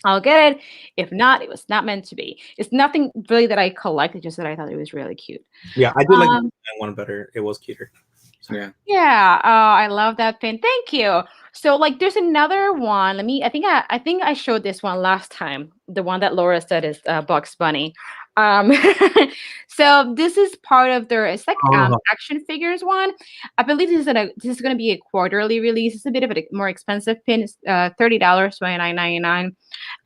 I'll get it. If not, it was not meant to be. It's nothing really that I collect. It's just that I thought it was really cute. Yeah, I do like that one better. It was cuter. Yeah. Yeah. I love that pin. Thank you. So like there's another one. I think I showed this one last time. The one that Laura said is Bugs Bunny. Um, so this is part of their it's like Oh, action figures one. I believe this is gonna be a quarterly release. It's a bit of a more expensive pin. It's $30, $29.99.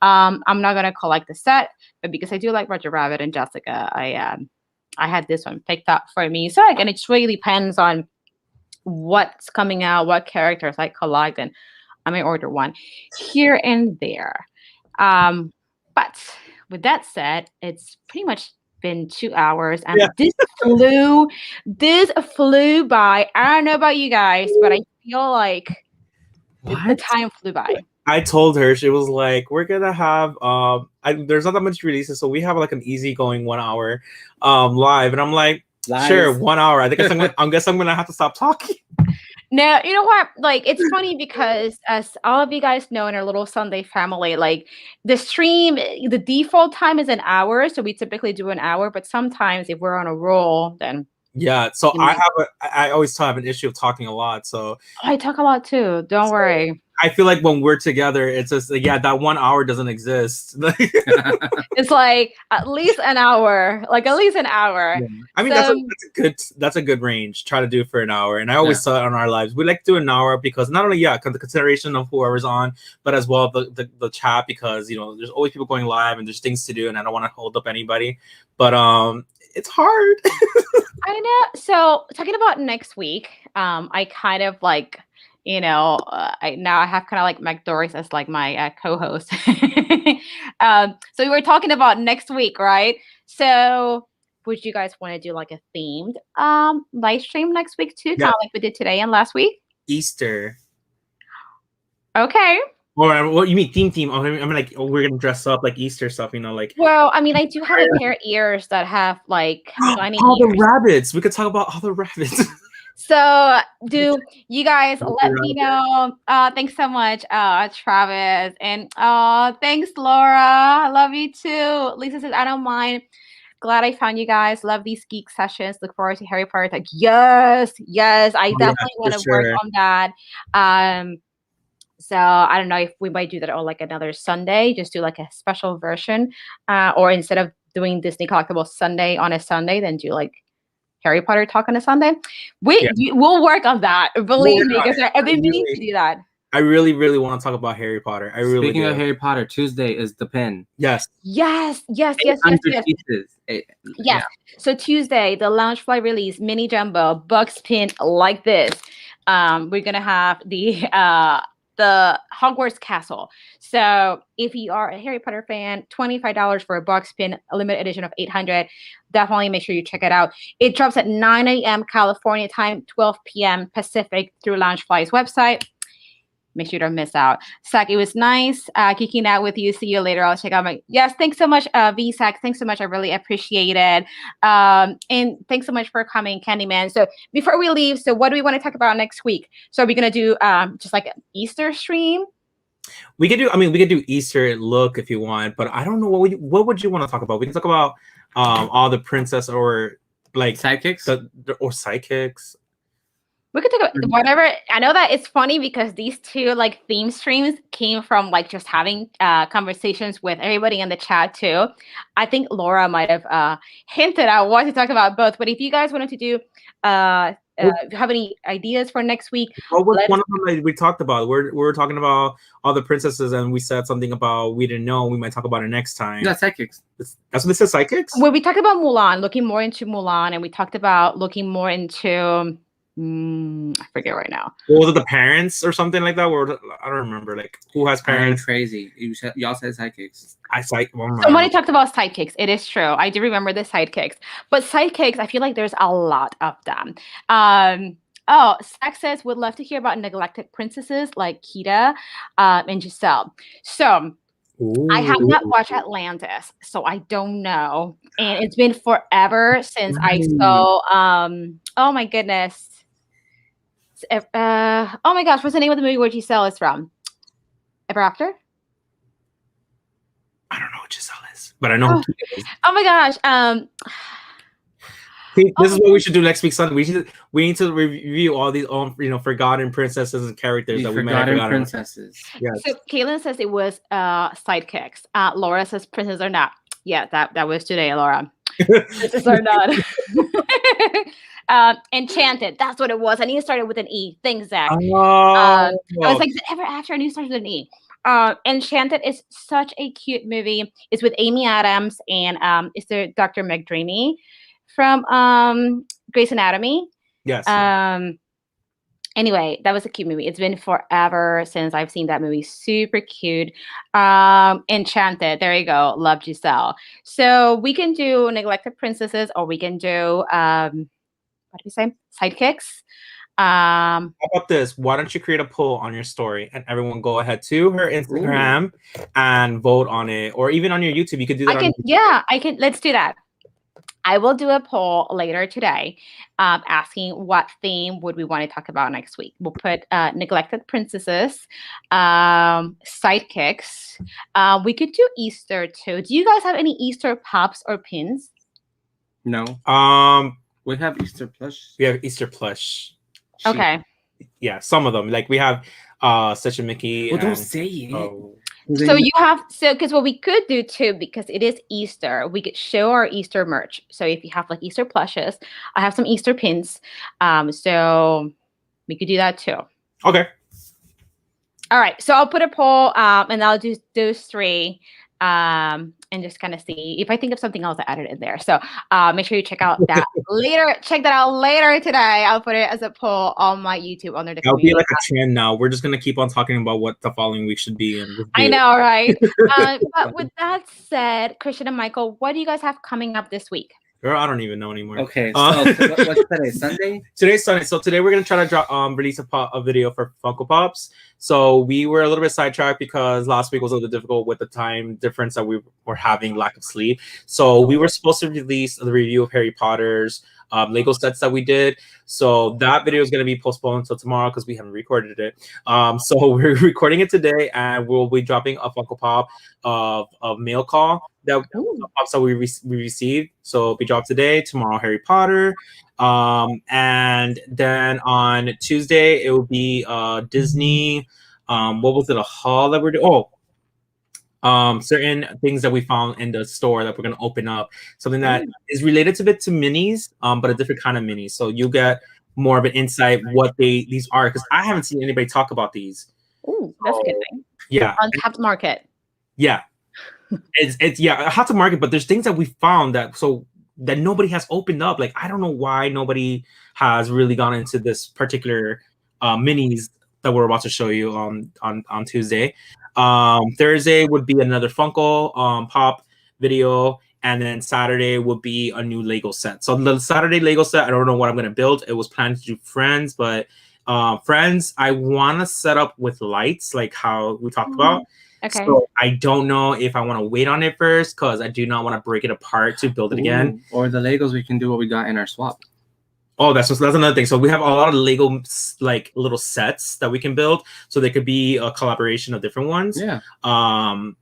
I'm not gonna collect the set, but because I do like Roger Rabbit and Jessica, I had this one picked up for me. So again, it just really depends on what's coming out, what characters I collect, and I may order one here and there. But with that said, it's pretty much been 2 hours, and yeah. this flew by. I don't know about you guys, but I feel like the What? time flew by. I told her, she was like, "We're gonna have there's not that much releases, so we have like an easygoing 1 hour live." And I'm like, Lize. "Sure, 1 hour. I think I guess I'm gonna have to stop talking." No, you know what? Like, it's funny because as all of you guys know in our little Sunday family, like the stream, the default time is an hour, so we typically do an hour. But sometimes if we're on a roll, then Yeah, so you know, I always have an issue of talking a lot. So I talk a lot too. Don't worry. I feel like when we're together, it's just like, yeah, that 1 hour doesn't exist. It's like at least an hour, like at least an hour. Yeah. I mean, So, that's a good range. Try to do it for an hour, and I always saw it on our lives. We like to do an hour because not only the consideration of whoever's on, but as well the chat, because there's always people going live and there's things to do, and I don't want to hold up anybody. But it's hard. I know. So talking about next week, I kind of like, I have kind of like McDorks as like my co-host. So we were talking about next week, right? So would you guys want to do like a themed live stream next week too, kind Yeah. of like we did today and last week? Easter. Okay. Or what you mean theme? Oh, I mean like, we're gonna dress up like Easter stuff, like. Well, I mean, I do have a pair of ears that have like bunny All the ears. rabbits. We could talk about all the rabbits. So do you guys let me know? Thanks so much, Travis. And thanks, Laura. I love you too. Lisa says, I don't mind. Glad I found you guys. Love these geek sessions. Look forward to Harry Potter. Like, yes. I definitely want to work on that. So I don't know if we might do that on like another Sunday, just do like a special version. Or instead of doing Disney Collectibles Sunday on a Sunday, then do like Harry Potter talk on a Sunday. We'll work on that. Believe me, because I've been meaning to do that. I really, really want to talk about Harry Potter. Speaking of Harry Potter, Tuesday is the pin. Yes. Yes. Pieces. Yes. So Tuesday, the Loungefly release mini jumbo box pin like this. We're gonna have the Hogwarts Castle. So if you are a Harry Potter fan, $25 for a box pin, a limited edition of 800. Definitely make sure you check it out. It drops at 9 a.m. California time, 12 p.m. Pacific through Loungefly's website. Make sure you don't miss out. Zach, it was nice kicking out with you. See you later. I'll check out my... Yes, thanks so much, Zach. Thanks so much. I really appreciate it. And thanks so much for coming, Candyman. So before we leave, so what do we want to talk about next week? So are we going to do just like an Easter stream? We could do Easter look if you want, but I don't know what would you want to talk about? We can talk about all the princess or like sidekicks or sidekicks. We could talk about whatever. I know that it's funny because these two like theme streams came from like just having conversations with everybody in the chat too. I think Laura might have hinted at what to talk about both. But if you guys wanted to do, if you have any ideas for next week, what was one of them that we talked about? We were talking about all the princesses, and we said something about we didn't know. We might talk about it next time. Yeah, sidekicks. That's what it says. Sidekicks. Well, we talked about Mulan, looking more into Mulan, and we talked about looking more into. I forget right now. What was it, the parents or something like that? Or I don't remember. Like who has parents? Crazy. Y'all said sidekicks. Somebody talked about sidekicks. It is true. I do remember the sidekicks. But sidekicks, I feel like there's a lot of them. Zach says would love to hear about neglected princesses like Kita and Giselle. So ooh. I have not watched Atlantis, so I don't know. And it's been forever since I saw oh my goodness. Oh my gosh, what's the name of the movie where Giselle is from? Ever After? I don't know what Giselle is, but I know who Kita is. Oh my gosh. This is what we should do next week Sunday. We need to review all these forgotten princesses and characters that we may have forgotten. Princesses. Yes. So Kaylin says it was sidekicks. Laura says princesses are not. Yeah, that was today, Laura. This is our done. Enchanted. That's what it was. I knew it started with an E. Thanks, Zach. I was like, ever after I knew it started with an E. Enchanted is such a cute movie. It's with Amy Adams and it's the Dr. Meg Dreamy from Grey's Anatomy. Yes. Anyway, that was a cute movie. It's been forever since I've seen that movie. Super cute. Enchanted. There you go. Love Giselle. So we can do Neglected Princesses, or we can do what do we say? Sidekicks. How about this? Why don't you create a poll on your story and everyone go ahead to her Instagram and vote on it, or even on your YouTube. You could do that. I can. Let's do that. I will do a poll later today asking what theme would we want to talk about next week. We'll put Neglected Princesses, Sidekicks. We could do Easter too. Do you guys have any Easter pops or pins? No. We have Easter plush. We have Easter plush. Okay. Yeah, some of them. Like we have Such a Mickey. Well, don't say it. So you have because what we could do too, because it is Easter, we could show our Easter merch. So if you have like Easter plushes, I have some Easter pins. So we could do that too. Okay. All right. So I'll put a poll and I'll do those three and just kind of see if I think of something else to add it in there. So make sure you check out that later. Check that out later today. I'll put it as a poll on my YouTube under the That'll be like a trend now. We're just gonna keep on talking about what the following week should be. And I know, right? But with that said, Christian and Michael, what do you guys have coming up this week? Girl, I don't even know anymore. Okay, so what's today? Sunday? Today's Sunday. So today we're gonna try to drop release a video for Funko Pops. So we were a little bit sidetracked because last week was a little difficult with the time difference that we were having, lack of sleep. So we were supposed to release the review of Harry Potter's Lego sets that we did. So that video is going to be postponed until tomorrow because we haven't recorded it. So we're recording it today, and we'll be dropping a Funko Pop of mail call that pops that we received. So we dropped today, tomorrow Harry Potter, and then on Tuesday it will be Disney. What was it? A haul that we're doing? Certain things that we found in the store that we're going to open up, something that is related a bit to minis, but a different kind of minis. So you get more of an insight what these are, because I haven't seen anybody talk about these. Ooh, that's a good thing. Yeah, Untapped market. Yeah, it's hot to market, but there's things that we found that nobody has opened up. Like I don't know why nobody has really gone into this particular minis that we're about to show you on Tuesday. Thursday would be another Funko Pop video, and then Saturday would be a new Lego set. So the Saturday Lego set, I don't know what I'm going to build. It was planned to do Friends, but Friends, I want to set up with lights like how we talked about. Okay. So I don't know if I want to wait on it first because I do not want to break it apart to build it again. Or the Legos, we can do what we got in our swap. Oh, that's another thing. So we have a lot of Lego like little sets that we can build. So they could be a collaboration of different ones. Yeah.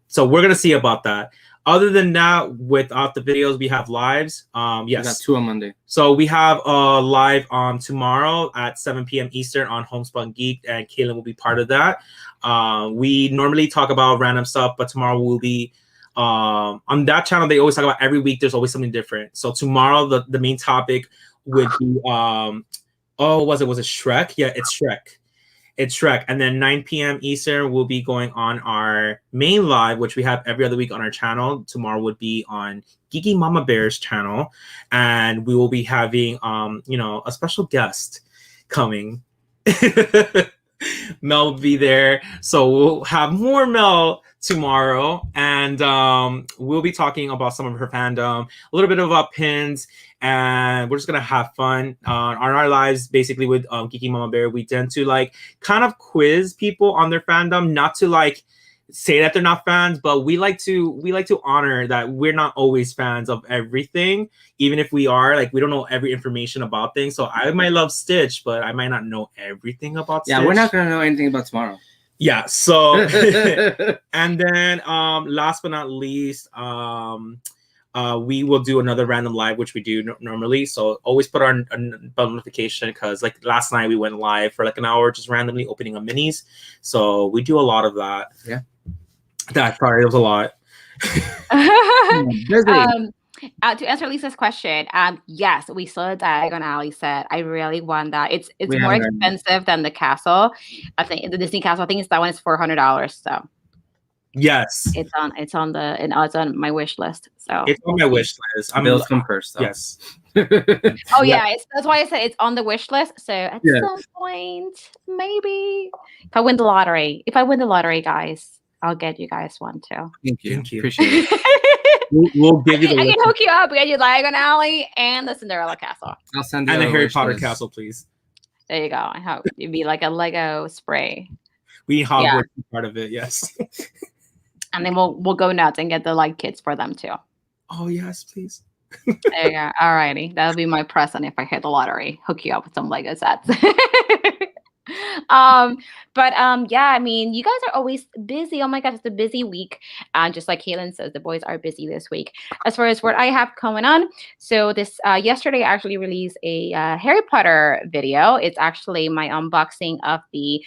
So we're gonna see about that. Other than that, without the videos, we have lives. Yes. We got 2 on Monday. So we have a live on tomorrow at 7 p.m. Eastern on Homespun Geek, and Kaylin will be part of that. We normally talk about random stuff, but tomorrow will be on that channel. They always talk about every week. There's always something different. So tomorrow, the main topic would be was it Shrek? Yeah, it's Shrek. And then 9 p.m. Eastern will be going on our main live, which we have every other week on our channel. Tomorrow would be on Geeky Mama Bear's channel, and we will be having a special guest coming. Mel will be there, so we'll have more Mel tomorrow, and we'll be talking about some of her fandom, a little bit about pins, and we're just gonna have fun on our lives. Basically, with Geeky Mama Bear, we tend to like kind of quiz people on their fandom, not to like say that they're not fans, but we like to honor that we're not always fans of everything, even if we are. Like we don't know every information about things. So I might love Stitch, but I might not know everything about Stitch. Yeah, we're not gonna know anything about tomorrow. Yeah, so and then last but not least, we will do another random live, which we do normally. So always put our bell notification, because like last night we went live for like an hour just randomly opening up minis. So we do a lot of that. Yeah. That sorry, it was a lot. Busy. To answer Lisa's question, yes, we saw a Diagon Alley set. I really want that. It's We more haven't gotten it. expensive than the castle. I think the Disney castle. I think that one is $400. So Yes. it's on my wish list. So It's on my wish list. Bills come first, though. Yes. oh yeah, that's why I said it's on the wish list. So at Yeah. some point, maybe if I win the lottery, guys, I'll get you guys one too. Thank you. Thank you. Appreciate it. We'll give you the I list. can hook you up. We get you Diagon Alley and the Cinderella castle. I'll send you And the a Harry wish Potter list. castle, please. There you go. I hope it'd be like a Lego spray. We need Hogwarts part of it, yes. And then we'll go nuts and get the like kits for them too. Oh yes, please. There you go. Alrighty. That'll be my present if I hit the lottery. Hook you up with some Lego sets. Yeah, I mean, you guys are always busy. Oh my gosh, it's a busy week. Just like Kaylin says, the boys are busy this week. As far as what I have coming on, so this yesterday I actually released a Harry Potter video. It's actually my unboxing of the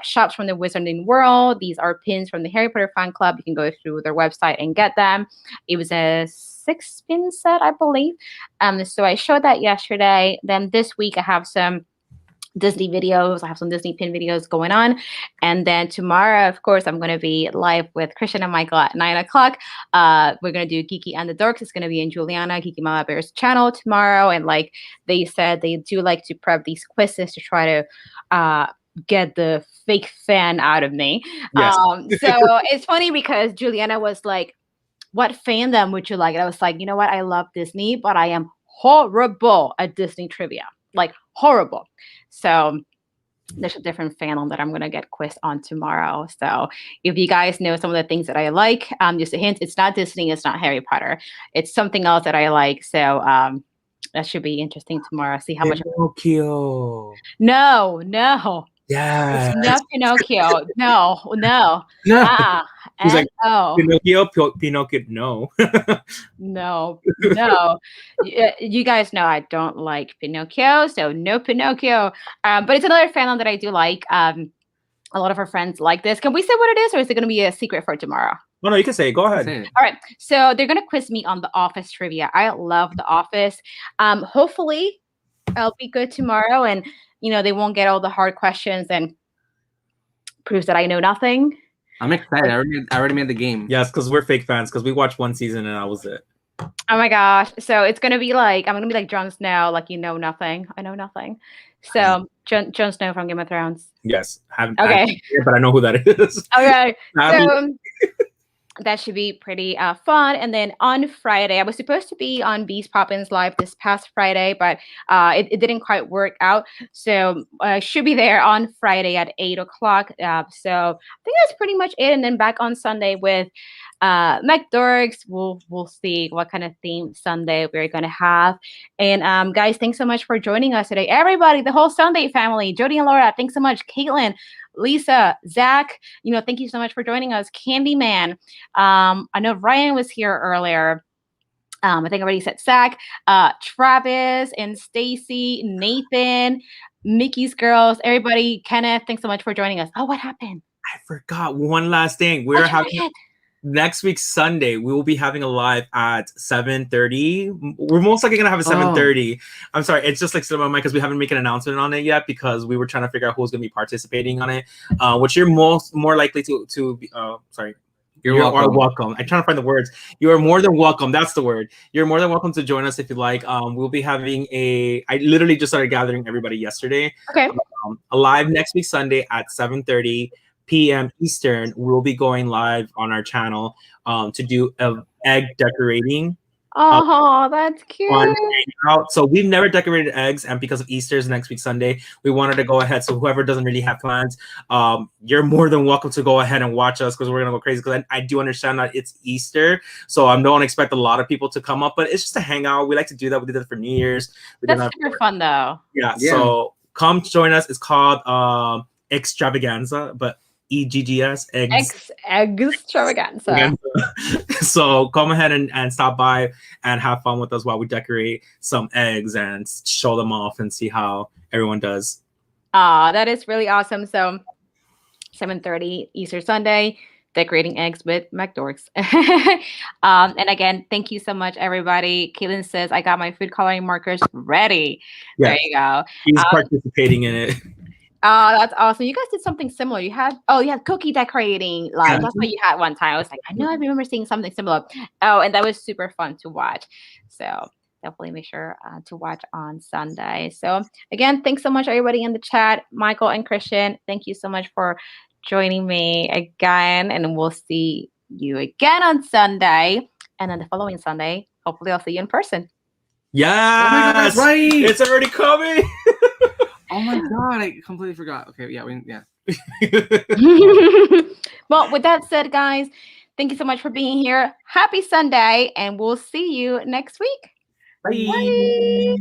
shops from the Wizarding World. These are pins from the Harry Potter fan club. You can go through their website and get them. It was a 6-pin set, I believe. So I showed that yesterday. Then this week I have some Disney videos. I have some Disney pin videos going on. And then tomorrow, of course, I'm going to be live with Christian and Michael at 9 o'clock. We're going to do Geeky and the Dorks. It's going to be in Juliana, Geeky Mama Bear's channel tomorrow. And like they said, they do like to prep these quizzes to try to get the fake fan out of me. Yes. So it's funny because Juliana was like, what fandom would you like? And I was like, you know what? I love Disney, but I am horrible at Disney trivia. Like horrible. So there's a different fandom that I'm going to get quizzed on tomorrow. So if you guys know some of the things that I like, just a hint, it's not Disney, it's not Harry Potter. It's something else that I like. So that should be interesting tomorrow. See how much. Pinocchio. No. Yeah. It's not Pinocchio. No. No. He's like, Oh. Pinocchio, no. No. You guys know I don't like Pinocchio, so no Pinocchio. But it's another fandom that I do like. A lot of our friends like this. Can we say what it is, or is it going to be a secret for tomorrow? Oh, no, you can say it. Go ahead. All right. So they're going to quiz me on The Office trivia. I love The Office. Hopefully, I'll be good tomorrow, and they won't get all the hard questions and proves that I know nothing. I'm excited. I already made the game. Yes, because we're fake fans. Because we watched one season and that was it. Oh my gosh! So it's gonna be like I'm gonna be like Jon Snow, like nothing. I know nothing. So Jon Snow from Game of Thrones. Yes. Okay. But I know who that is. Okay. So that should be pretty fun. And then on Friday, I was supposed to be on Beast Poppins Live this past Friday, but it didn't quite work out. So I should be there on Friday at 8 o'clock. So I think that's pretty much it. And then back on Sunday with McDorks. We'll see what kind of theme Sunday we're going to have. And guys, thanks so much for joining us today. Everybody, the whole Sunday family, Jody and Laura, thanks so much. Caitlin, Lisa, Zach, thank you so much for joining us. Candyman, I know Ryan was here earlier. I think I already said Zach, Travis and Stacy, Nathan, Mickey's girls, everybody, Kenneth, thanks so much for joining us. Oh, what happened? I forgot one last thing. We're having next week Sunday. We will be having a live at 7:30. We're most likely gonna have a 7:30. I'm sorry, it's just like slipped my mind because we haven't made an announcement on it yet because we were trying to figure out who's gonna be participating on it. Which you're more likely to be. Sorry. You're welcome. I'm trying to find the words. You are more than welcome. That's the word. You're more than welcome to join us if you like. We'll be having I literally just started gathering everybody yesterday. Okay. A live next week Sunday at 7:30 p.m. Eastern. We'll be going live on our channel to do egg decorating. Oh, that's cute. So we've never decorated eggs, and because of Easter's next week Sunday, we wanted to go ahead. So whoever doesn't really have plans, you're more than welcome to go ahead and watch us because we're gonna go crazy. Because I do understand that it's Easter, so I don't expect a lot of people to come up, but it's just a hangout. We like to do that. We did that for New Year's. That's super fun though. Yeah. So come join us. It's called Extravaganza, but EGGS Extravaganza. So come ahead and stop by and have fun with us while we decorate some eggs and show them off and see how everyone does. That is really awesome. So 7:30 Easter Sunday. decorating eggs with McDorks. And again, thank you so much, everybody. Caitlin says, I got my food coloring markers ready. Yeah. There you go. He's participating in it. Oh, that's awesome. You guys did something similar. You had cookie decorating. Like that's what you had one time. I was like, I know I remember seeing something similar. Oh, and that was super fun to watch. So definitely make sure to watch on Sunday. So again, thanks so much, everybody in the chat. Michael and Christian, thank you so much for joining me again. And we'll see you again on Sunday. And then the following Sunday, hopefully I'll see you in person. Yes! Oh my God, that's right! It's already coming! Oh my God, I completely forgot. Okay, yeah. Well, with that said, guys, thank you so much for being here. Happy Sunday, and we'll see you next week. Bye. Bye.